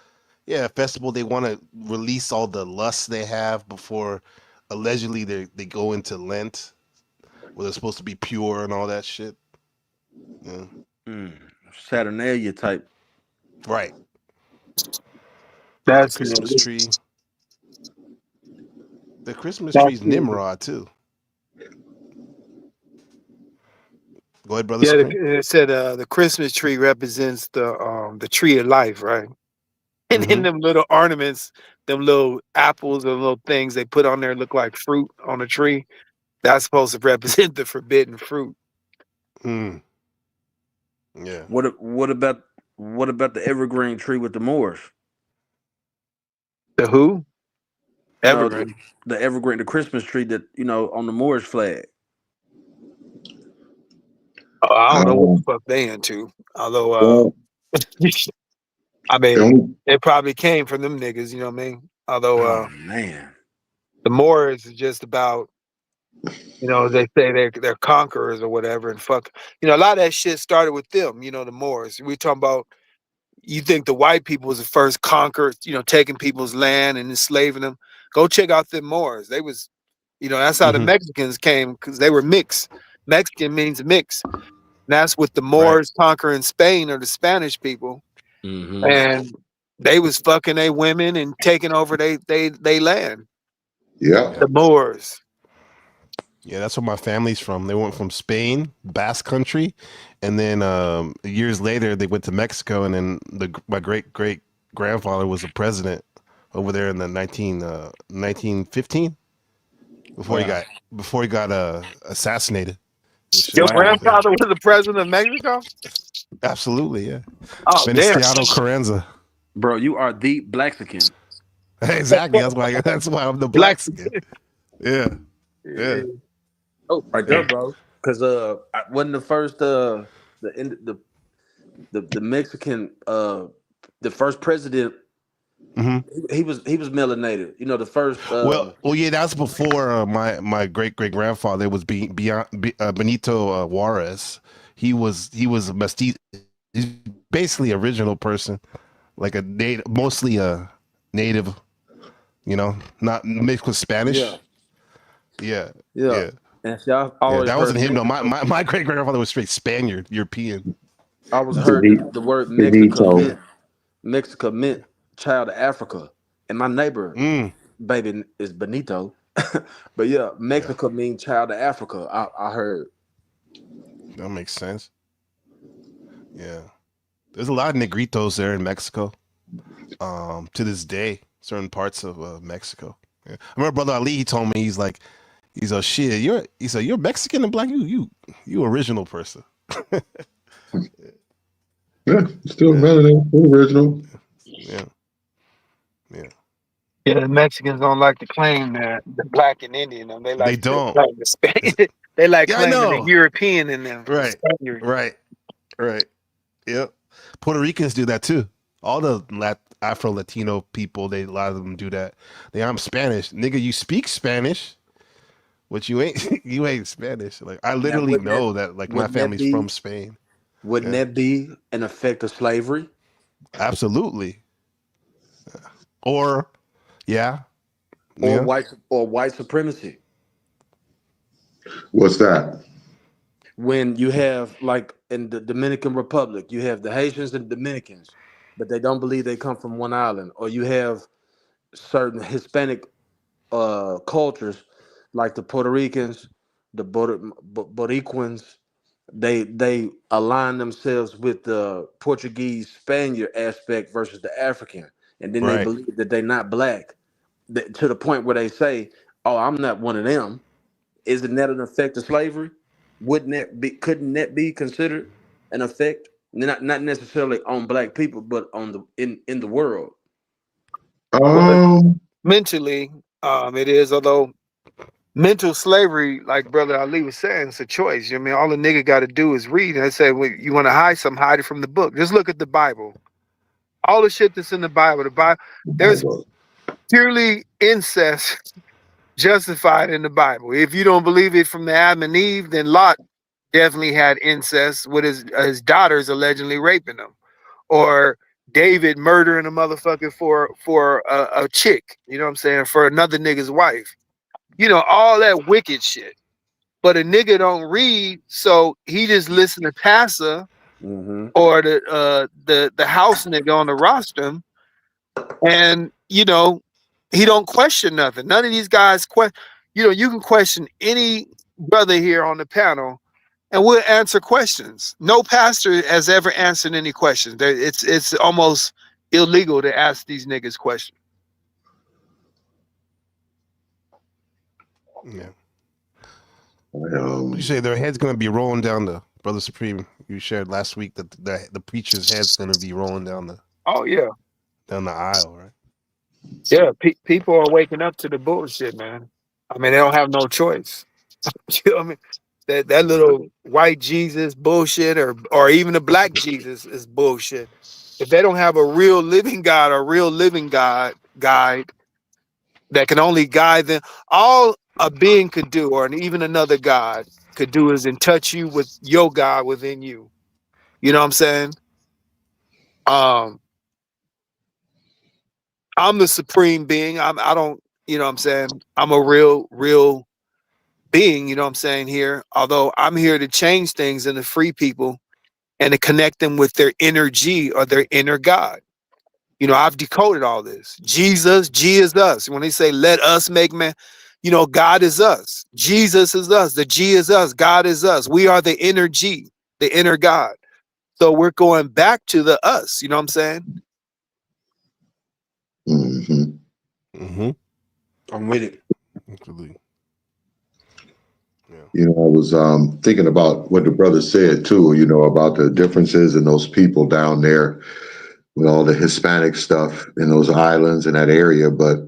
festival. They want to release all the lust they have before allegedly they go into Lent, where they're supposed to be pure and all that shit. Yeah. Saturnalia type. Right. That's the Christmas tree. The Christmas That's tree's Nimrod too. Go ahead, brother. Yeah, it said the Christmas tree represents the tree of life, right? And then them little ornaments, them little apples and little things they put on there look like fruit on a tree. That's supposed to represent the forbidden fruit. Yeah. What about the evergreen tree with the Moors? The who? Evergreen. The evergreen, the Christmas tree that on the Moorish flag. Oh, I don't know what the fuck they into. Although, I mean, it probably came from them niggas. You know what I mean? Although, man, the Moors is just about, they say they're conquerors or whatever, and fuck, a lot of that shit started with them. The Moors. We talking about. You think the white people was the first conquerors, taking people's land and enslaving them? Go check out the Moors. They was, that's how the Mexicans came, because they were mixed. Mexican means mix. And that's with the Moors conquering Spain or the Spanish people. And they was fucking their women and taking over they land. Yeah. The Moors. Yeah, that's where my family's from. They went from Spain, Basque Country, and then years later they went to Mexico, and then my great grandfather was a president over there in the 1915 before he got assassinated. Your grandfather was the president of Mexico? Absolutely, yeah. Oh, Venustiano Carranza. Bro, you are the Blaxican. Exactly. That's why I'm the Blaxican. Yeah. Yeah. Oh, right there, bro. Because wasn't the first the Mexican the first president. Mm-hmm. He was melanated. You know, the first. Well, yeah, that's before my great grandfather was Benito Juarez. He was a mestizo. He's basically original person, like a native, mostly a native. You know, not mixed with Spanish. Yeah. And see, I that wasn't him. No, my great grandfather was straight Spaniard, European. I always heard the word Mexico meant child of Africa, and my neighbor baby is Benito. But yeah, Mexico means child of Africa. I heard. That makes sense. Yeah, there's a lot of negritos there in Mexico. To this day, certain parts of Mexico. Yeah. I remember Brother Ali. He told me he's like shit. You're Mexican and black. You original person. Yeah, still melanated, original. Yeah. Yeah, the Mexicans don't like to claim that the black and Indian. They like they don't. Claim the Spanish. They like claiming the know. European in them. Right. Yep. Puerto Ricans do that too. All the Afro Latino people, a lot of them do that. I'm Spanish, nigga. You speak Spanish, but you ain't Spanish. Like I literally know that. Like my family's from Spain. Wouldn't that be an effect of slavery? Absolutely. Or white supremacy. What's that? When you have, like in the Dominican Republic, you have the Haitians and Dominicans, but they don't believe they come from one island. Or you have certain Hispanic cultures, like the Puerto Ricans, the Boricuans. They align themselves with the Portuguese Spaniard aspect versus the African, and then they believe that they're not black, to the point where they say, "Oh, I'm not one of them." Isn't that an effect of slavery? Couldn't that be considered an effect? Not necessarily on black people, but on in the world. Mentally, it is. Although mental slavery, like Brother Ali was saying, it's a choice. I mean, all a nigga got to do is read. And I say, well, you want to hide something, hide it from the book. Just look at the Bible. All the shit that's in the Bible. There's purely incest justified in the Bible. If you don't believe it from the Adam and Eve, then Lot definitely had incest with his daughters allegedly raping him, or David murdering a motherfucker for a chick. You know what I'm saying? For another nigga's wife. You know, all that wicked shit. But a nigga don't read, so he just listen to Tassa or the house nigga on the rostrum, and you know, he don't question nothing. None of these guys you can question any brother here on the panel, and we'll answer questions. No pastor has ever answered any questions. It's almost illegal to ask these niggas questions. Yeah. You say their head's going to be rolling down the Brother Supreme. You shared last week that the preacher's head's going to be rolling down the down the aisle, right? Yeah, people are waking up to the bullshit, man. I mean, they don't have no choice. You know what I mean? That little white Jesus bullshit, or even the black Jesus is bullshit. If they don't have a real living God, or real living guide that can only guide them, all a being could do, or even another God could do, is in touch you with your God within you. You know what I'm saying? I'm the supreme being. I don't, you know what I'm saying? I'm a real being, you know what I'm saying, here. Although I'm here to change things and to free people and to connect them with their inner G, or their inner God. You know, I've decoded all this. Jesus, G is us. When they say, let us make man, you know, God is us. Jesus is us. The G is us. God is us. We are the inner G, the inner God. So we're going back to the us. You know what I'm saying? Mm-hmm. I'm with it. Absolutely. You know, I was thinking about what the brother said too, you know, about the differences in those people down there with all the Hispanic stuff in those islands in that area. But,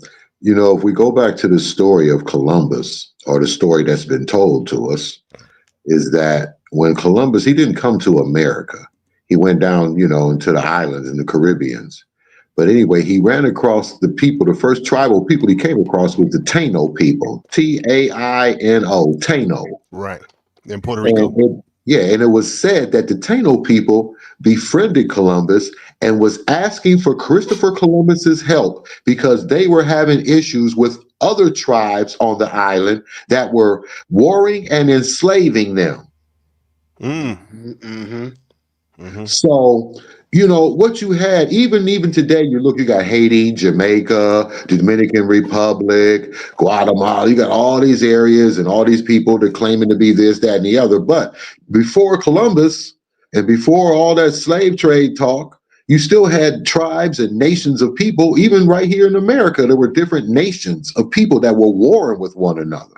you know, if we go back to the story of Columbus, or the story that's been told to us, is that when Columbus, he didn't come to America. He went down, you know, into the islands in the Caribbeans. But anyway, he ran across the people, the first tribal people he came across was the Taino people, Taino, Taino. Right. In Puerto Rico. And it was said that the Taino people befriended Columbus and was asking for Christopher Columbus's help because they were having issues with other tribes on the island that were warring and enslaving them. So, you know, what you had, even today, you got Haiti, Jamaica, Dominican Republic, Guatemala, you got all these areas and all these people that claiming to be this, that, and the other. But before Columbus and before all that slave trade talk, you still had tribes and nations of people, even right here in America, there were different nations of people that were warring with one another.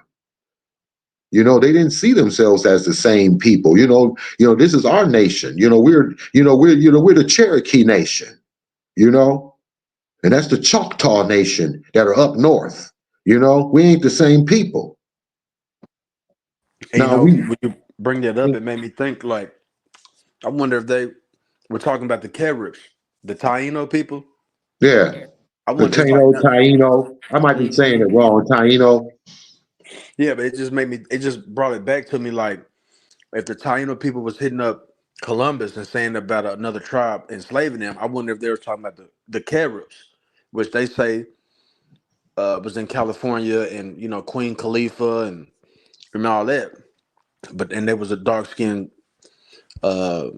You know, they didn't see themselves as the same people. You know, this is our nation. We're the Cherokee nation, you know, and that's the Choctaw nation that are up north. You know, we ain't the same people. And now, when you bring that up, it made me think, like, I wonder if they were talking about the Caribs, the Taino people. Yeah. I The wonder if, Taino. I might be saying it wrong, Taino. Yeah, but it just brought it back to me, like, if the Taino people was hitting up Columbus and saying about another tribe enslaving them, I wonder if they were talking about the Caribs, which they say was in California and, you know, Queen Khalifa and all that. And there was a dark-skinned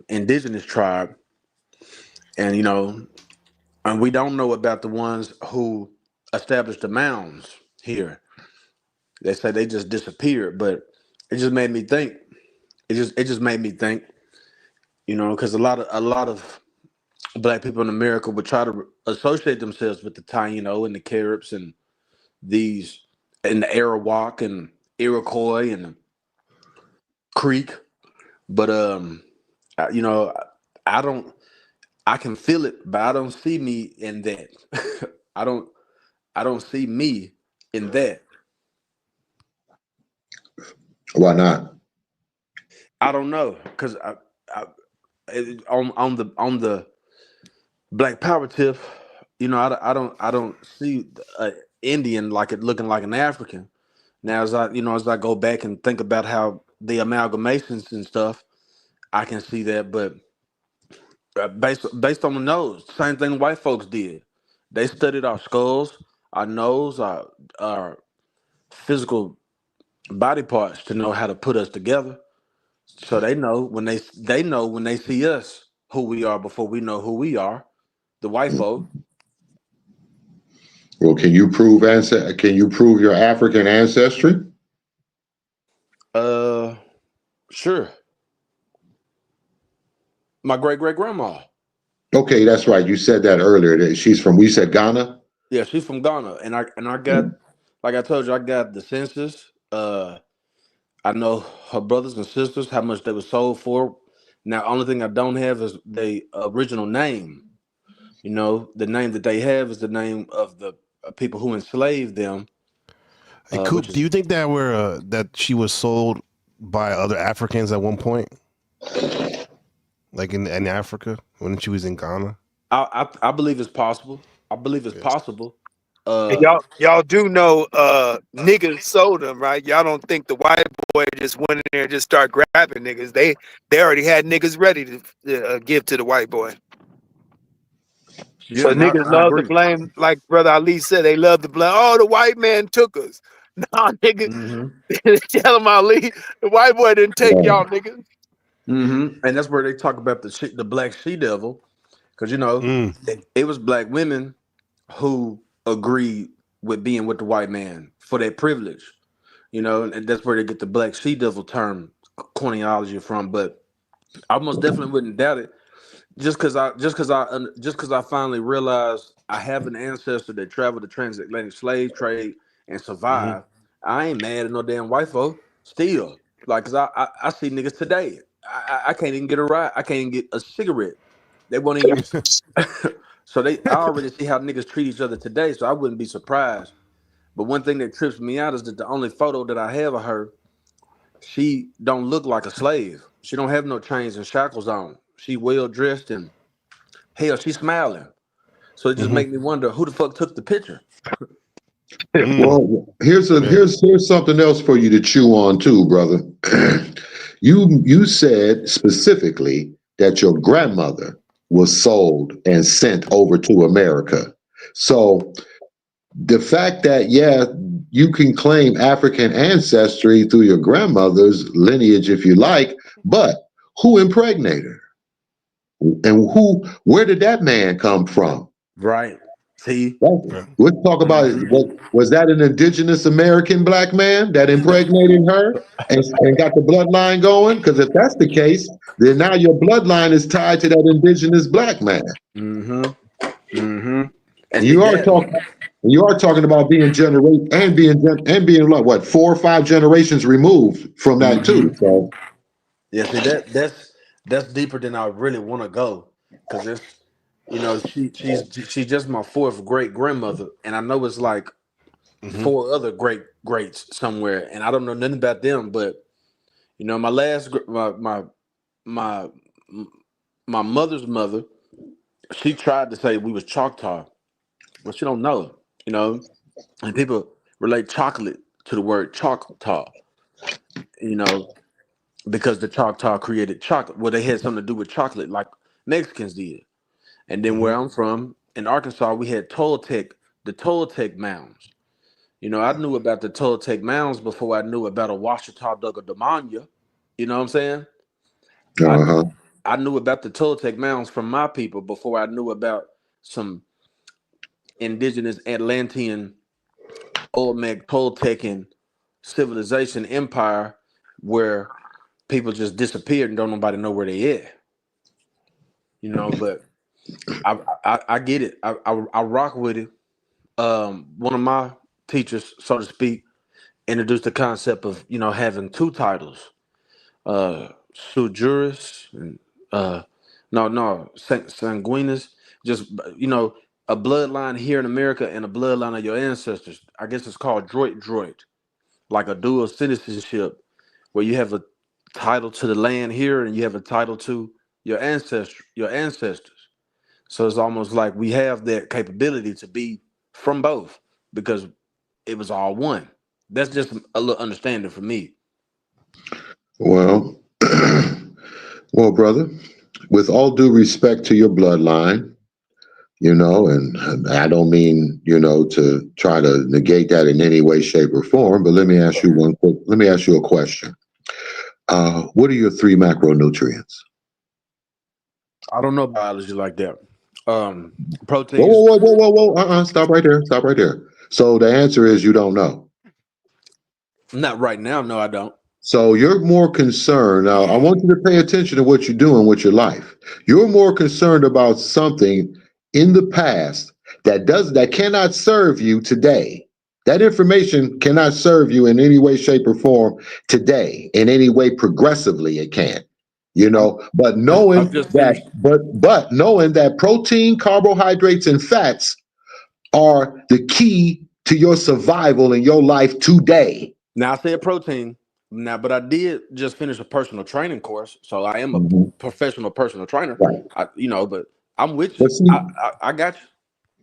indigenous tribe. And, you know, and we don't know about the ones who established the mounds here. They say they just disappeared, but it just made me think. It just made me think, you know, because a lot of Black people in America would try to associate themselves with the Taino and the Caribs and the Arawak and Iroquois and the Creek, but you know, I can feel it, but I don't see me in that. I don't see me in that. Why not? I don't know, because on the Black Power tip, you know, I don't see Indian like it looking like an African. Now, as I go back and think about how the amalgamations and stuff, I can see that, but based on the nose, same thing white folks did. They studied our skulls, our nose, our physical body parts to know how to put us together. So they know when they see us who we are before we know who we are, the white folk. Well, can you prove your African ancestry? Sure. My great-great-grandma. Okay, that's right. You said that earlier. We said Ghana? Yeah, she's from Ghana. And I got, like I told you, I got the census. I know her brothers and sisters, how much they were sold for. Now, only thing I don't have is the original name. You know, the name that they have is the name of the people who enslaved them. Hey, Coop, do you think that she was sold by other Africans at one point, like in Africa when she was in Ghana? I believe it's possible. I believe it's possible. And y'all do know niggas sold them, right? Y'all don't think the white boy just went in there and just start grabbing niggas. They already had niggas ready to give to the white boy. Yeah, so niggas love to blame, like Brother Ali said, they love to blame. Oh, the white man took us. Nah, nigga. Tell him Ali, the white boy didn't take y'all niggas. And that's where they talk about the black she devil, because it was black women who agreed with being with the white man for their privilege, and that's where they get the black she devil term corneology from. But I most definitely wouldn't doubt it. Just because I finally realized I have an ancestor that traveled the transatlantic slave trade and survived. I ain't mad at no damn white folk still. Like, cause I see niggas today. I can't even get a ride. I can't even get a cigarette. They won't even. So I already see how niggas treat each other today. So I wouldn't be surprised. But one thing that trips me out is that the only photo that I have of her, she don't look like a slave. She don't have no chains and shackles on. She well dressed and hell, she's smiling. So it just make me wonder who the fuck took the picture. Well, here's something else for you to chew on too, brother. You said specifically that your grandmother was sold and sent over to America. So the fact that you can claim African ancestry through your grandmother's lineage if you like, but who impregnated her? And where did that man come from? Right. See, let's talk about it. Was that an indigenous American black man that impregnated her and got the bloodline going? Because if that's the case, then now your bloodline is tied to that indigenous black man. And you are talking about being generation and being like what 4 or 5 generations removed from that too. So see that's deeper than I really want to go, because it's she's just my 4th great grandmother, and I know it's like 4 other greats somewhere, and I don't know nothing about them. But my last my mother's mother, she tried to say we was Choctaw, but she don't know, and people relate chocolate to the word Choctaw, because the Choctaw created chocolate. Well, they had something to do with chocolate, like Mexicans did. And then where I'm from, in Arkansas, we had the Toltec mounds. I knew about the Toltec mounds before I knew about a Washita Dugga Damanya. You know what I'm saying? I knew about the Toltec mounds from my people before I knew about some indigenous Atlantean Olmec Toltecan civilization empire where people just disappeared and don't nobody know where they at. But I get it. I rock with it. One of my teachers, so to speak, introduced the concept of having 2 titles, sui juris and sanguinis. Just a bloodline here in America and a bloodline of your ancestors. I guess it's called droit, like a dual citizenship, where you have a title to the land here and you have a title to your ancestors. So it's almost like we have that capability to be from both because it was all one. That's just a little understanding for me. Well, brother, with all due respect to your bloodline, and I don't mean, to try to negate that in any way, shape, or form, but let me ask you a question. What are your 3 macronutrients? I don't know biology like that. Protein. Whoa. Stop right there. So the answer is you don't know. Not right now. No, I don't. So you're more concerned. Now, I want you to pay attention to what you're doing with your life. You're more concerned about something in the past that cannot serve you today. That information cannot serve you in any way, shape, or form today. In any way, progressively, it can. But knowing that protein, carbohydrates, and fats are the key to your survival in your life today. Now I said protein. Now, but I did just finish a personal training course, so I am a professional personal trainer. Right. But I'm with you. I got you.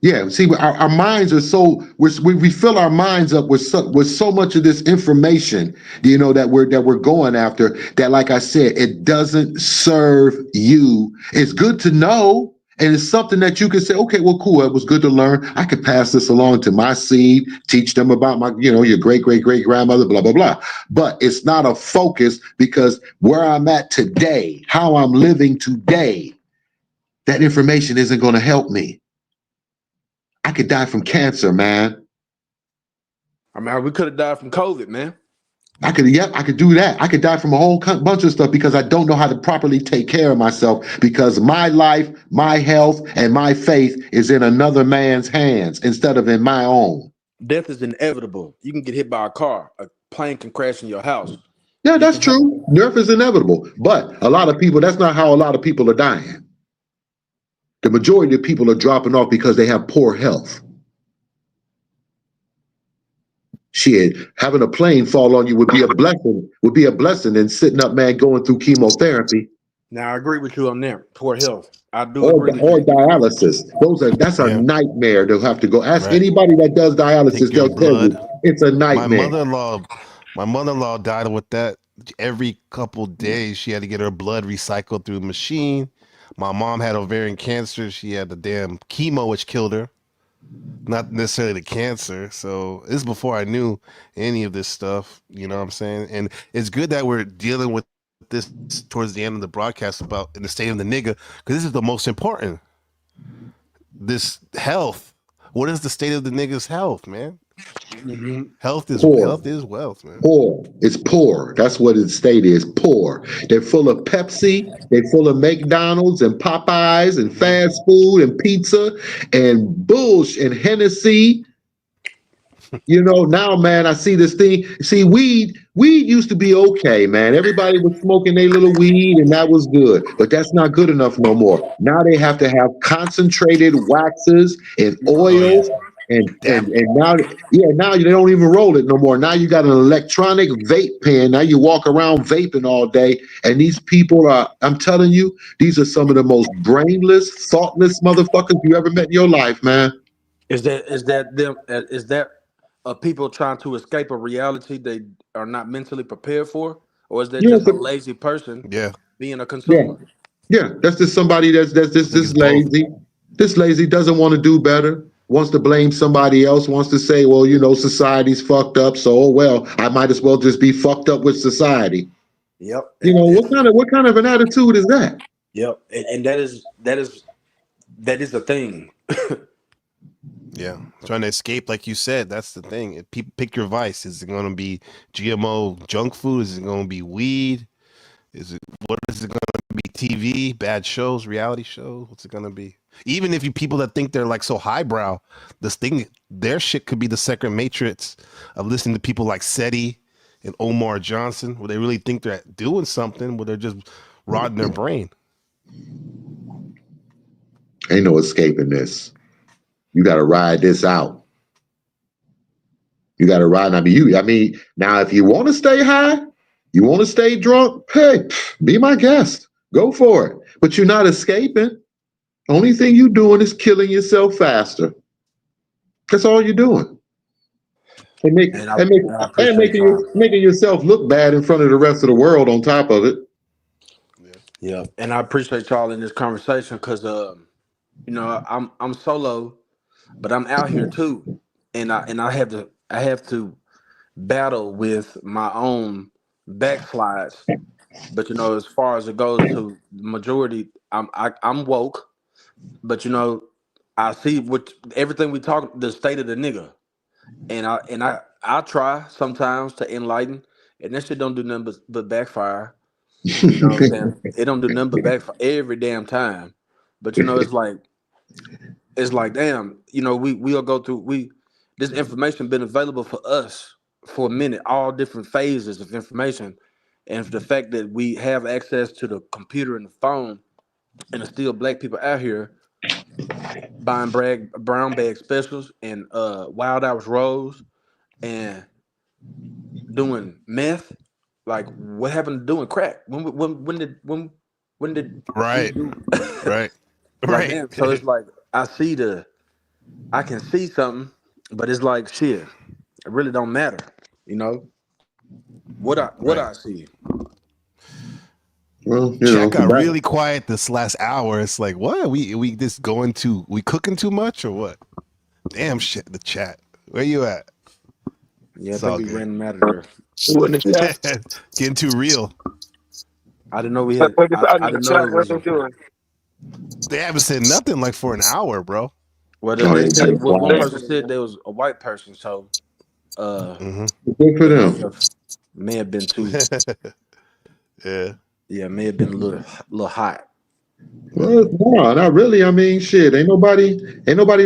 Yeah, see, our minds are so we fill our minds up with so much of this information, that we're going after. That, like I said, it doesn't serve you. It's good to know, and it's something that you can say, okay, well, cool. It was good to learn. I could pass this along to my seed, teach them about my, your great grandmother, blah blah blah. But it's not a focus because where I'm at today, how I'm living today, that information isn't going to help me. I could die from cancer, man. I mean, we could have died from COVID, man. I could do that. I could die from a whole bunch of stuff because I don't know how to properly take care of myself because my life, my health, and my faith is in another man's hands instead of in my own. Death is inevitable. You can get hit by a car. A plane can crash in your house. Yeah, that's true. Death is inevitable. But a lot of people, that's not how a lot of people are dying. The majority of people are dropping off because they have poor health. Shit, having a plane fall on you would be a blessing than sitting up, man, going through chemotherapy. Now I agree with you on there. Poor health. I do Or agree. or dialysis. That's a nightmare. They'll have to go. Ask anybody that does dialysis, they'll tell you it's a nightmare. My mother-in-law died with that. Every couple days she had to get her blood recycled through the machine. My mom had ovarian cancer. She had the damn chemo which killed her. Not necessarily the cancer. So this is before I knew any of this stuff. You know what I'm saying? And it's good that we're dealing with this towards the end of the broadcast about in the state of the nigga, because this is the most important. This health. What is the state of the nigga's health, man? Mm-hmm. Health is wealth, man. Poor. It's poor. That's what its state is. Poor. They're full of Pepsi. They're full of McDonald's and Popeyes and fast food and pizza and bullshit and Hennessy. You know, now, man, I see this thing. See, weed used to be okay, man. Everybody was smoking their little weed and that was good. But that's not good enough no more. Now they have to have concentrated waxes and oils. And now they don't even roll it no more. Now you got an electronic vape pen. Now you walk around vaping all day. And these people I'm telling you, these are some of the most brainless, thoughtless motherfuckers you ever met in your life, man. Is that people trying to escape a reality they are not mentally prepared for? Or is that just a lazy person being a consumer? Yeah, that's just somebody that's lazy. This lazy doesn't want to do better. Wants to blame somebody else, wants to say, well, you know, society's fucked up, so well, I might as well just be fucked up with society. Yep. You know, what kind of an attitude is that? Yep. And that is a thing. Yeah. Trying to escape, like you said, that's the thing. If people pick your vice. Is it going to be GMO junk food? Is it going to be weed? What is it going to be? TV, bad shows, reality shows? What's it going to be? Even if you people that think they're like so highbrow, their shit could be the second matrix of listening to people like SETI and Omar Johnson, where they really think they're doing something, where they're just rotting their brain. Ain't no escaping this. You got to ride this out. You got to ride. Now, if you want to stay high, you want to stay drunk, hey, be my guest. Go for it. But you're not escaping. Only thing you're doing is killing yourself faster. That's all you're doing. And making yourself look bad in front of the rest of the world on top of it. Yeah. And I appreciate y'all in this conversation because you know, I'm solo, but I'm out here too. And I have to battle with my own backslides. But you know, as far as it goes to the majority, I'm woke. But you know, I see everything we talk, the state of the nigga, and I try sometimes to enlighten, and that shit don't do nothing but backfire. You know what I'm saying? It don't do nothing but backfire every damn time. But you know, it's like damn, you know, we'll go through this information been available for us for a minute, all different phases of information, and the fact that we have access to the computer and the phone. And there's still black people out here buying brown bag specials and Wild Hours Rose and doing meth. Like, what happened to doing crack? When did right? Right. Like, man, so it's like I can see something, but it's like shit. It really don't matter, you know. What I see. Well, chat got really quiet this last hour. It's like, what? We just we cooking too much or what? Damn shit, the chat. Where you at? Yeah, I think we ran out of there. Getting too real. I didn't know we had. I didn't know it was. They haven't said nothing like for an hour, bro. Well, Oh, they yeah, said that's one wild. person said there was a white person, so Mm-hmm. Good for it them. may have been too. Yeah. Yeah, it may have been a little hot. Well, no, not really. I mean, shit. Ain't nobody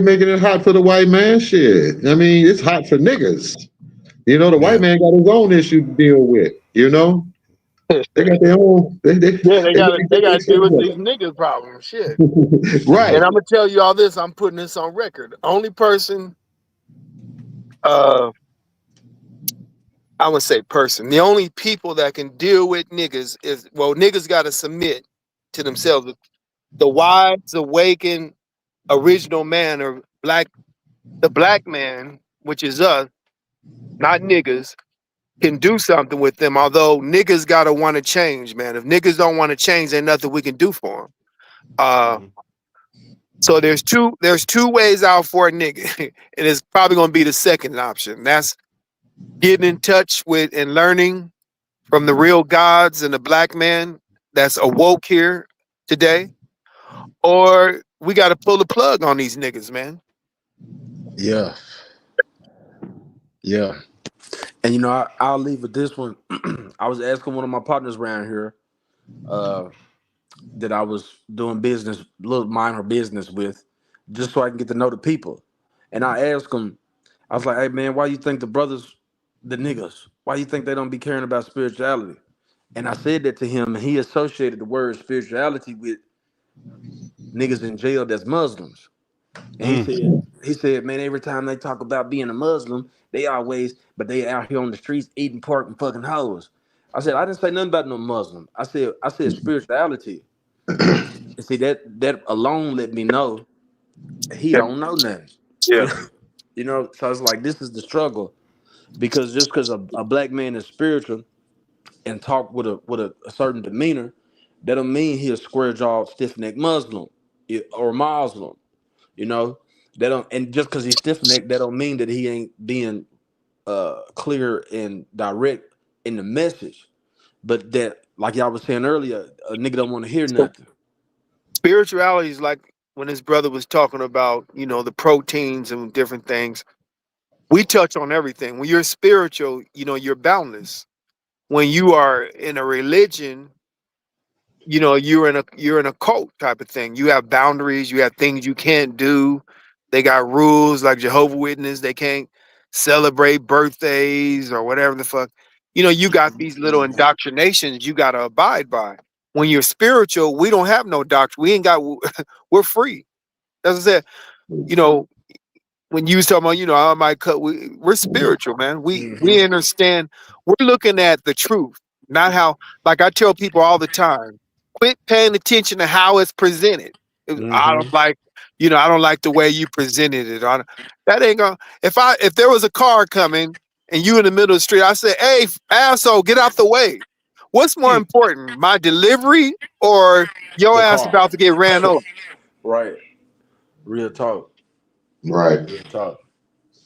making it hot for the white man. Shit. I mean, it's hot for niggas. You know, the white man got his own issue to deal with. You know, they got their own. They Yeah, they got to deal with really these niggas problems. Shit. right. And I'm gonna tell you all this. I'm putting this on record. The only person, I would say person. The only people that can deal with niggas is niggas got to submit to themselves. The wise, awakened, original man or the black man, which is us, not niggas, can do something with them. Although niggas gotta want to change, man. If niggas don't want to change, there's nothing we can do for them. So there's two ways out for a nigga, and it's probably gonna be the second option. That's getting in touch with and learning from the real gods and the black man that's awoke here today, or we got to pull the plug on these niggas, man. Yeah. Yeah. And you know, I'll leave with this one. I was asking one of my partners around here that I was doing business, little minor business with, just so I can get to know the people. And I asked him, I was like, hey man, why you think the brothers, the niggas, why you think they don't be caring about spirituality? And I said that to him, and he associated the word spirituality with niggas in jail that's Muslims. And he said, man, every time they talk about being a Muslim, they out here on the streets eating pork and fucking hoes. I said, I didn't say nothing about no Muslim. I said spirituality. And see, that alone let me know he don't know nothing. Yeah. You know, so it's like, this is the struggle. Because just because a black man is spiritual and talk with a certain demeanor, that don't mean he a square jawed, stiff necked Muslim or Muslim. You know, that don't, and just because he's stiff necked, that don't mean that he ain't being clear and direct in the message. But that, like y'all was saying earlier, a nigga don't want to hear nothing. Spirituality is like when his brother was talking about, the proteins and different things. We touch on everything. When you're spiritual, you're boundless. When you are in a religion, you're in a cult type of thing. You have boundaries, you have things you can't do. They got rules like Jehovah's Witness, they can't celebrate birthdays or whatever the fuck. You got these little indoctrinations you gotta abide by. When you're spiritual, we don't have no doctrine. We ain't got we're free. As I said, when you was talking about, I might cut, we're spiritual, man. We understand, we're looking at the truth, not how, like I tell people all the time, quit paying attention to how it's presented. I don't like, I don't like the way you presented it. That ain't gonna, if there was a car coming and you in the middle of the street, I say, hey, asshole, get out the way. What's more important, my delivery or your ass about to get ran over? Right. Real talk. Right. Real talk.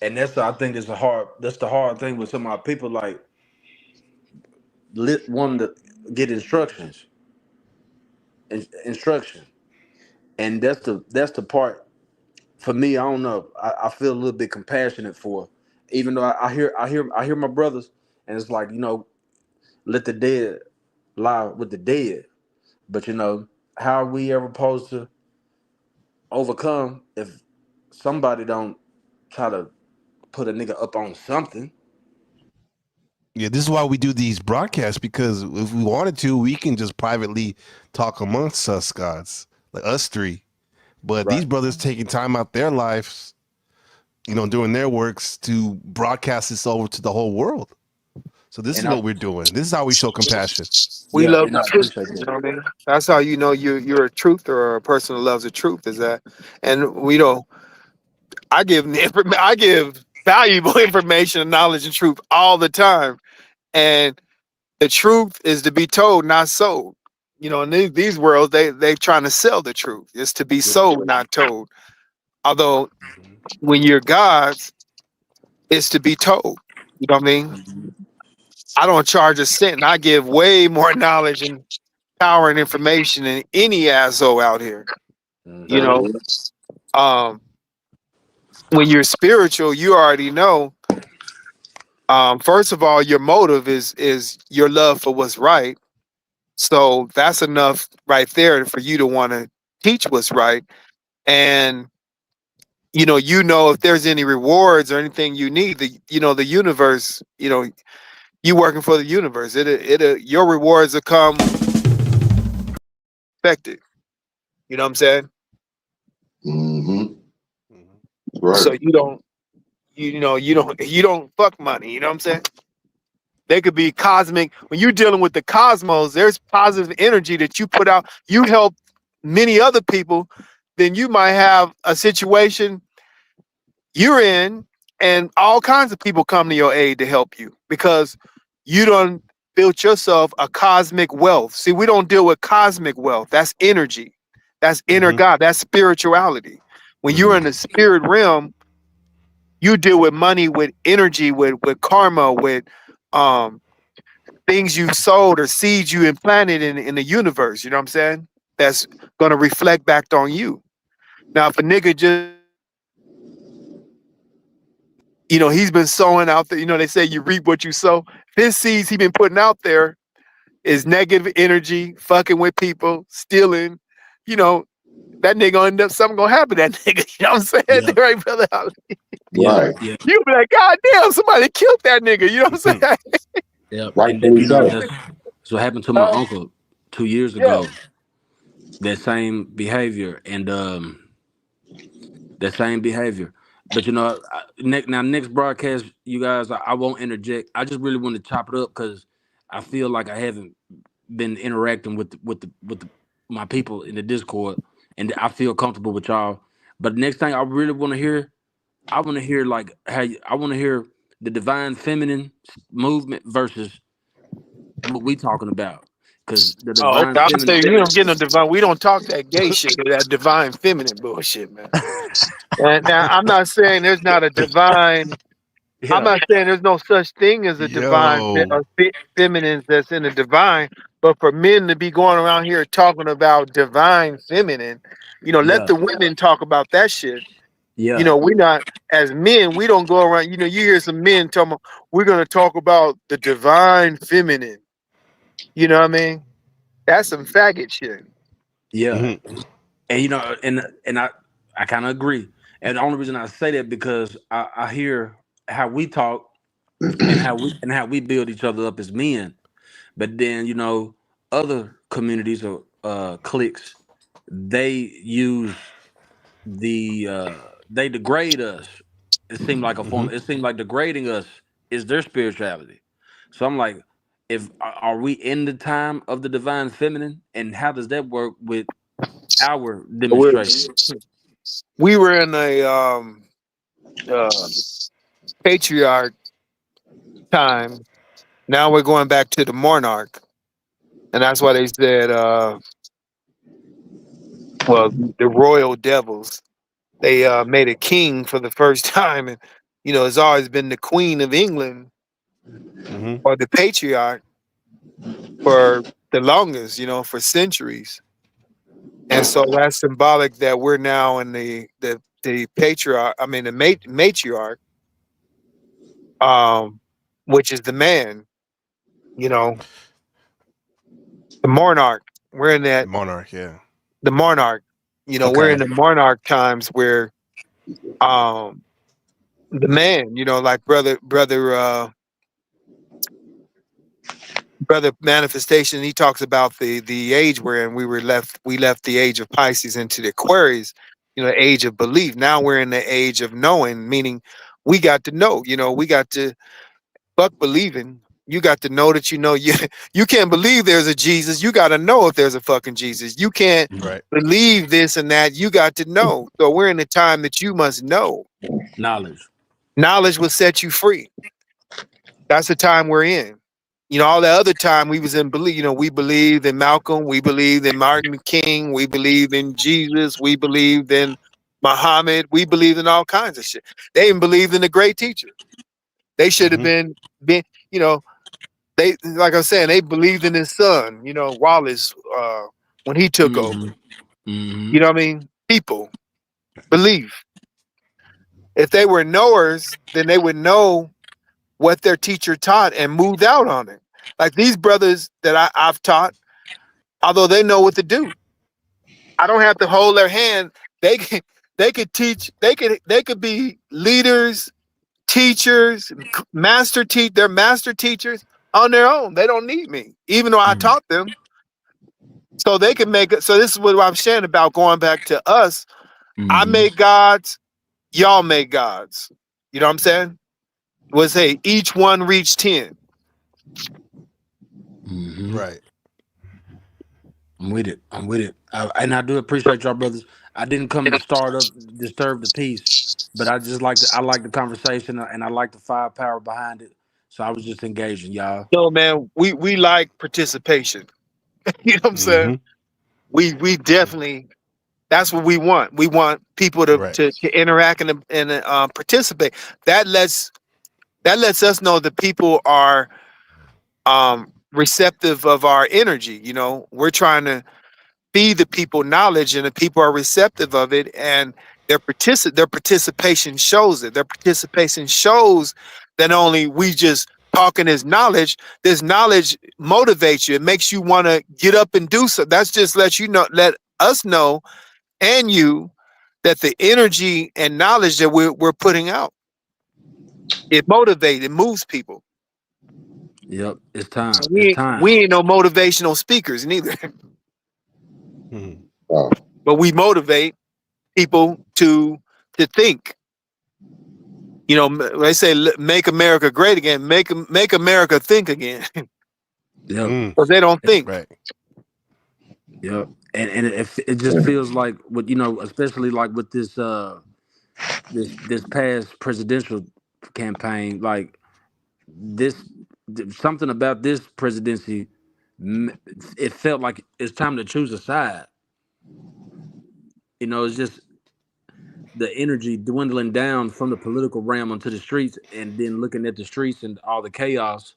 And I think that's the hard thing with some of our people, like wanting to get instruction. And that's the part for me. I don't know. I feel a little bit compassionate for, even though I hear my brothers, and it's like, let the dead lie with the dead. But how are we ever supposed to overcome if somebody don't try to put a nigga up on something? Yeah, this is why we do these broadcasts, because if we wanted to, we can just privately talk amongst us gods, like us three. But these brothers taking time out their lives, doing their works to broadcast this over to the whole world. So this is what we're doing. This is how we show compassion. We love the truth. You know what I mean? That's how you know you're a truther or a person who loves the truth. Is that, and I give valuable information, knowledge, and truth all the time. And the truth is to be told, not sold. In these worlds, they trying to sell the truth. It's to be sold, not told. Although when you're God's, it's to be told. You know what I mean? I don't charge a cent. And I give way more knowledge power and information than any asshole out here. You know, when you're spiritual, you already know. First of all, your motive is your love for what's right. So that's enough right there for you to want to teach what's right. And you know if there's any rewards or anything you need, the universe, you working for the universe, your rewards will come expected. You know what I'm saying? Mm-hmm. Right. So you don't fuck money. You know what I'm saying? They could be cosmic. When you're dealing with the cosmos, there's positive energy that you put out. You help many other people, then you might have a situation you're in, and all kinds of people come to your aid to help you because you done built yourself a cosmic wealth. See, we don't deal with cosmic wealth. That's energy. That's inner God. That's spirituality. When you're in the spirit realm, you deal with money, with energy, with karma, with things you sowed or seeds you implanted in the universe. You know what I'm saying? That's gonna reflect back on you. Now, if a nigga just he's been sowing out there. They say you reap what you sow. His seeds he been putting out there is negative energy, fucking with people, stealing. That nigga end up something gonna happen to that nigga. You know what I'm saying? Yeah. Right, brother? Right. Yeah. You be like, God damn, somebody killed that nigga. You know what I'm saying? Yeah. Right. And that's what happened to my uncle 2 years ago. That same behavior and that same behavior. But next broadcast, you guys, I won't interject. I just really want to chop it up because I feel like I haven't been interacting with my people in the Discord, and I feel comfortable with y'all. But next thing I really want to hear, I want to hear I want to hear the divine feminine movement versus what we talking about. Because the Oh, divine okay. I'm feminine, saying you don't get no divine. We don't talk that gay shit, that divine feminine bullshit, man. And now I'm not saying there's not a divine. I'm not saying there's no such thing as a divine or feminine that's in the divine. But for men to be going around here talking about divine feminine, let the women talk about that shit. Yeah. We not, as men, we don't go around. You hear some men talking about, we're gonna talk about the divine feminine. You know what I mean? That's some faggot shit. Yeah. And and I kind of agree. And the only reason I say that because I hear how we talk and how we build each other up as men. But then, other communities or cliques, they use they degrade us. It seemed like a form. It seemed like degrading us is their spirituality. So I'm like, are we in the time of the divine feminine, and how does that work with our demonstration? We were in a patriarch time. Now we're going back to the monarch, and that's why they said, the royal devils. They made a king for the first time, and it's always been the Queen of England or the patriarch for the longest, for centuries. And so that's symbolic that we're now in the patriarch. I mean the matriarch, which is the man. The monarch. We're in that monarch. Yeah. The monarch. We're in the monarch times where, the man. Like brother manifestation. He talks about the age we're in. We left the age of Pisces into the Aquarius. The age of belief. Now we're in the age of knowing, meaning we got to know. We got to fuck believing. You got to know that you can't believe there's a Jesus. You got to know if there's a fucking Jesus. You can't believe this and that. You got to know. So we're in the time that you must know. Knowledge will set you free. That's the time we're in. All the other time we was in belief. We believed in Malcolm. We believed in Martin King. We believed in Jesus. We believed in Muhammad. We believed in all kinds of shit. They even believed in the great teacher. They should have been, they, like I was saying, they believed in his son, Wallace, when he took over. Mm-hmm. You know what I mean? People believe. If they were knowers, then they would know what their teacher taught and moved out on it. Like these brothers that I've taught, although they know what to do, I don't have to hold their hand. They could teach. They could be leaders, teachers, they're master teachers on their own. They don't need me, even though I taught them. So they can make it. So this is what I'm saying about going back to us. I made gods, y'all made gods. You know what I'm saying? Was hey, each one reach 10. Right. I'm with it. And I do appreciate y'all brothers. I didn't come to disturb the peace, but I like the conversation and I like the firepower behind it. So I was just engaging y'all. No, man, we like participation. You know what I'm saying? We definitely, that's what we want. We want people to interact and participate. That lets us know that people are receptive of our energy. You know, we're trying to feed the people knowledge, and the people are receptive of it, and their participation shows it. Their participation shows that only we just talking is knowledge. This knowledge motivates you. It makes you want to get up and do so. That's just let us know, and you, that the energy and knowledge that we're putting out, it motivates, it moves people. Yep, it's time. We It's time. ain't no motivational speakers neither. But we motivate people to think. You know, they say make America great again. Make America think again. Yep. Because they don't think. Right. Yep. And it just feels like what, you know, especially like with this this past presidential campaign, like something about this presidency, it felt like it's time to choose a side. You know, it's just the energy dwindling down from the political realm onto the streets, and then looking at the streets and all the chaos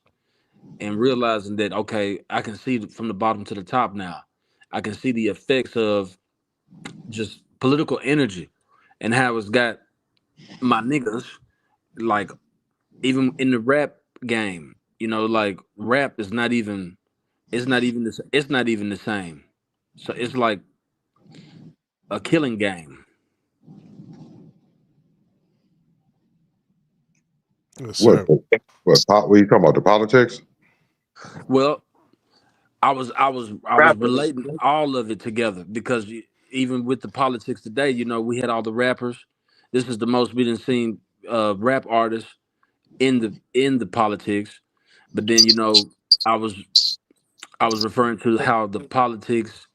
and realizing that, okay, I can see from the bottom to the top now. I can see the effects of just political energy and how it's got my niggas, like, even in the rap game, you know, like rap is not even, it's not even the same. So it's like a killing game. What are you talking about? The politics? Well, I was relating all of it together because even with the politics today, you know, we had all the rappers. This is the most we done seen rap artists in the politics. But then, you know, I was referring to how the politics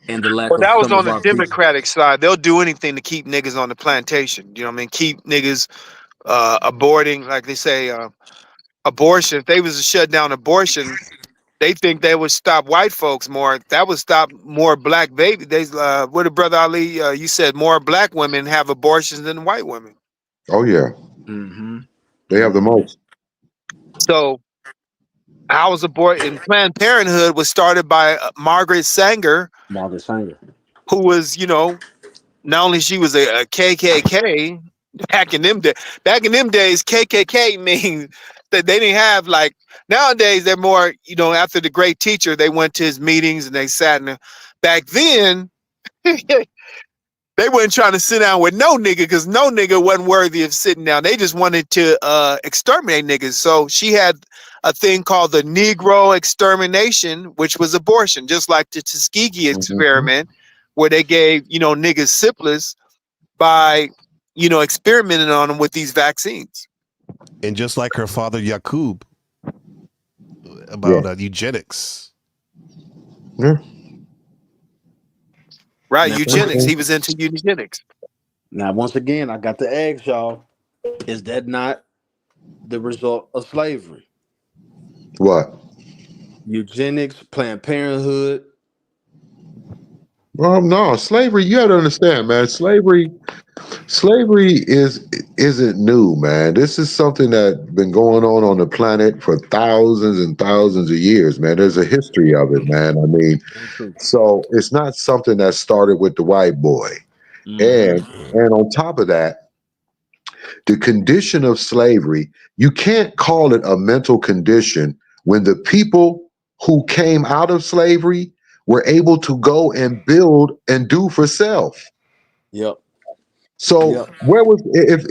and the lack Well, of that was some on of the our people. Democratic side. They'll do anything to keep niggas on the plantation. You know what I mean? Keep niggas aborting, like they say, abortion. If they was to shut down abortion, they think they would stop white folks more. That would stop more black baby. What did Brother Ali? You said more black women have abortions than white women. Oh yeah, they have the most. So, I was and Planned Parenthood was started by Margaret Sanger, who was, you know, not only she was a KKK back in them days. Back in them days, KKK means that they didn't have, like, nowadays they're more, you know, after the great teacher, they went to his meetings and they sat in. Back then, they weren't trying to sit down with no nigga because no nigga wasn't worthy of sitting down. They just wanted to exterminate niggas. So she had a thing called the Negro extermination, which was abortion, just like the Tuskegee experiment, where they gave, you know, niggas syphilis by, you know, experimenting on them with these vaccines. And just like her father Yaqub about eugenics. Yeah. Right, eugenics. He was into eugenics. Now, once again, I got to ask y'all, is that not the result of slavery? What? Eugenics, Planned Parenthood. No, slavery. You got to understand, man. Slavery isn't new, man. This is something that's been going on the planet for thousands and thousands of years, man. There's a history of it, man. I mean, so it's not something that started with the white boy. And on top of that, the condition of slavery, you can't call it a mental condition when the people who came out of slavery were able to go and build and do for self. Yep. So where was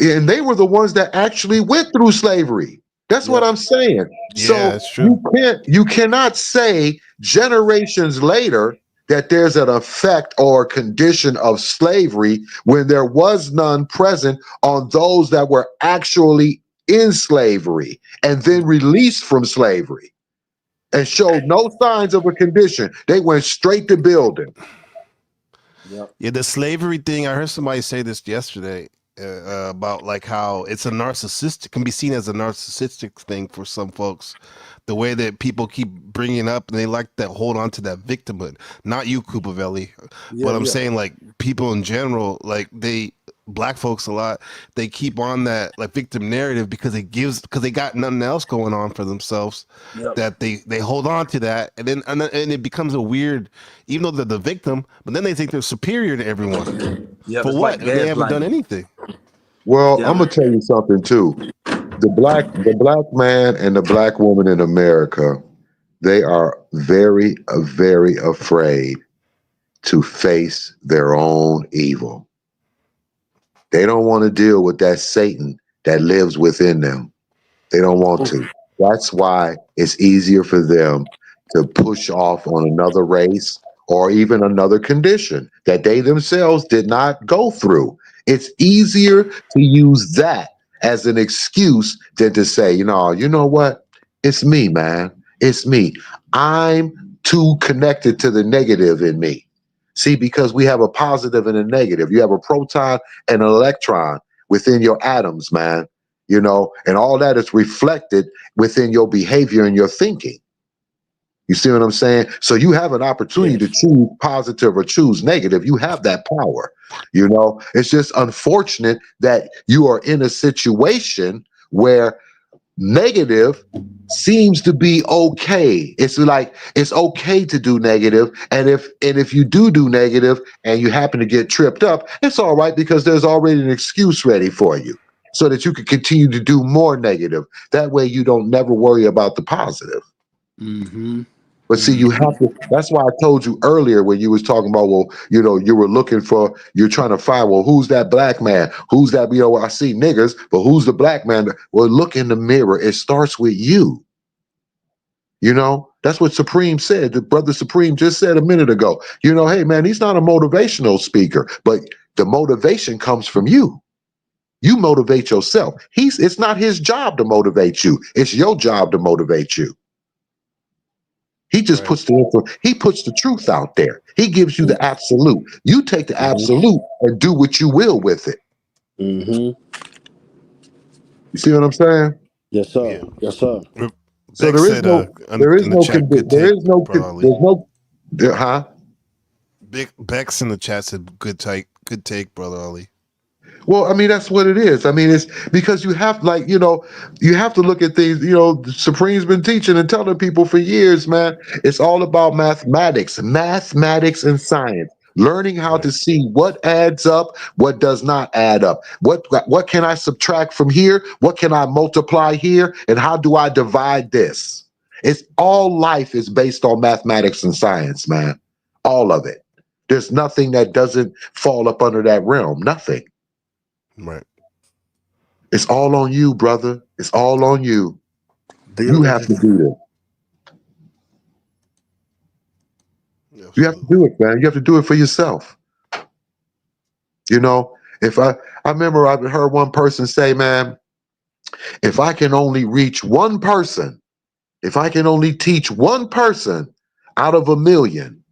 and they were the ones that actually went through slavery. That's what I'm saying. So that's true. you cannot say generations later that there's an effect or condition of slavery when there was none present on those that were actually in slavery and then released from slavery and showed no signs of a condition. They went straight to building. Yeah, the slavery thing. I heard somebody say this yesterday about like how it's a narcissistic, can be seen as a narcissistic thing for some folks. The way that people keep bringing up and they like to hold on to that victimhood. Not you, Kupavelli, but I'm saying like people in general, like black folks a lot, they keep on that like victim narrative because they got nothing else going on for themselves. That they hold on to that, and then it becomes a weird, even though they're the victim, but then they think they're superior to everyone. For what? Like they haven't done anything. Well, I'm gonna tell you something too. The black man and the black woman in America, they are very, very afraid to face their own evil. They don't want to deal with that Satan that lives within them. They don't want to. That's why it's easier for them to push off on another race or even another condition that they themselves did not go through. It's easier to use that as an excuse than to say, you know what? It's me, man. It's me. I'm too connected to the negative in me. See, because we have a positive and a negative. You have a proton and an electron within your atoms, man. And all that is reflected within your behavior and your thinking. You see what I'm saying? So you have an opportunity to choose positive or choose negative. You have that power. It's just unfortunate that you are in a situation where negative seems to be okay. It's like it's okay to do negative, and if you do negative and you happen to get tripped up, it's all right because there's already an excuse ready for you so that you can continue to do more negative. That way you don't never worry about the positive. But see, you have to, that's why I told you earlier when you was talking about, you're trying to find, who's that black man? Who's that, I see niggers, but who's the black man? Well, look in the mirror. It starts with you. That's what Supreme said. The brother Supreme just said a minute ago, hey man, he's not a motivational speaker, but the motivation comes from you. You motivate yourself. It's not his job to motivate you. It's your job to motivate you. He just puts the truth out there. He gives you the absolute. You take the absolute and do what you will with it. You see what I'm saying? Yes, sir. Yeah. Yes, sir. So Big Bex in the chat said good take, brother Ali. Well, I mean, that's what it is. I mean, it's because you have you have to look at things, the Supreme's been teaching and telling people for years, man, it's all about mathematics and science, learning how to see what adds up, what does not add up. What can I subtract from here? What can I multiply here? And how do I divide this? It's all life is based on mathematics and science, man. All of it. There's nothing that doesn't fall up under that realm. Nothing. Right. It's all on you, brother. It's all on you. You have to do this. You have to do it, man. You have to do it for yourself. If I remember I heard one person say, man, if I can only reach one person, if I can only teach one person out of 1 million,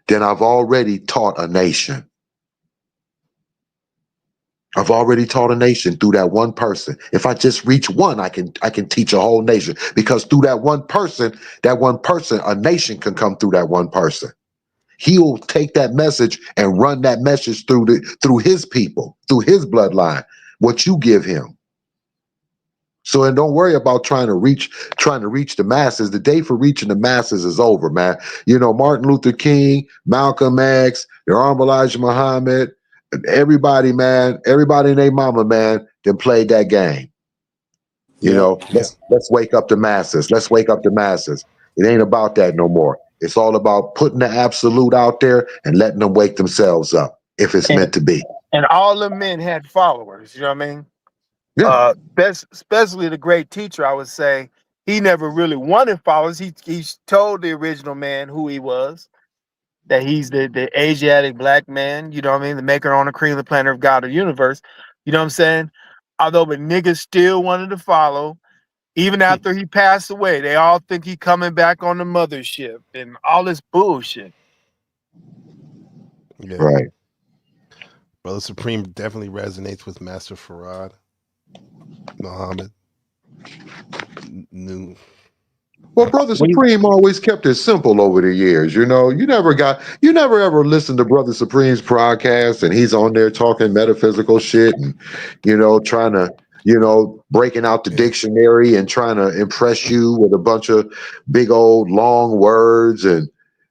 then I've already taught a nation. I've already taught a nation through that one person. If I just reach one, I can teach a whole nation, because through that one person, a nation can come through that one person. he'll take that message and run that message through his people, through his bloodline, what you give him. So, and don't worry about trying to reach the masses. The day for reaching the masses is over, man. You know, Martin Luther King, Malcolm X, the Honorable Elijah Muhammad, everybody, man, everybody and their mama, man, that played that game. You know, let's wake up the masses. Let's wake up the masses. It ain't about that no more. It's all about putting the absolute out there and letting them wake themselves up if it's meant to be. And all the men had followers, you know what I mean? Yeah. Especially the great teacher, I would say, he never really wanted followers. He told the original man who he was, that he's the Asiatic black man, you know what I mean? The maker on the cream of the planet of God of the universe. You know what I'm saying? Although the niggas still wanted to follow, even after he passed away, they all think he coming back on the mothership and all this bullshit. Yeah. Right. Brother Supreme definitely resonates with Master Farad Muhammad. New. Well, Brother Supreme always kept it simple over the years. You know, you never ever listened to Brother Supreme's podcast and he's on there talking metaphysical shit and, you know, trying to, you know, breaking out the dictionary and trying to impress you with a bunch of big old long words and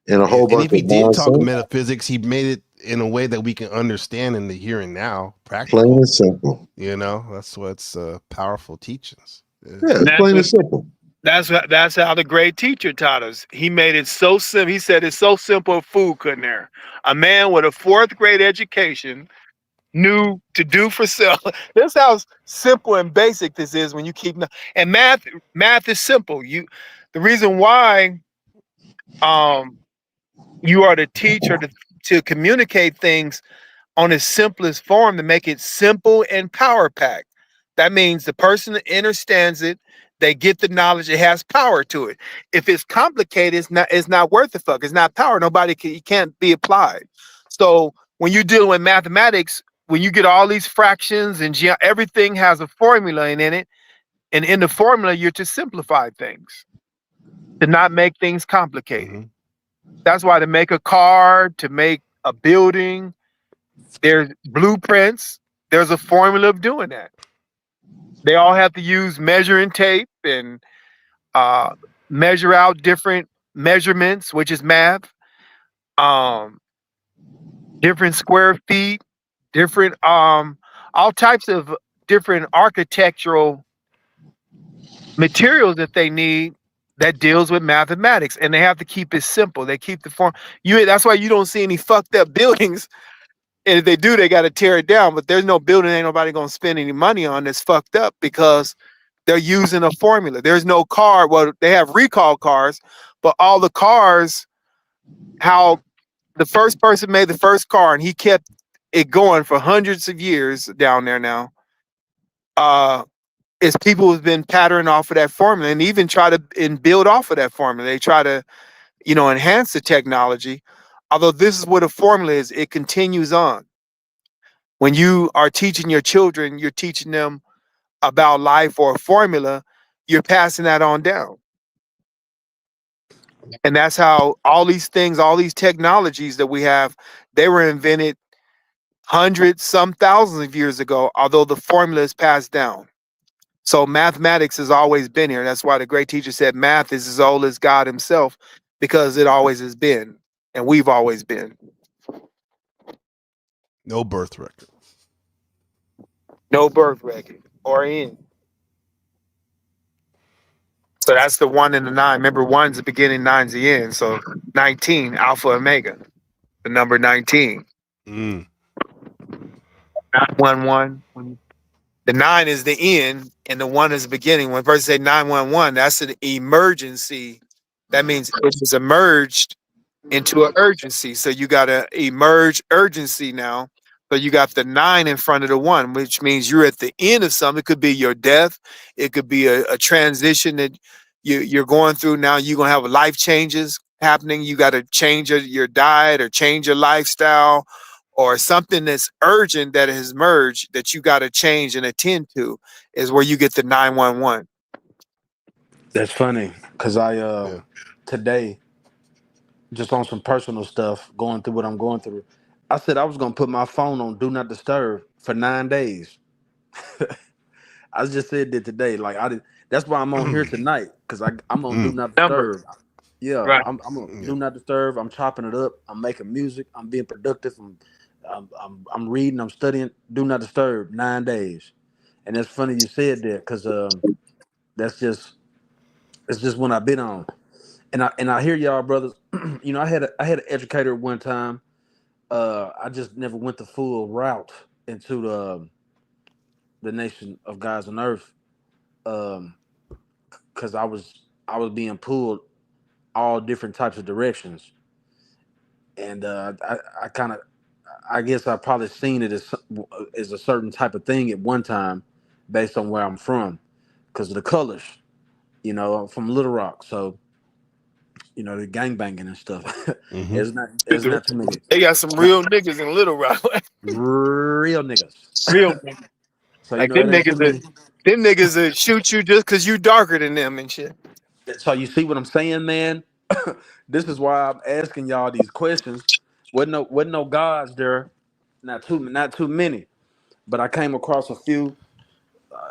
a whole bunch if he of did nonsense. talk metaphysics, he made it in a way that we can understand in the here and now. Practical. Plain and simple. You know, that's what's powerful teachings. Yeah, it's plain and simple. That's how the great teacher taught us. He made it so simple. He said it's so simple food couldn't there. A man with a 4th grade education knew to do for self. This how simple and basic this is when you keep and math is simple. The reason why you are to teach or to communicate things on its simplest form, to make it simple and power packed. That means the person that understands it, they get the knowledge, it has power to it. If it's complicated, it's not worth the fuck. It's not power. It can't be applied. So when you're dealing with mathematics, when you get all these fractions and everything has a formula in it, and in the formula, you're to simplify things, to not make things complicated. Mm-hmm. That's why to make a car, to make a building, there's blueprints. There's a formula of doing that. They all have to use measuring tape and measure out different measurements, which is math, different square feet, different all types of different architectural materials that they need that deals with mathematics, and they have to keep it simple. They keep the form. That's why you don't see any fucked up buildings. And if they do, they got to tear it down. But there's no building, ain't nobody gonna spend any money on that's fucked up because they're using a formula. There's no car. Well, they have recall cars, but all the cars, how the first person made the first car and he kept it going for hundreds of years down there now. Is people have been patterning off of that formula and even try to build off of that formula. They try to, you know, enhance the technology. Although this is what a formula is, it continues on. When you are teaching your children, you're teaching them about life or a formula, you're passing that on down. And that's how all these things, all these technologies that we have, they were invented hundreds, some thousands of years ago, although the formula is passed down. So mathematics has always been here. That's why the great teacher said math is as old as God himself, because it always has been. And we've always been. No birth record. No birth record or end. So that's the 1 and the 9. Remember, 1's the beginning, 9's the end. So 19, Alpha Omega, the number 19. 911. The 9 is the end, and the 1 is the beginning. When a person say 911, that's an emergency. That means it has emerged into an urgency. So you got to emerge urgency now. So you got the 9 in front of the 1, which means you're at the end of something. It could be your death. It could be a transition that you're going through now. You're going to have life changes happening. You got to change your diet or change your lifestyle or something that's urgent that has merged that you got to change and attend to is where you get the 911. That's funny because today just on some personal stuff, going through what I'm going through. I said I was gonna put my phone on Do Not Disturb for 9 days. I just said that today. Like I did. That's why I'm on here tonight because I'm on Do Not Number. Disturb. Yeah, Right. I'm on Do Not Disturb. I'm chopping it up. I'm making music. I'm being productive. I'm reading. I'm studying. Do Not Disturb 9 days. And it's funny you said that because it's just when I've been on. And I hear y'all brothers. You know, I had an educator one time. I just never went the full route into the nation of God's on earth. Because I was being pulled all different types of directions, and I guess I probably seen it as a certain type of thing at one time, based on where I'm from, because of the colors. You know, I'm from Little Rock, so you know the gangbanging and stuff. There's not too many. They got some real niggas in Little Rock. Real niggas. Real niggas. So you Like know them it ain't too many. them niggas that shoot you just because you darker than them and shit. So you see what I'm saying, man? This is why I'm asking y'all these questions. Wasn't no gods there, not too many, but I came across a few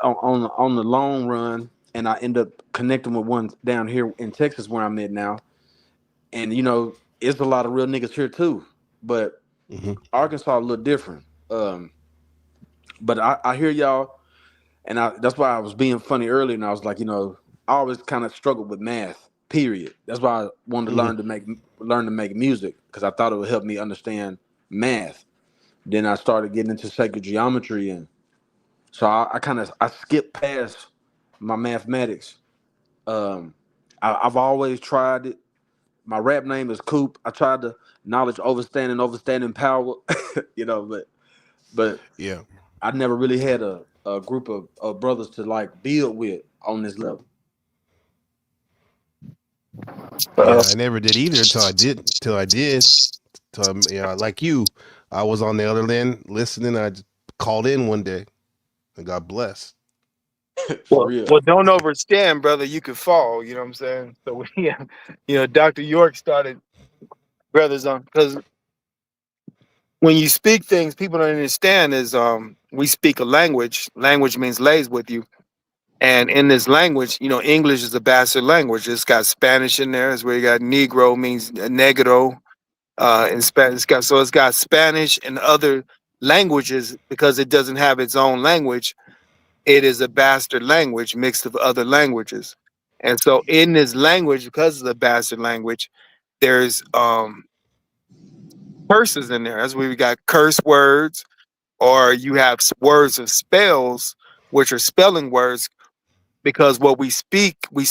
on the long run, and I end up connecting with one down here in Texas where I'm at now. And you know, it's a lot of real niggas here too, but Arkansas a little different. But I hear y'all, and that's why I was being funny earlier, and I was like, you know, I always kind of struggled with math. Period. That's why I wanted to learn to make music, because I thought it would help me understand math. Then I started getting into sacred geometry, and so I skipped past my mathematics. I've always tried it. My rap name is Coop. I tried to knowledge overstanding power, you know, but Yeah. I never really had a group of brothers to like build with on this level. Yeah, I never did either until I did. Like you, I was on the other end listening. I just called in one day and got blessed. Well, don't overstand, brother. You could fall. You know what I'm saying? So yeah, you know, Dr. York started brothers on, because when you speak things people don't understand is we speak a language. Language means lays with you. And in this language, you know, English is a bastard language. It's got Spanish in there. It's where you got Negro means negro. In Spanish, it's got Spanish and other languages because it doesn't have its own language. It is a bastard language mixed of other languages. And so in this language, because of the bastard language, there's curses in there. That's where we got curse words, or you have words of spells, which are spelling words, because what we speak to it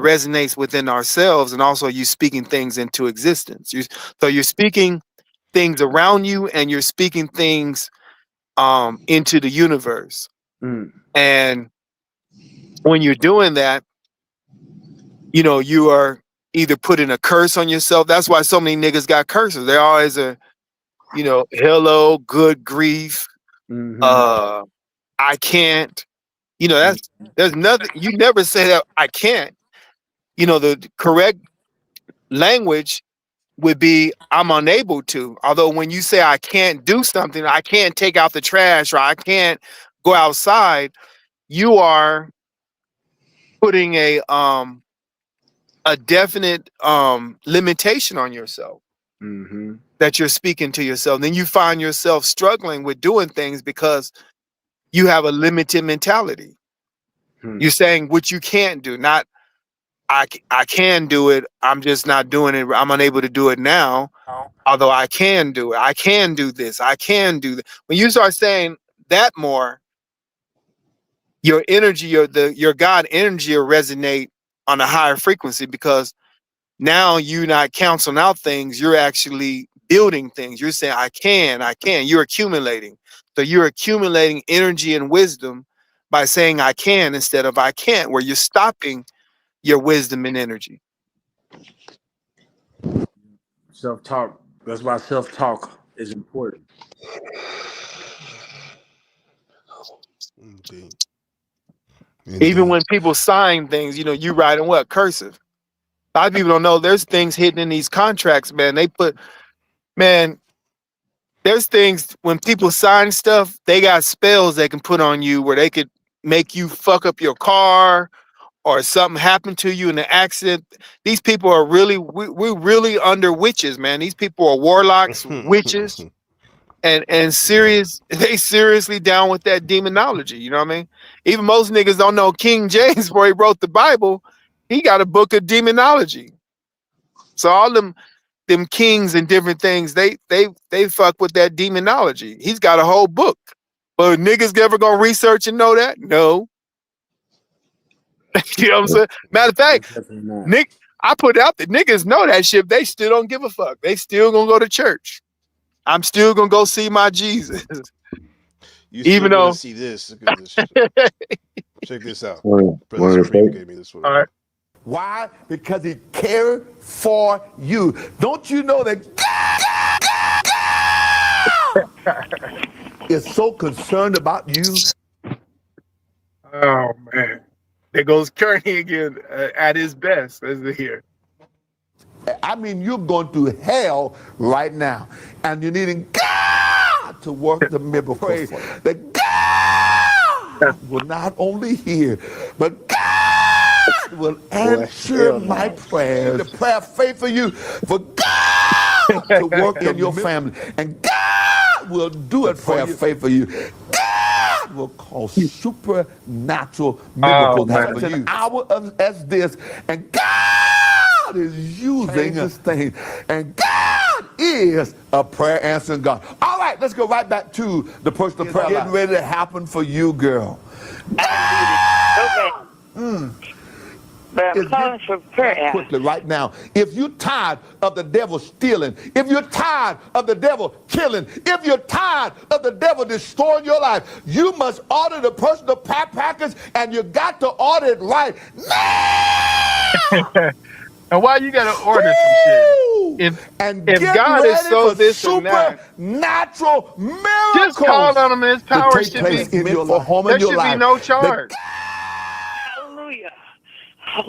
resonates within ourselves, and also you speaking things into existence. So you're speaking things around you, and you're speaking things into the universe. And when you're doing that, you know, you are either putting a curse on yourself. That's why so many niggas got curses. They're always you know, hello, good grief, I can't. You know, there's nothing. You never say that I can't. You know, the correct language would be I'm unable to. Although when you say I can't do something, I can't take out the trash, or I can't go outside, you are putting a definite limitation on yourself that you're speaking to yourself. Then you find yourself struggling with doing things because you have a limited mentality. You're saying what you can't do, not I can do it. I'm just not doing it. I'm unable to do it now. Although I can do it. I can do this. I can do that. When you start saying that more, your energy, your God energy will resonate on a higher frequency, because now you're not counseling out things. You're actually building things. You're saying, I can. You're accumulating. So you're accumulating energy and wisdom by saying I can instead of I can't, where you're stopping your wisdom and energy. Self-talk. That's why self-talk is important. Even when people sign things, you know, you write in what? Cursive. A lot of people don't know there's things hidden in these contracts, man. There's things when people sign stuff, they got spells they can put on you where they could make you fuck up your car or something happened to you in an accident. These people are we're really under witches, man. These people are warlocks, witches, and they seriously down with that demonology. You know what I mean? Even most niggas don't know King James before he wrote the Bible. He got a book of demonology. So all them kings and different things, they fuck with that demonology. He's got a whole book. But niggas ever gonna research and know that? No. You know what I'm saying? Matter of fact, Nick, I put out that niggas know that shit. They still don't give a fuck. They still gonna go to church. I'm still gonna go see my Jesus. Even though see this, look at this shit. Check this out. Brother Supreme gave me this one. All right. Why? Because he cared for you. Don't you know that God is so concerned about you? Oh man, there goes Kearney again at his best, as they hear. I mean, you're going through hell right now, and you're needing God to work the miracle for you. That God will not only hear, but God will answer my prayers. The prayer of faith for you, for God to work in your family, and God will do it for your faith for you. God will cause supernatural miracles to happen for you. An hour as this, and God is using this thing, and God is a prayer answering God. All right, let's go right back to the personal prayer. Getting ready to happen for you, girl. But I'm calling for prayer. Quickly, right now. If you're tired of the devil stealing, if you're tired of the devil killing, if you're tired of the devil destroying your life, you must order the personal prayer package, and you got to order it right now. And why you gotta order some shit? If God is so this and that, supernatural miracles, just call on him. His power should be in your home, there in your should life. be no charge. Hallelujah.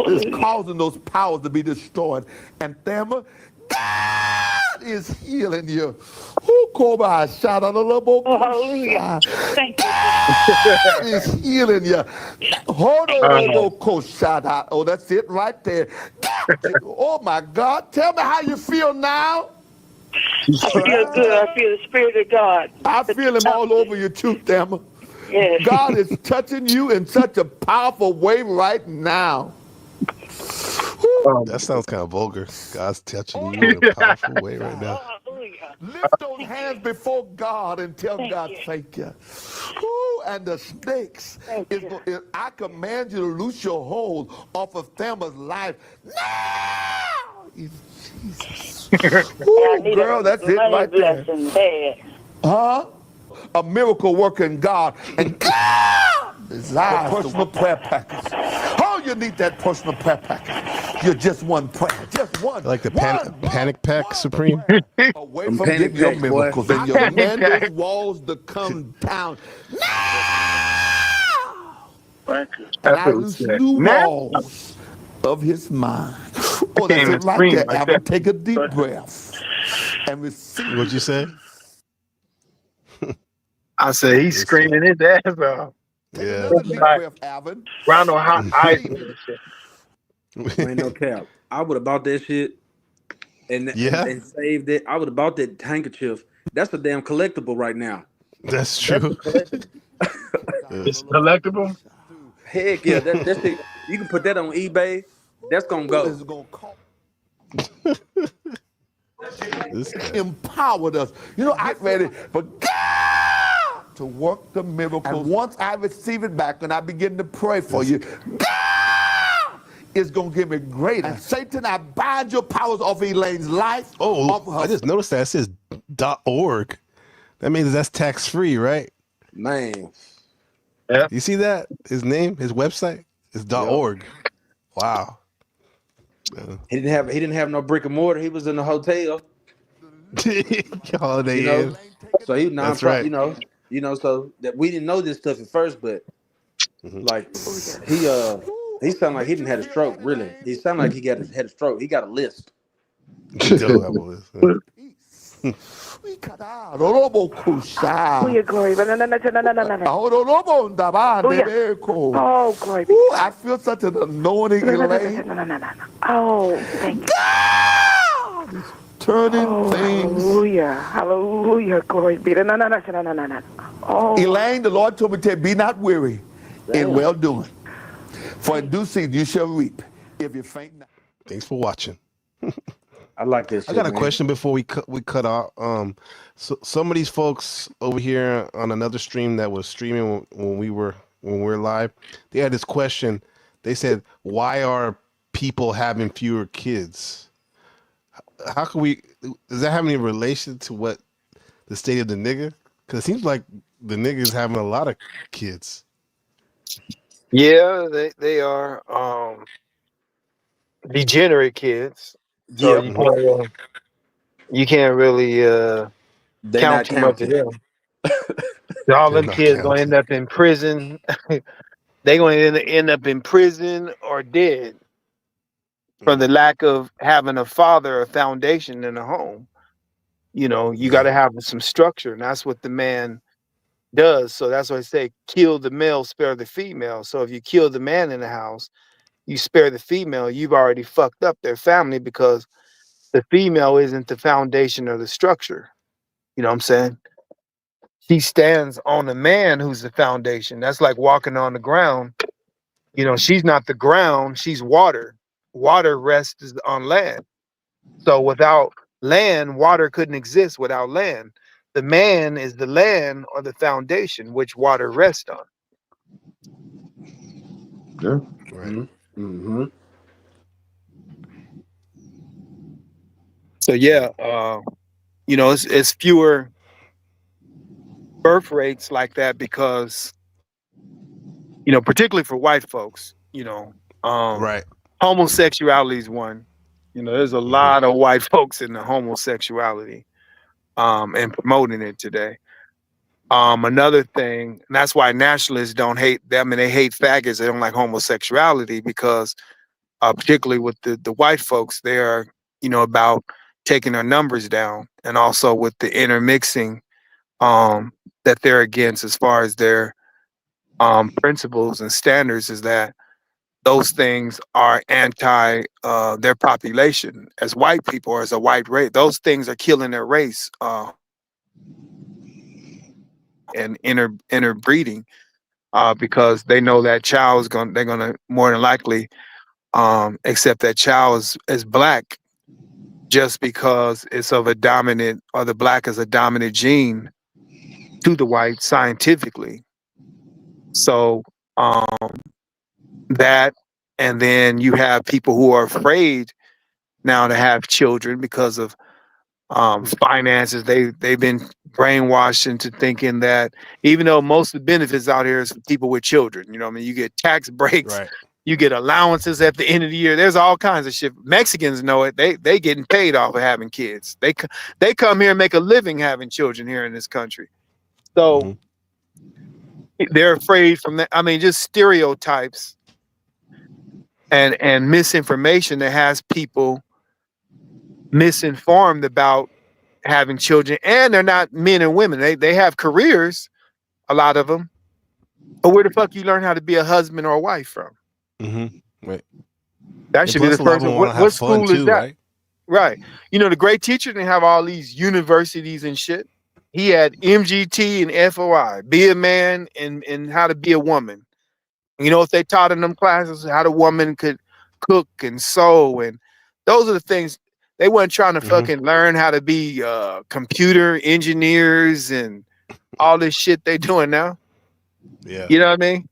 It's causing those powers to be destroyed. And Thelma, God is healing you. Hallelujah. Thank you. God is healing you. Oh, that's it right there. Oh my God. Tell me how you feel now. I feel good. I feel the Spirit of God. I feel him all over you too, Thelma. Yes. God is touching you in such a powerful way right now. That sounds kind of vulgar. God's touching you in a powerful way right now. Lift those hands before God and tell God, thank you. Ooh, and the snakes, I command you to loose your hold off of Thelma's life now. In Jesus. Ooh, girl, that's it right there. Huh? A miracle working God, and God desires personal prayer package. Oh, you need that personal prayer package. You're just one prayer, just one. Like the panic pack, Supreme. Away from getting your miracles and your command those walls to come down now. And I loose new walls of his mind. Oh, that's it right there. Evan, take a deep breath and receive. What'd you say? I said he's screaming his ass off. Yeah. Round on hot ice. Ain't no cap. I would have bought that shit and saved it. I would have bought that handkerchief. That's a damn collectible right now. That's true. It's collectible. Heck yeah, that shit. You can put that on eBay. That's gonna go. Empowered us. You know, I'm ready for God to work the miracle. And once I receive it back and I begin to pray for you, God is going to give me greater. And Satan, I bind your powers off Elaine's life. Oh, I just noticed that. It says .org. That means that's tax-free, right? Man. Yeah. You see that? His name, his website is .org. Wow. He didn't have no brick and mortar. He was in the hotel. Holiday Inn. So he That's right. So that we didn't know this stuff at first, but like he He sounded like he didn't had a stroke. Really, he sounded like he had a stroke. He got a list. He do have a list. Hallelujah, glory. No. Oh, glory. Ooh, I feel such an anointing, Elaine. No. Oh, thank you. God is turning things. Hallelujah, glory be. No. Oh, Elaine, the Lord told me to be not weary in well doing. For in due season you shall reap if you faint not. Thanks for watching. I like this. I got a question before we cut off. So some of these folks over here on another stream that was streaming when we're live, they had this question. They said, "Why are people having fewer kids?" How can we? Does that have any relation to what the state of the nigga? Because it seems like the nigga is having a lot of kids. Yeah, they are degenerate kids. So you can't really They're count not too much of counting. them. All them kids gonna end up in prison. They gonna end up in prison or dead from the lack of having a father, a foundation in a home. You know, you got to have some structure, and that's what the man does. So that's why I say, kill the male, spare the female. So if you kill the man in the house, you spare the female, you've already fucked up their family because the female isn't the foundation or the structure. You know what I'm saying? She stands on the man who's the foundation. That's like walking on the ground. You know, she's not the ground, she's water. Water rests on land. So without land, water couldn't exist without land. The man is the land or the foundation which water rests on. Yeah. Right. Mm-hmm. So yeah, you know, it's fewer birth rates like that because, you know, particularly for white folks, you know, Right. homosexuality is one. You know, there's a lot of white folks in the homosexuality and promoting it today. Another thing, and that's why nationalists don't hate them. I mean, they hate faggots. They don't like homosexuality because, particularly with the white folks, they are, you know, about taking their numbers down, and also with the intermixing that they're against as far as their principles and standards, is that those things are anti their population as white people or as a white race. Those things are killing their race and interbreeding because they know that child is they're gonna more than likely accept that child as black just because it's of a dominant, or the black is a dominant gene to the white scientifically. So that, and then you have people who are afraid now to have children because of finances. They've been brainwashed into thinking that even though most of the benefits out here is for people with children, you know what I mean? You get tax breaks, Right. you get allowances at the end of the year. There's all kinds of shit. Mexicans know it. They getting paid off of having kids. They come here and make a living having children here in this country. So they're afraid from that. I mean, just stereotypes and misinformation that has people misinformed about having children. And they're not men and women. They have careers, a lot of them. But where the fuck you learn how to be a husband or a wife from? Right. That should be the first one. What school is that? Right. You know, the great teacher didn't have all these universities and shit. He had MGT and FOI, be a man and how to be a woman. You know, if they taught in them classes how the woman could cook and sew, and those are the things. They weren't trying to fucking learn how to be computer engineers and all this shit they doing now. Yeah. You know what I mean?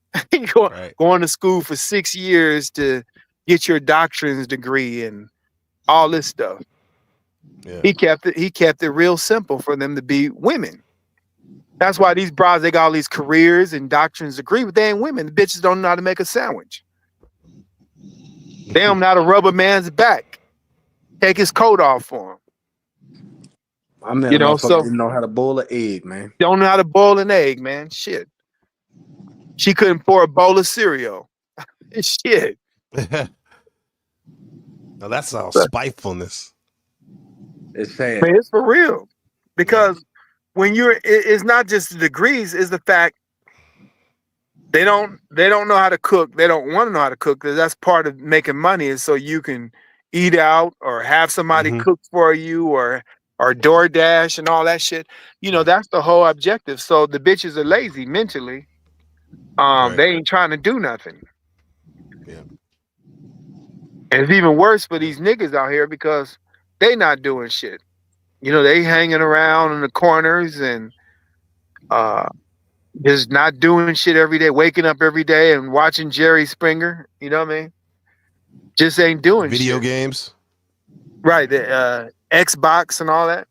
Going to school for 6 years to get your doctorate's degree and all this stuff. Yeah. He kept it real simple for them to be women. That's why these bras, they got all these careers and doctrines degree, but they ain't women. The bitches don't know how to make a sandwich. They don't know how to rub a man's back. Take his coat off for him. I mean, you know, so didn't know how to boil an egg, man. Don't know how to boil an egg, man. Shit. She couldn't pour a bowl of cereal. Shit. Now that's all spitefulness. It's sad. Man, it's for real. Because when it's not just the degrees, it's the fact they don't know how to cook. They don't want to know how to cook, because that's part of making money, is so you can eat out or have somebody cook for you, or DoorDash and all that shit. You know, that's the whole objective. So the bitches are lazy mentally. They ain't trying to do nothing. Yeah. And it's even worse for these niggas out here, because they not doing shit. You know, they hanging around in the corners and just not doing shit every day, waking up every day and watching Jerry Springer. You know what I mean? Just ain't doing Video shit. games. Right. The Xbox and all that.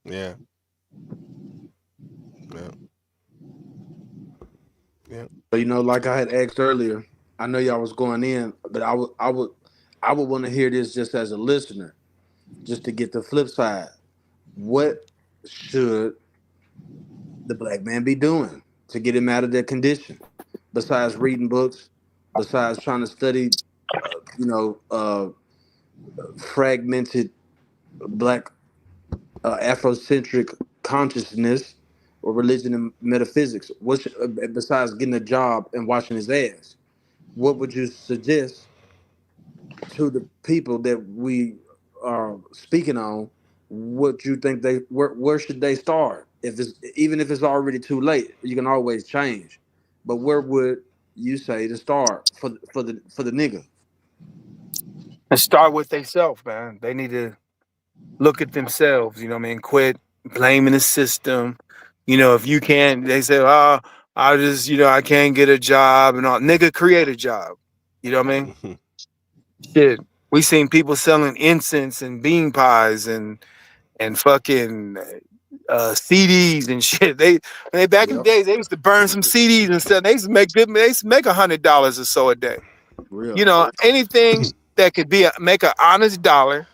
Yeah. Yeah. So, you know, like I had asked earlier, I know y'all was going in, but I would want to hear this just as a listener, just to get the flip side. What should the black man be doing to get him out of that condition, besides reading books, besides trying to study, fragmented black Afrocentric consciousness or religion and metaphysics? What besides getting a job and washing his ass? What would you suggest to the people that we are speaking on? What you think where should they start? Even if it's already too late, you can always change. But where would you say to start for the nigga? And start with themselves, man. They need to look at themselves, you know what I mean? Quit blaming the system. You know, if you can't, they say, oh, I just, I can't get a job and all. Nigga, create a job. You know what I mean? Shit. We seen people selling incense and bean pies and fucking CDs and shit. They back in the days, they used to burn some CDs and stuff. They used to make $100 or so a day. Real. You know, anything that could make an honest dollar,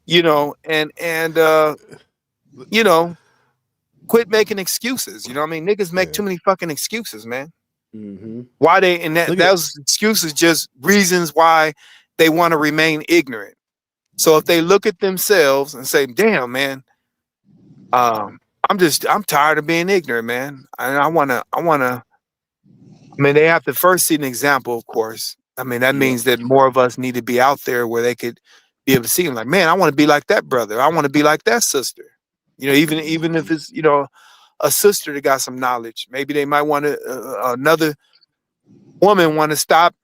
and quit making excuses. You know what I mean? Niggas make too many fucking excuses, man. Mm-hmm. Why they, and those excuses just reasons why they want to remain ignorant. So if they look at themselves and say, damn, man, I'm tired of being ignorant, man. And they have to first see an example, of course. I mean, that means that more of us need to be out there where they could be able to see them like, man, I want to be like that brother. I want to be like that sister. You know, even if it's, a sister that got some knowledge, maybe they might want to, another woman want to stop,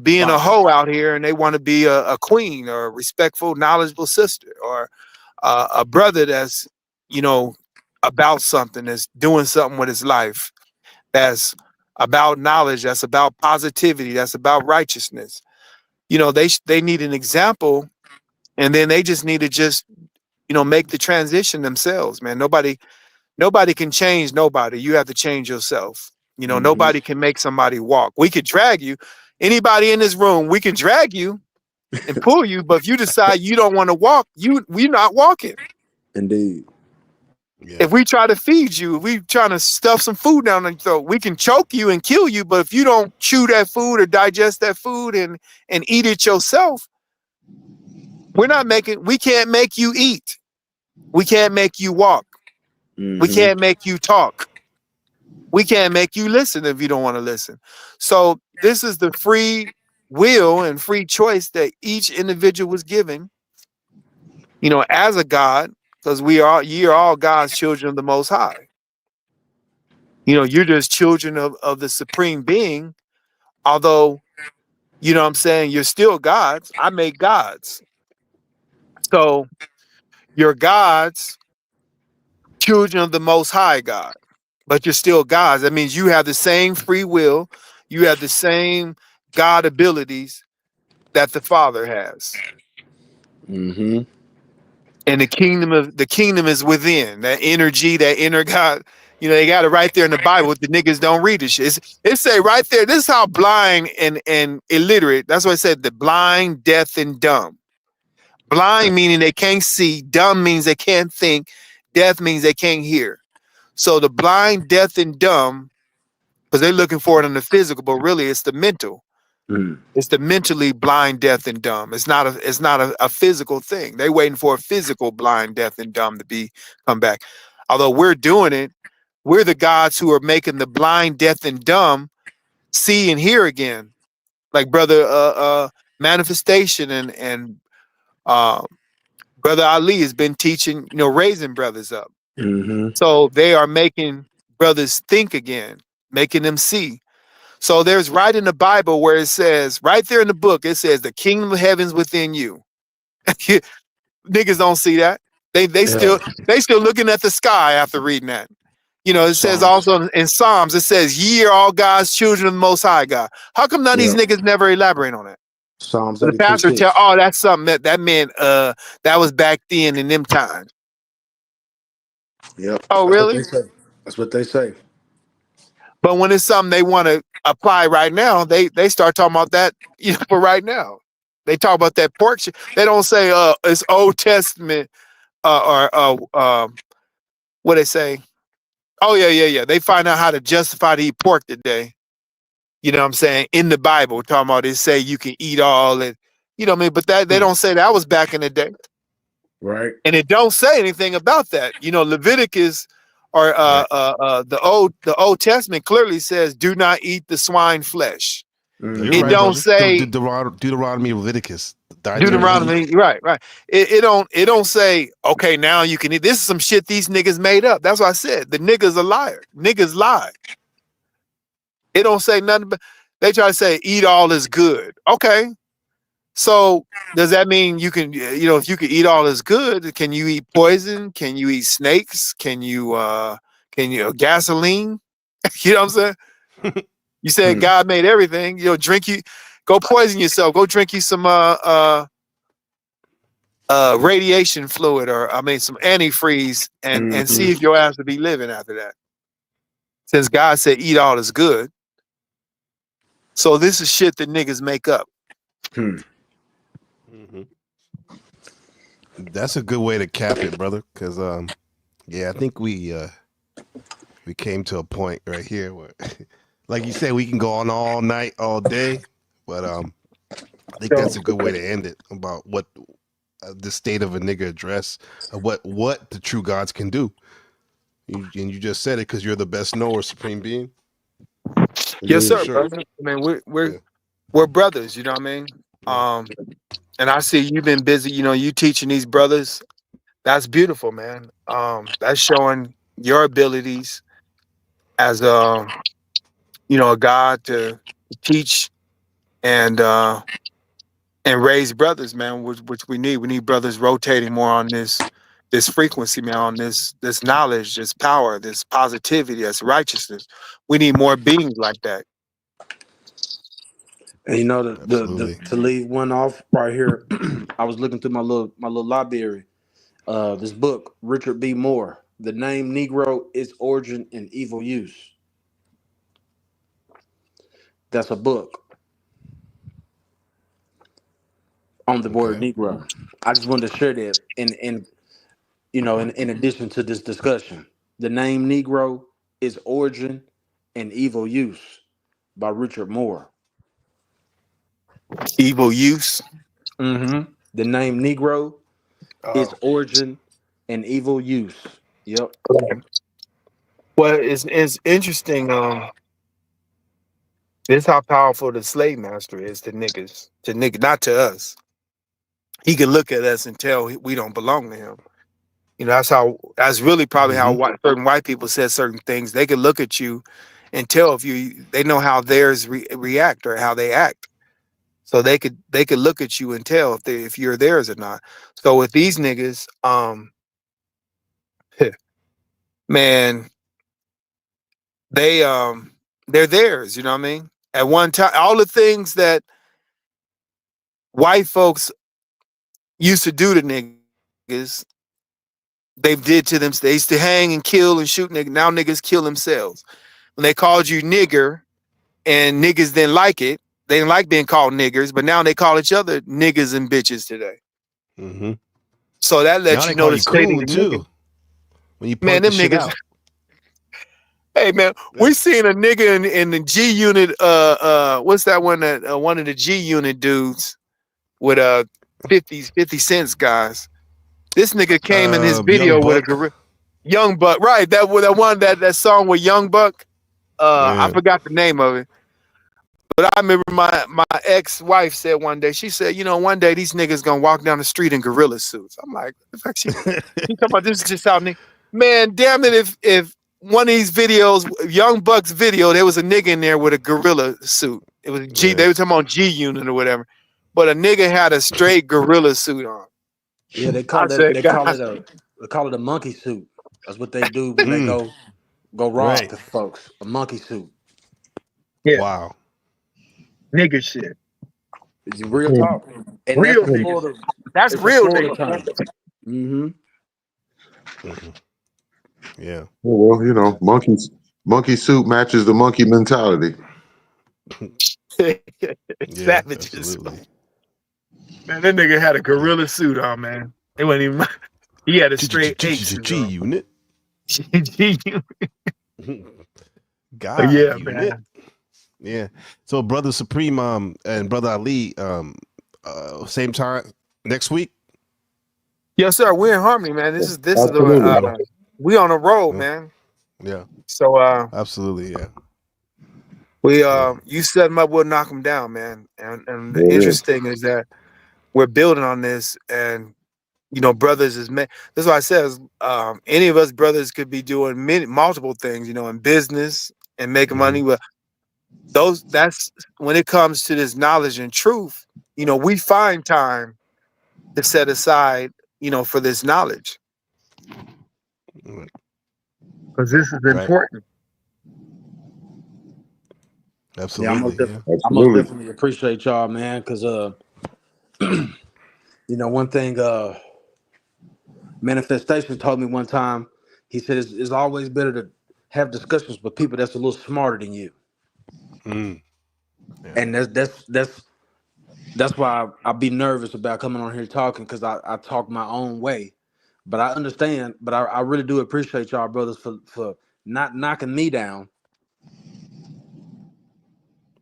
being a hoe out here, and they want to be a queen or a respectful, knowledgeable sister, or a brother that's, about something, that's doing something with his life, that's about knowledge, that's about positivity, that's about righteousness. They need an example, and then they just need to make the transition themselves, man. Nobody can change nobody. You have to change yourself. Nobody can make somebody walk. We could drag you. Anybody in this room, we can drag you and pull you, but if you decide you don't want to walk, we're not walking. Indeed. Yeah. If we try to feed you, if we trying to stuff some food down your throat, we can choke you and kill you, but if you don't chew that food or digest that food and eat it yourself, we can't make you eat. We can't make you walk. We can't make you talk. We can't make you listen if you don't want to listen. So this is the free will and free choice that each individual was given, as a God, because you're all God's children of the Most High. You're just children of the Supreme Being, although, what I'm saying, you're still gods. I make gods. So you're God's children of the Most High God, but you're still gods. That means you have the same free will. You have the same God abilities that the Father has. Mm-hmm. And the kingdom is within. That energy, that inner God. They got it right there in the Bible. The niggas don't read this shit. It say right there, this is how blind and illiterate. That's why I said the blind, deaf, and dumb. Blind meaning they can't see. Dumb means they can't think. Deaf means they can't hear. So the blind, deaf, and dumb because they're looking for it in the physical, but really it's the mental. Mm. It's the mentally blind, deaf, and dumb. It's not a physical thing. They waiting for a physical blind, deaf, and dumb to come back. Although we're doing it, we're the gods who are making the blind, deaf, and dumb see and hear again. Like brother Manifestation and brother Ali has been teaching, raising brothers up. Mm-hmm. So they are making brothers think again, making them see. So there's right in the Bible where it says, right there in the book, it says the kingdom of heaven's within you. Niggas don't see that. They still looking at the sky after reading that. It says also in Psalms, it says, ye are all God's children of the Most High God. How come none of these niggas never elaborate on that? Psalms. So the pastor tell, oh, that's something that meant that was back then in them times. Yep. Oh, really? That's what they say. But when it's something they want to apply right now, they start talking about that for right now. They talk about that pork shit. They don't say it's Old Testament or what they say. Oh yeah. They find out how to justify to eat pork today. You know what I'm saying? In the Bible, talking about it say you can eat all and what I mean. But that they don't say that was back in the day, right? And it don't say anything about that. Leviticus. Or the Old Testament clearly says, "Do not eat the swine flesh." You're It right, don't brother. say Deuteronomy, Leviticus. Deuteronomy, right. It don't say, okay, now you can eat. This is some shit these niggas made up. That's what I said. The niggas are liars. Niggas lie. It don't say nothing. But they try to say eat all is good. Okay. So does that mean you can, if you can eat all is good, can you eat poison? Can you eat snakes? Can you gasoline? You know what I'm saying? You said God made everything. Go poison yourself. Go drink you some radiation fluid or some antifreeze and see if your ass will be living after that. Since God said eat all is good. So this is shit that niggas make up. That's a good way to cap it, brother. Because I think we came to a point right here where, like you said, we can go on all night, all day. But I think that's a good way to end it about what the state of a nigga address, what the true gods can do. And you just said it because you're the best knower, Supreme Being. Yes, sir. Sure. Brother. I mean, we're brothers. You know what I mean? And I see you've been busy. You teaching these brothers. That's beautiful, man. That's showing your abilities as a God to teach and raise brothers, man. Which we need. We need brothers rotating more on this frequency, man. On this knowledge, this power, this positivity, this righteousness. We need more beings like that. And to leave one off right here, I was looking through my little library. This book, Richard B. Moore, The Name Negro, Its Origin and Evil Use. That's a book on the word Negro. I just wanted to share that in addition to this discussion. The Name Negro, Its Origin and Evil Use by Richard Moore. Evil use. The name Negro, its origin and evil use. Yep. Well, it's interesting. This is how powerful the slave master is to niggas. Not to us. He can look at us and tell we don't belong to him. That's really probably how certain white people said certain things. They can look at you and tell they know how theirs react or how they act. So they could look at you and tell if you're theirs or not. So with these niggas, man, they're theirs. You know what I mean? At one time, all the things that white folks used to do to niggas, they did to them. They used to hang and kill and shoot niggas. Now niggas kill themselves. When they called you nigger, and niggas didn't like it. They didn't like being called niggers, but now they call each other niggas and bitches today. So that lets you know the state of the too. When you man, them niggas. Hey man, we seen a nigga in the G Unit. What's that one that one of the G Unit dudes with 50 cents guys. This nigga came in his video Young with a Buck. gorilla. Young Buck, right? That song with Young Buck. I forgot the name of it. But I remember my ex-wife said one day, she said, you know, one day these niggas gonna walk down the street in gorilla suits. I'm like, what the fuck she talking about? This is just how nigga. Man, damn it, if one of these videos, Young Buck's video, there was a nigga in there with a gorilla suit. It was G, they were talking about G Unit or whatever. But a nigga had a straight gorilla suit on. Yeah, they call it a monkey suit. That's what they do when they go rob the folks. A monkey suit. Yeah. Wow. Nigga shit. It's real talk. And Real that's nigga. That's real nigga. Mm-hmm. Yeah. Well, you know, monkey suit matches the monkey mentality. Savages. Man, that nigga had a gorilla suit on, man. It wasn't even. He had a straight G Unit. G Unit. God, yeah, unit. man. Yeah. So Brother Supreme and Brother Ali, same time next week. Yes, sir. We're in harmony, man. This is we on a roll, man. Yeah. So absolutely, yeah. We you set them up, we'll knock them down, man. And the interesting is that we're building on this, and you know, brothers is that's why I says any of us brothers could be doing multiple things, you know, in business and making money. But that's when it comes to this knowledge and truth, you know, we find time to set aside, you know, for this knowledge. Because this is important. Absolutely. Yeah, I most definitely appreciate y'all, man, because you know, one thing Manifestation told me one time, he said it's always better to have discussions with people that's a little smarter than you. Yeah. And that's why I be nervous about coming on here talking, because I talk my own way. But I understand, but I really do appreciate y'all brothers for not knocking me down.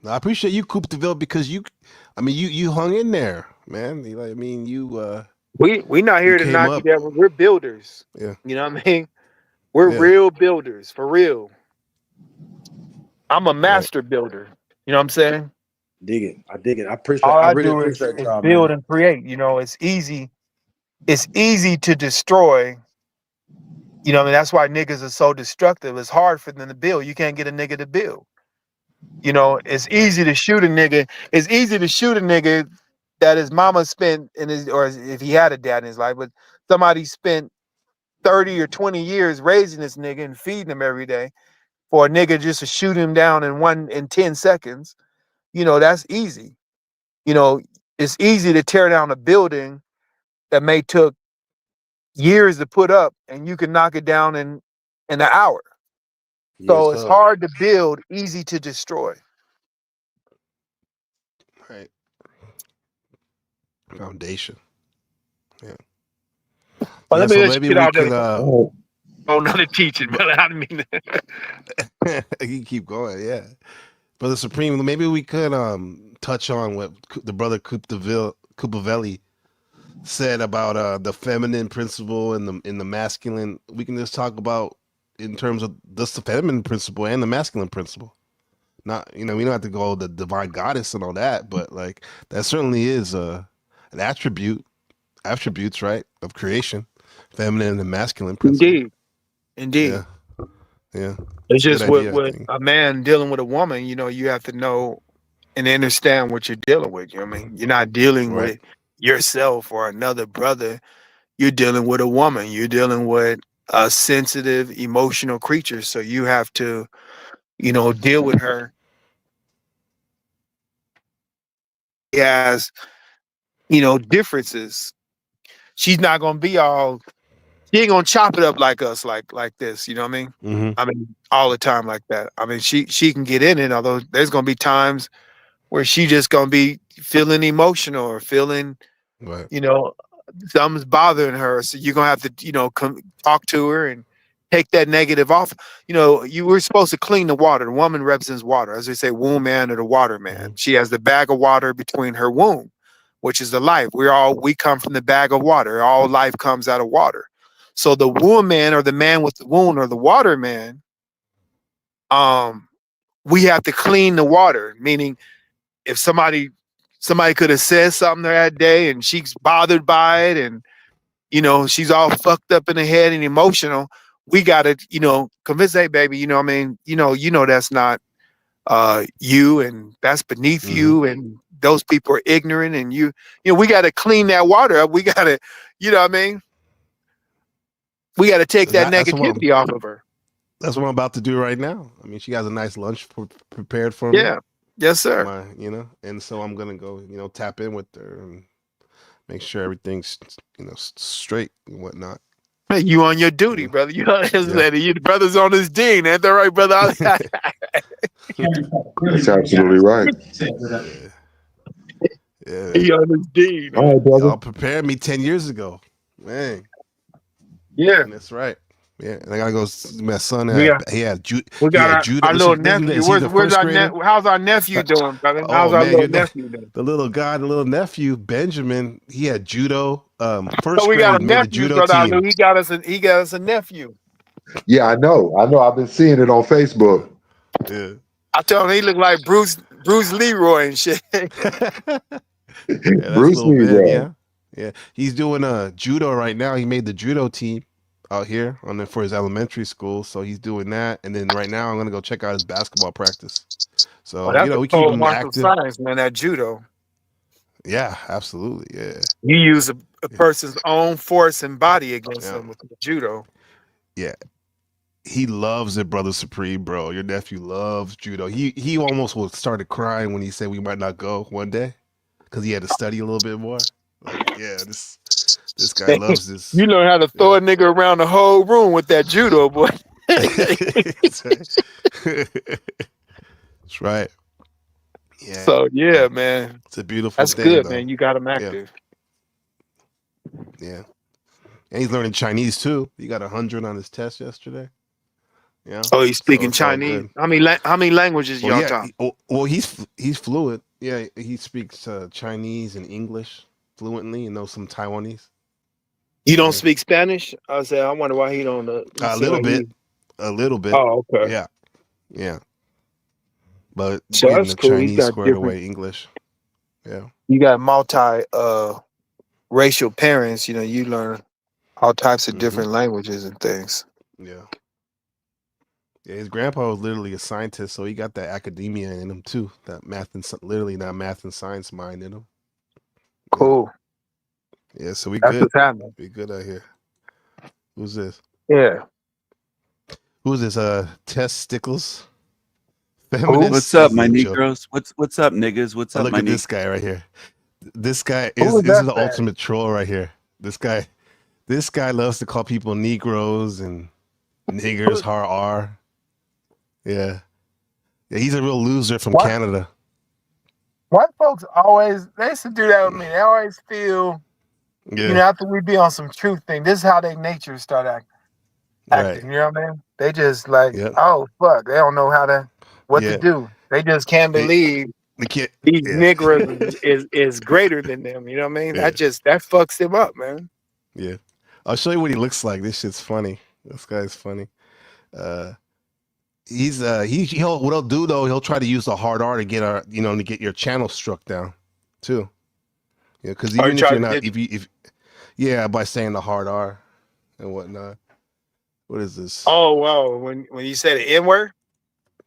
I appreciate you, Coop DeVille, because you hung in there, man. I mean, we not here to knock you down. We're builders. Yeah. You know what I mean? We're real builders, for real. I'm a master builder. You know what I'm saying? Dig it. I dig it. I appreciate All I really do is appreciate y'all, build man. and create. You know, it's easy to destroy. You know, I mean, that's why niggas are so destructive. It's hard for them to build. You can't get a nigga to build. You know, it's easy to shoot a nigga. It's easy to shoot a nigga that his mama spent or if he had a dad in his life, but somebody spent 30 or 20 years raising this nigga and feeding him every day, for a nigga just to shoot him down in 10 seconds. You know, that's easy. You know, it's easy to tear down a building that may took years to put up, and you can knock it down in an hour. So it's hard to build, easy to destroy. Right. Foundation. Yeah. Well, let me just get out there. Another teaching, but I mean, you keep going, yeah. Brother Supreme, maybe we could touch on what the brother Kupavelli said about the feminine principle and the masculine. We can just talk about in terms of just the feminine principle and the masculine principle. Not, you know, we don't have to go the divine goddess and all that, but like that certainly is an attributes, right, of creation, feminine and masculine principle. Indeed. Yeah. It's just with a man dealing with a woman, you know, you have to know and understand what you're dealing with. You know what I mean? You're not dealing with yourself or another brother. You're dealing with a woman. You're dealing with a sensitive, emotional creature. So you have to, you know, deal with her. He has, you know, differences. She's not gonna be all. She ain't gonna chop it up like us, like this. You know what I mean? Mm-hmm. I mean, all the time like that. I mean, she can get in it, although there's gonna be times where she just gonna be feeling emotional or feeling, you know, something's bothering her. So you're gonna have to, you know, talk to her and take that negative off. You know, you were supposed to clean the water. The woman represents water, as they say, womb man or the water man. She has the bag of water between her womb, which is the life. We come from the bag of water. All life comes out of water. So the womb man or the man with the wound or the water man, we have to clean the water. Meaning, if somebody could have said something that day and she's bothered by it, and you know she's all fucked up in the head and emotional, we gotta, you know, convince, hey baby, you know what I mean, you know that's not you, and that's beneath you, and those people are ignorant, and you know we gotta clean that water up. We gotta, you know what I mean, we gotta take that negativity off of her. That's what I'm about to do right now. I mean, she has a nice lunch prepared for me. Yeah. Yes, sir. You know, and so I'm gonna go, you know, tap in with her and make sure everything's, you know, straight and whatnot. Hey, you on your duty, brother. You know, your brother's on his dean. Ain't that right, brother? That's absolutely right. Yeah. He on his dean. All right, brother. Y'all prepared me 10 years ago, man. Yeah, and that's right. Yeah, and I gotta go. My son, we got our little nephew. Where's our how's our nephew doing, brother? How's our little nephew doing? The little nephew, Benjamin. He had judo. First So we grade, got a made the nephew, judo brother. team. He got us a nephew. Yeah, I know. I've been seeing it on Facebook. Yeah. I tell him he look like Bruce Leroy and shit. Bruce Leroy. Yeah. He's doing judo right now. He made the judo team out here for his elementary school. So he's doing that. And then right now I'm gonna go check out his basketball practice. So that's you know, we a keep total him martial active. science, man. That judo. Yeah, absolutely. Yeah. You use a person's own force and body against them with the judo. Yeah. He loves it, Brother Supreme, bro. Your nephew loves judo. He almost started crying when he said we might not go one day because he had to study a little bit more. Like, yeah, this guy loves this. You learn how to throw a nigga around the whole room with that judo, boy. That's right. Yeah. So yeah, man. It's a beautiful That's thing. good, though. man. You got him active. Yeah. And he's learning Chinese too. He got 100 on his test yesterday. Yeah. Oh, he's speaking it's all Chinese. good. How many languages y'all talk? Well, he's fluent. Yeah, he speaks Chinese and English fluently, and knows some Taiwanese. You don't speak Spanish? I said, I wonder why he don't. A little bit. Oh, okay. Yeah. But So getting that's the cool. He's Chinese got squared different- away English. Yeah. You got multi racial parents. You know, you learn all types of different languages and things. Yeah. Yeah, his grandpa was literally a scientist, so he got that academia in him too. That math and science mind in him. Cool. Yeah, so we That's good. what's happening. We good out here. Who's this? Yeah. Who's this? Tess Stickles. What's up, my Negroes? What's up, niggas? What's up, Look my at this guy right here. This guy Who is is this that is the man? ultimate troll right here. This guy loves to call people Negroes and niggers, har. Yeah. Yeah, he's a real loser from What? Canada. White folks they used to do that with me. They always feel, Yeah. you know, after we be on some truth thing, this is how their nature start acting. Right. You know what I mean? They just like, Yep. oh fuck, they don't know what Yeah. to do. They just can't believe We can't. these Yeah. niggers is greater than them. You know what I mean? Yeah. That fucks them up, man. Yeah. I'll show you what he looks like. This shit's funny. This guy's funny. What he'll do though, he'll try to use the hard R to get your channel struck down too. Yeah, because Oh, even he if tried you're to not if by saying the hard R and whatnot. What is this? Oh wow, when you say the N word?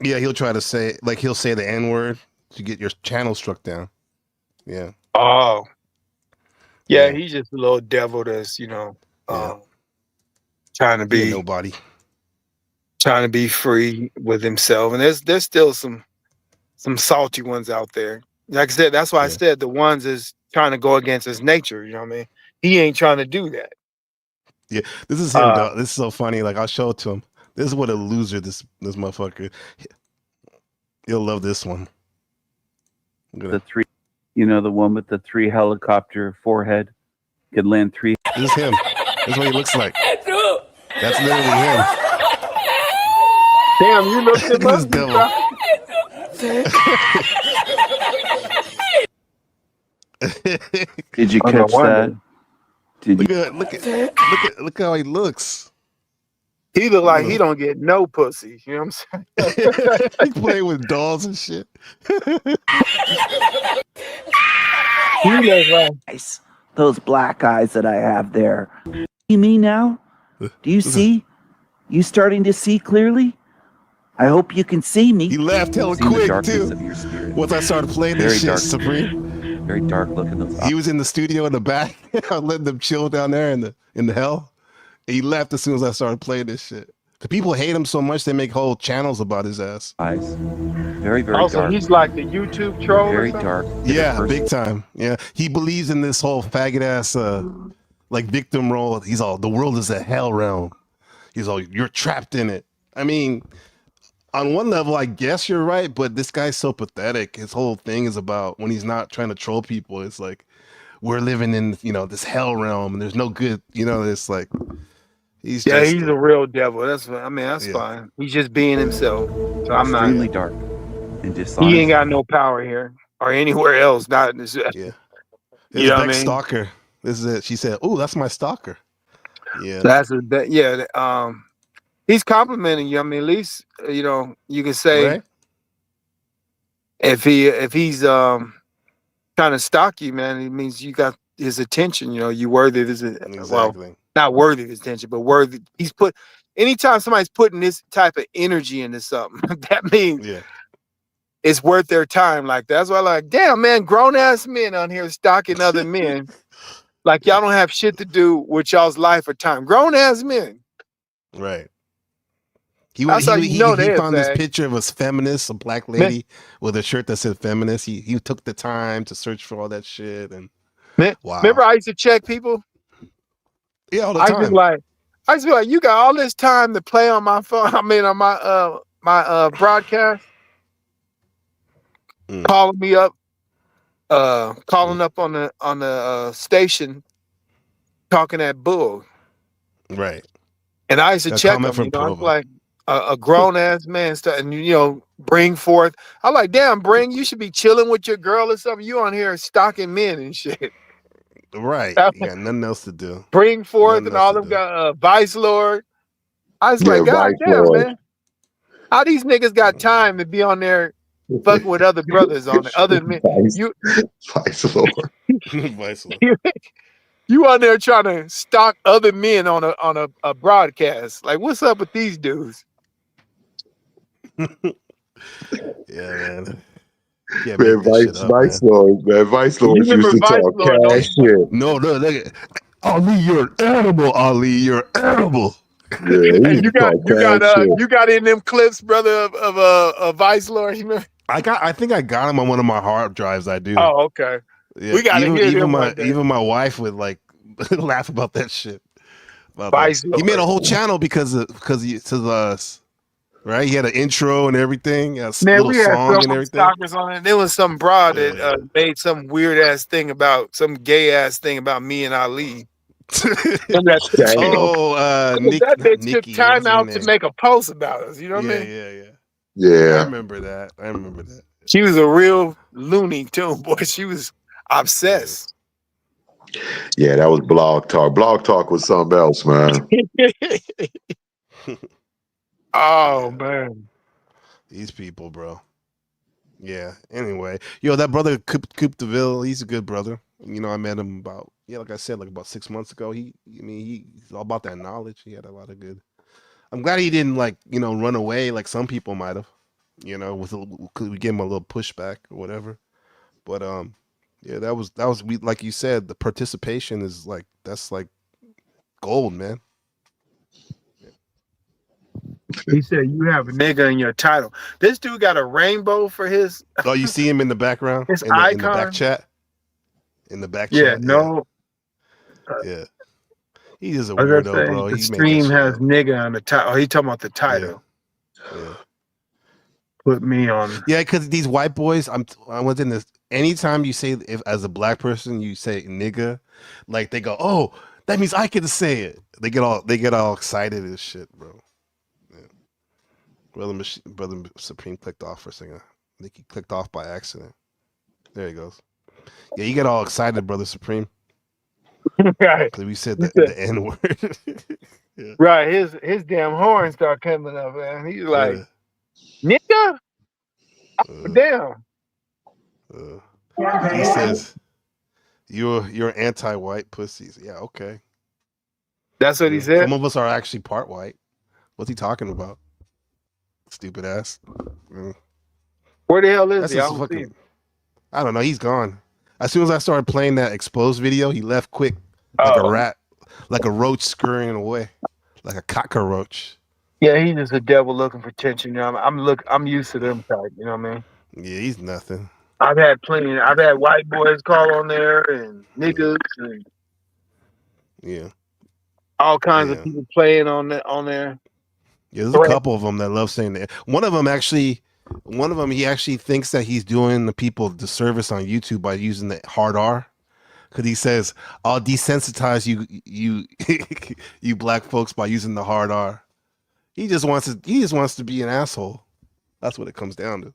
Yeah, he'll try to say he'll say the N word to get your channel struck down. Yeah. Oh. Yeah, he's just a little devil that's, trying to Be be nobody. trying to be free with himself. And there's still some salty ones out there. Like I said, that's why I said the ones is trying to go against his nature, you know what I mean? He ain't trying to do that. Yeah, this is him. Dog. This is so funny. Like I'll show it to him. This is what a loser this motherfucker. He'll love this one. The the one with the 3 helicopter forehead could land 3. This is him. This is what he looks like. That's literally him. Damn, you looked him This up. devil. Did you Oh, no catch that? wonder. Did you? Look how he looks. He look like You he know. don't get no pussy. You know what I'm saying? He playing with dolls and shit. He look like Eyes. Those black eyes that I have there. See me now? Do you see? You starting to see clearly? I hope you can see me. He laughed hella See the quick darkness too. of your spirit. Once I started playing Very this shit, dark. Supreme. Very dark look in those eyes. He was in the studio in the back. I let them chill down there in the hell. And he left as soon as I started playing this shit. The people hate him so much they make whole channels about his ass. Eyes. Very, very also, dark. he's like the YouTube troll. Very or something? dark. Yeah, big time. Yeah, he believes in this whole faggot ass like victim role. He's all, the world is a hell realm. He's all, you're trapped in it. I mean, on one level, I guess you're right, but this guy's so pathetic. His whole thing is about when he's not trying to troll people. It's like we're living in this hell realm, and there's no good. It's like he's Yeah, just he's a real devil. That's that's Yeah. fine. He's just being himself. So I'm not. Extremely dark and dishonest. He ain't got no power here or anywhere else. Not in this. Yeah. You His know what I next mean? stalker. This is it. She said, "Oh, that's my stalker." Yeah. He's complimenting you. I mean, at least you can say Right? if he's trying to stalk you, man, it means you got his attention. You worthy of his well, Exactly. not worthy of his attention, but worthy. Anytime somebody's putting this type of energy into something, that means Yeah. it's worth their time. Like that's why, like, damn man, grown ass men on here stalking other men. Like y'all don't have shit to do with y'all's life or time. Grown ass men. Right. He That's how you know they're found this fag. picture of a feminist, a black lady with a shirt that said feminist. He took the time to search for all that shit and Man, wow. remember I used to check people? Yeah, all the I used to time. be like, you got all this time to play on my phone. I mean, on my broadcast, calling me up, calling up on the station, talking that bull. Right. And I used to That check comment them. from I'm Provo. like a grown ass man, and bring forth. I'm like, damn, bring. You should be chilling with your girl or something. You on here stalking men and shit. Right. You got nothing else to do. Bring forth Nothing and else all to them do. got Vice Lord. I was Yeah, like, God Vice damn, Lord. man. How these niggas got time to be on there fucking with other brothers on it, other men? You Vice Lord. Vice Lord. you on there trying to stalk other men on a broadcast. Like, what's up with these dudes? Yeah, man. Yeah, Man, make this shit up, Vice man. Lord, man. Vice You Lord used remember to Vice talk Lord, don't cash shit. No, look at Ali, you're an animal, Ali. You're an animal. Yeah, he Hey, used to talk cash shit. you got in them clips, brother, of Vice Lord. You remember? I think I got him on one of my hard drives. I do. Oh, okay. Yeah. We gotta hear even them my one day. even my wife would like laugh about that shit. About Vice that. He made a Lord. whole channel because he to us. Right? He had an intro and everything, a Man, little we had song and some everything. stalkers on it. There was some broad Yeah. that made some weird ass thing about some gay ass thing about me and Ali. Remember that Damn. Oh, that bitch took Nikki, what time was her out to name? make a post about us. You know what I mean? Yeah. I Yeah. remember that. She was a real loony too, boy. She was obsessed. Yeah, that was Blog Talk. Blog Talk was something else, man. Oh man. These people, bro. Yeah. Anyway, that brother Coop DeVille, he's a good brother. I met him about like I said, like about 6 months ago. He's all about that knowledge. He had a lot of good. I'm glad he didn't run away like some people might have. Could we give him a little pushback or whatever. But yeah, that was like you said, the participation is that's like gold, man. He said you have a nigga in your title. This dude got a rainbow for his Oh, you see him in the background his in the icon. back chat. In the back Yeah, chat. no. Yeah. He's just a I was weirdo, gonna say, bro. the He made that stream shit has up. nigga on the title. Oh, he talking about the title. Yeah. Put me on. Yeah, because these white boys, I was in this. Anytime you say, if as a black person you say nigga, like they go, oh, that means I get to say it. They get all excited and shit, bro. Brother Supreme clicked off for a second. I think he clicked off by accident. There he goes. Yeah, you get all excited, Brother Supreme. Right. Because we said the N word. Yeah. Right. His damn horn start coming up, man. He's like, nigga? Damn. He says, you're anti-white pussies. Yeah, okay. That's what he said? Some of us are actually part white. What's he talking about? Stupid ass. Where the hell is That's he? I just don't fucking, see him. I don't know. He's gone. As soon as I started playing that exposed video, he left quick, like a rat, like a roach scurrying away, like a cockroach. Yeah, he's just a devil looking for attention. You know, I'm used to them type. You know what I mean? Yeah, he's nothing. I've had white boys call on there and niggas and Yeah, all kinds of people playing on there. Yeah, there's a couple of them that love saying that. One of them he actually thinks that he's doing the people disservice on YouTube by using the hard R, because he says, "I'll desensitize you you black folks by using the hard R." He just wants to be an asshole. That's what it comes down to.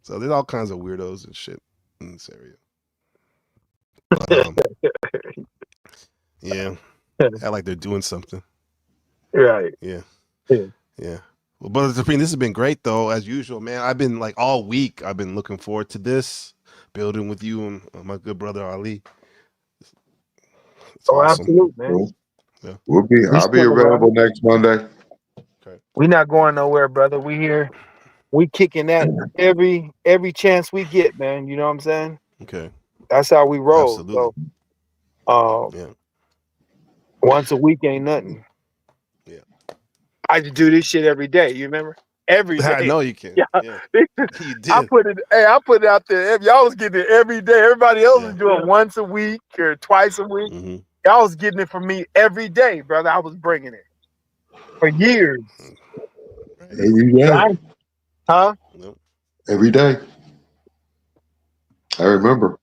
So there's all kinds of weirdos and shit in this area. But, yeah, act like they're doing something. Right. Yeah. Well, Brother Supreme, this has been great though, as usual, man. I've been like all week. I've been looking forward to this, building with you and my good brother Ali. It's awesome. Absolutely, man. Yeah. I'll be available next Monday. We're not going nowhere, brother. We here. We kicking that every chance we get, man. You know what I'm saying? Okay. That's how we roll. Absolutely. So, once a week ain't nothing. Yeah. I just do this shit every day. You remember? Every day. I know you can. Yeah. You did. I put it out there. Y'all was getting it every day. Everybody else was doing once a week or twice a week. Mm-hmm. Y'all was getting it from me every day, brother. I was bringing it for years. Every day. Huh? Every day. I remember.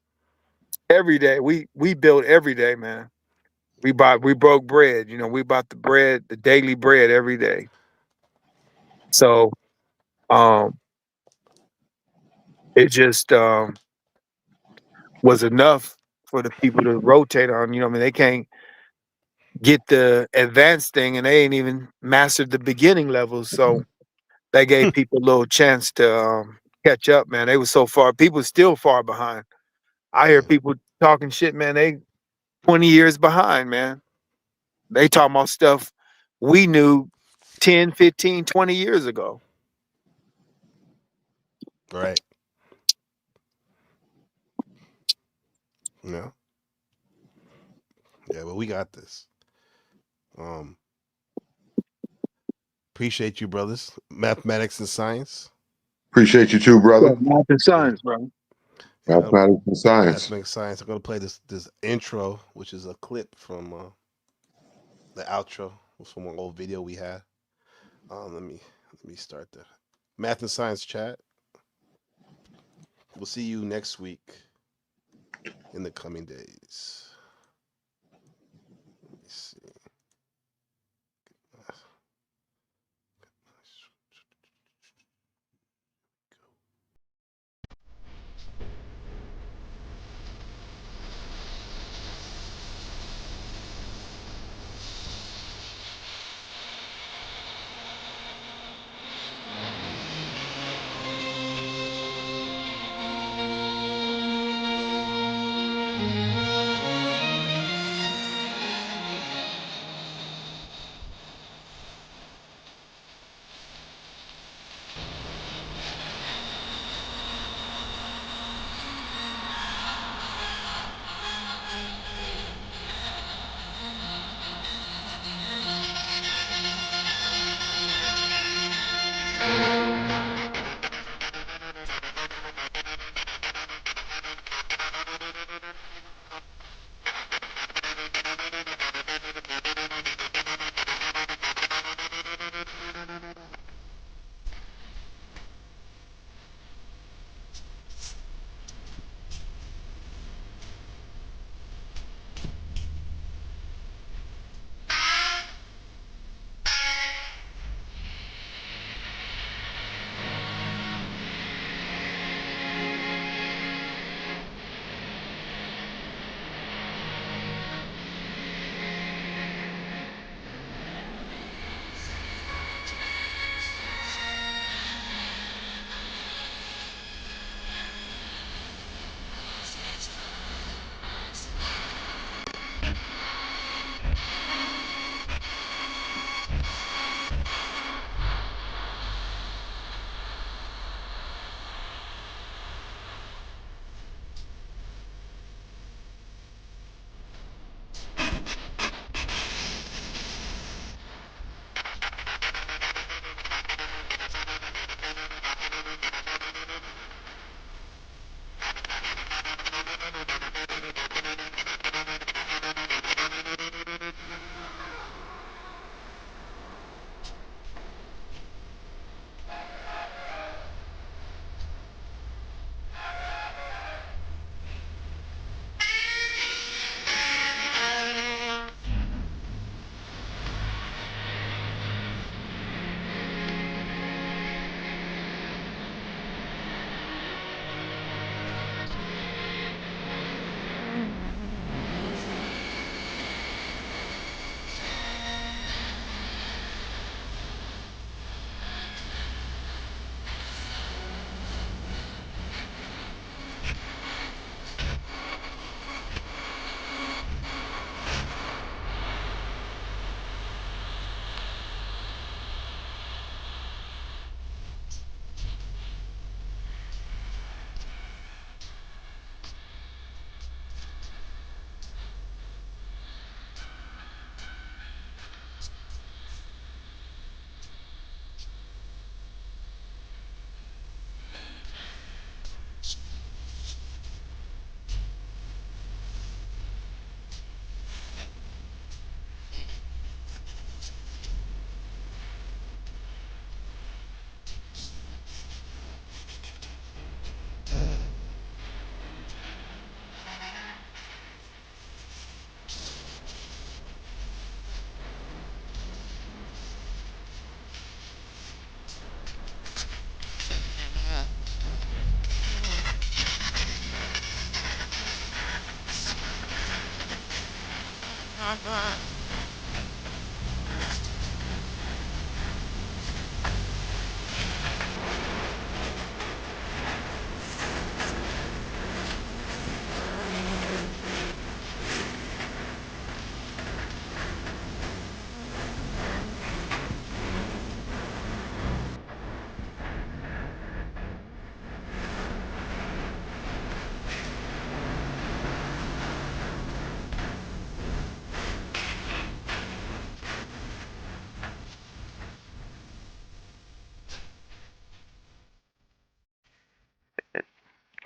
Every day. We built every day, man. We broke bread. You know, we bought the bread, the daily bread every day. So it just was enough for the people to rotate on. You know, I mean, they can't get the advanced thing and they ain't even mastered the beginning levels. So they gave people a little chance to catch up, man. They were so far. People still far behind. I hear people talking shit, man. They 20 years behind, man. They talking about stuff we knew 10, 15, 20 years ago. Right. Yeah. Yeah, but we got this. Appreciate you, brothers. Mathematics and science. Appreciate you too, brother. Math and science, bro. Mathematics and science. Mathematics science. I'm gonna play this intro, which is a clip from the outro. It was from an old video we had. Let me start the math and science chat. We'll see you next week in the coming days. Let me see.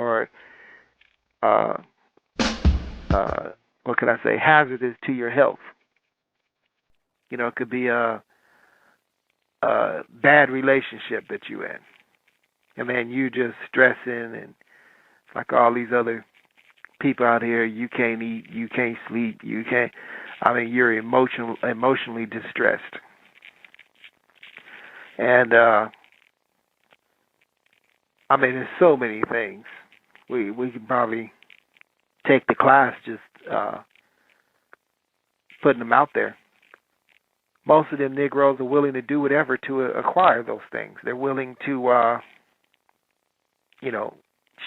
or what can I say, hazardous to your health. You know, it could be a bad relationship that you in. And man, you just stressing, and like all these other people out here, you can't eat, you can't sleep, you're emotionally distressed. And there's so many things. We could probably take the class just putting them out there. Most of them Negroes are willing to do whatever to acquire those things. They're willing to,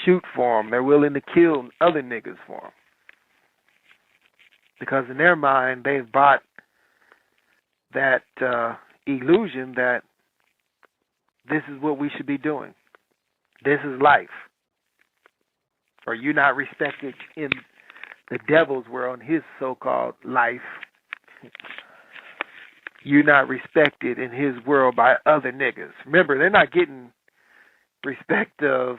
shoot for them. They're willing to kill other niggas for them. Because in their mind, they've bought that illusion that this is what we should be doing. This is life. Or you're not respected in the devil's world, his so-called life. You're not respected in his world by other niggas. Remember, they're not getting respect of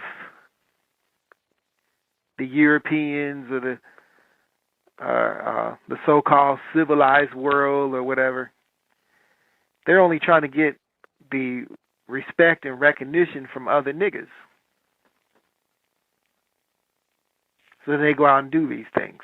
the Europeans or the so-called civilized world or whatever. They're only trying to get the respect and recognition from other niggas. So they go out and do these things.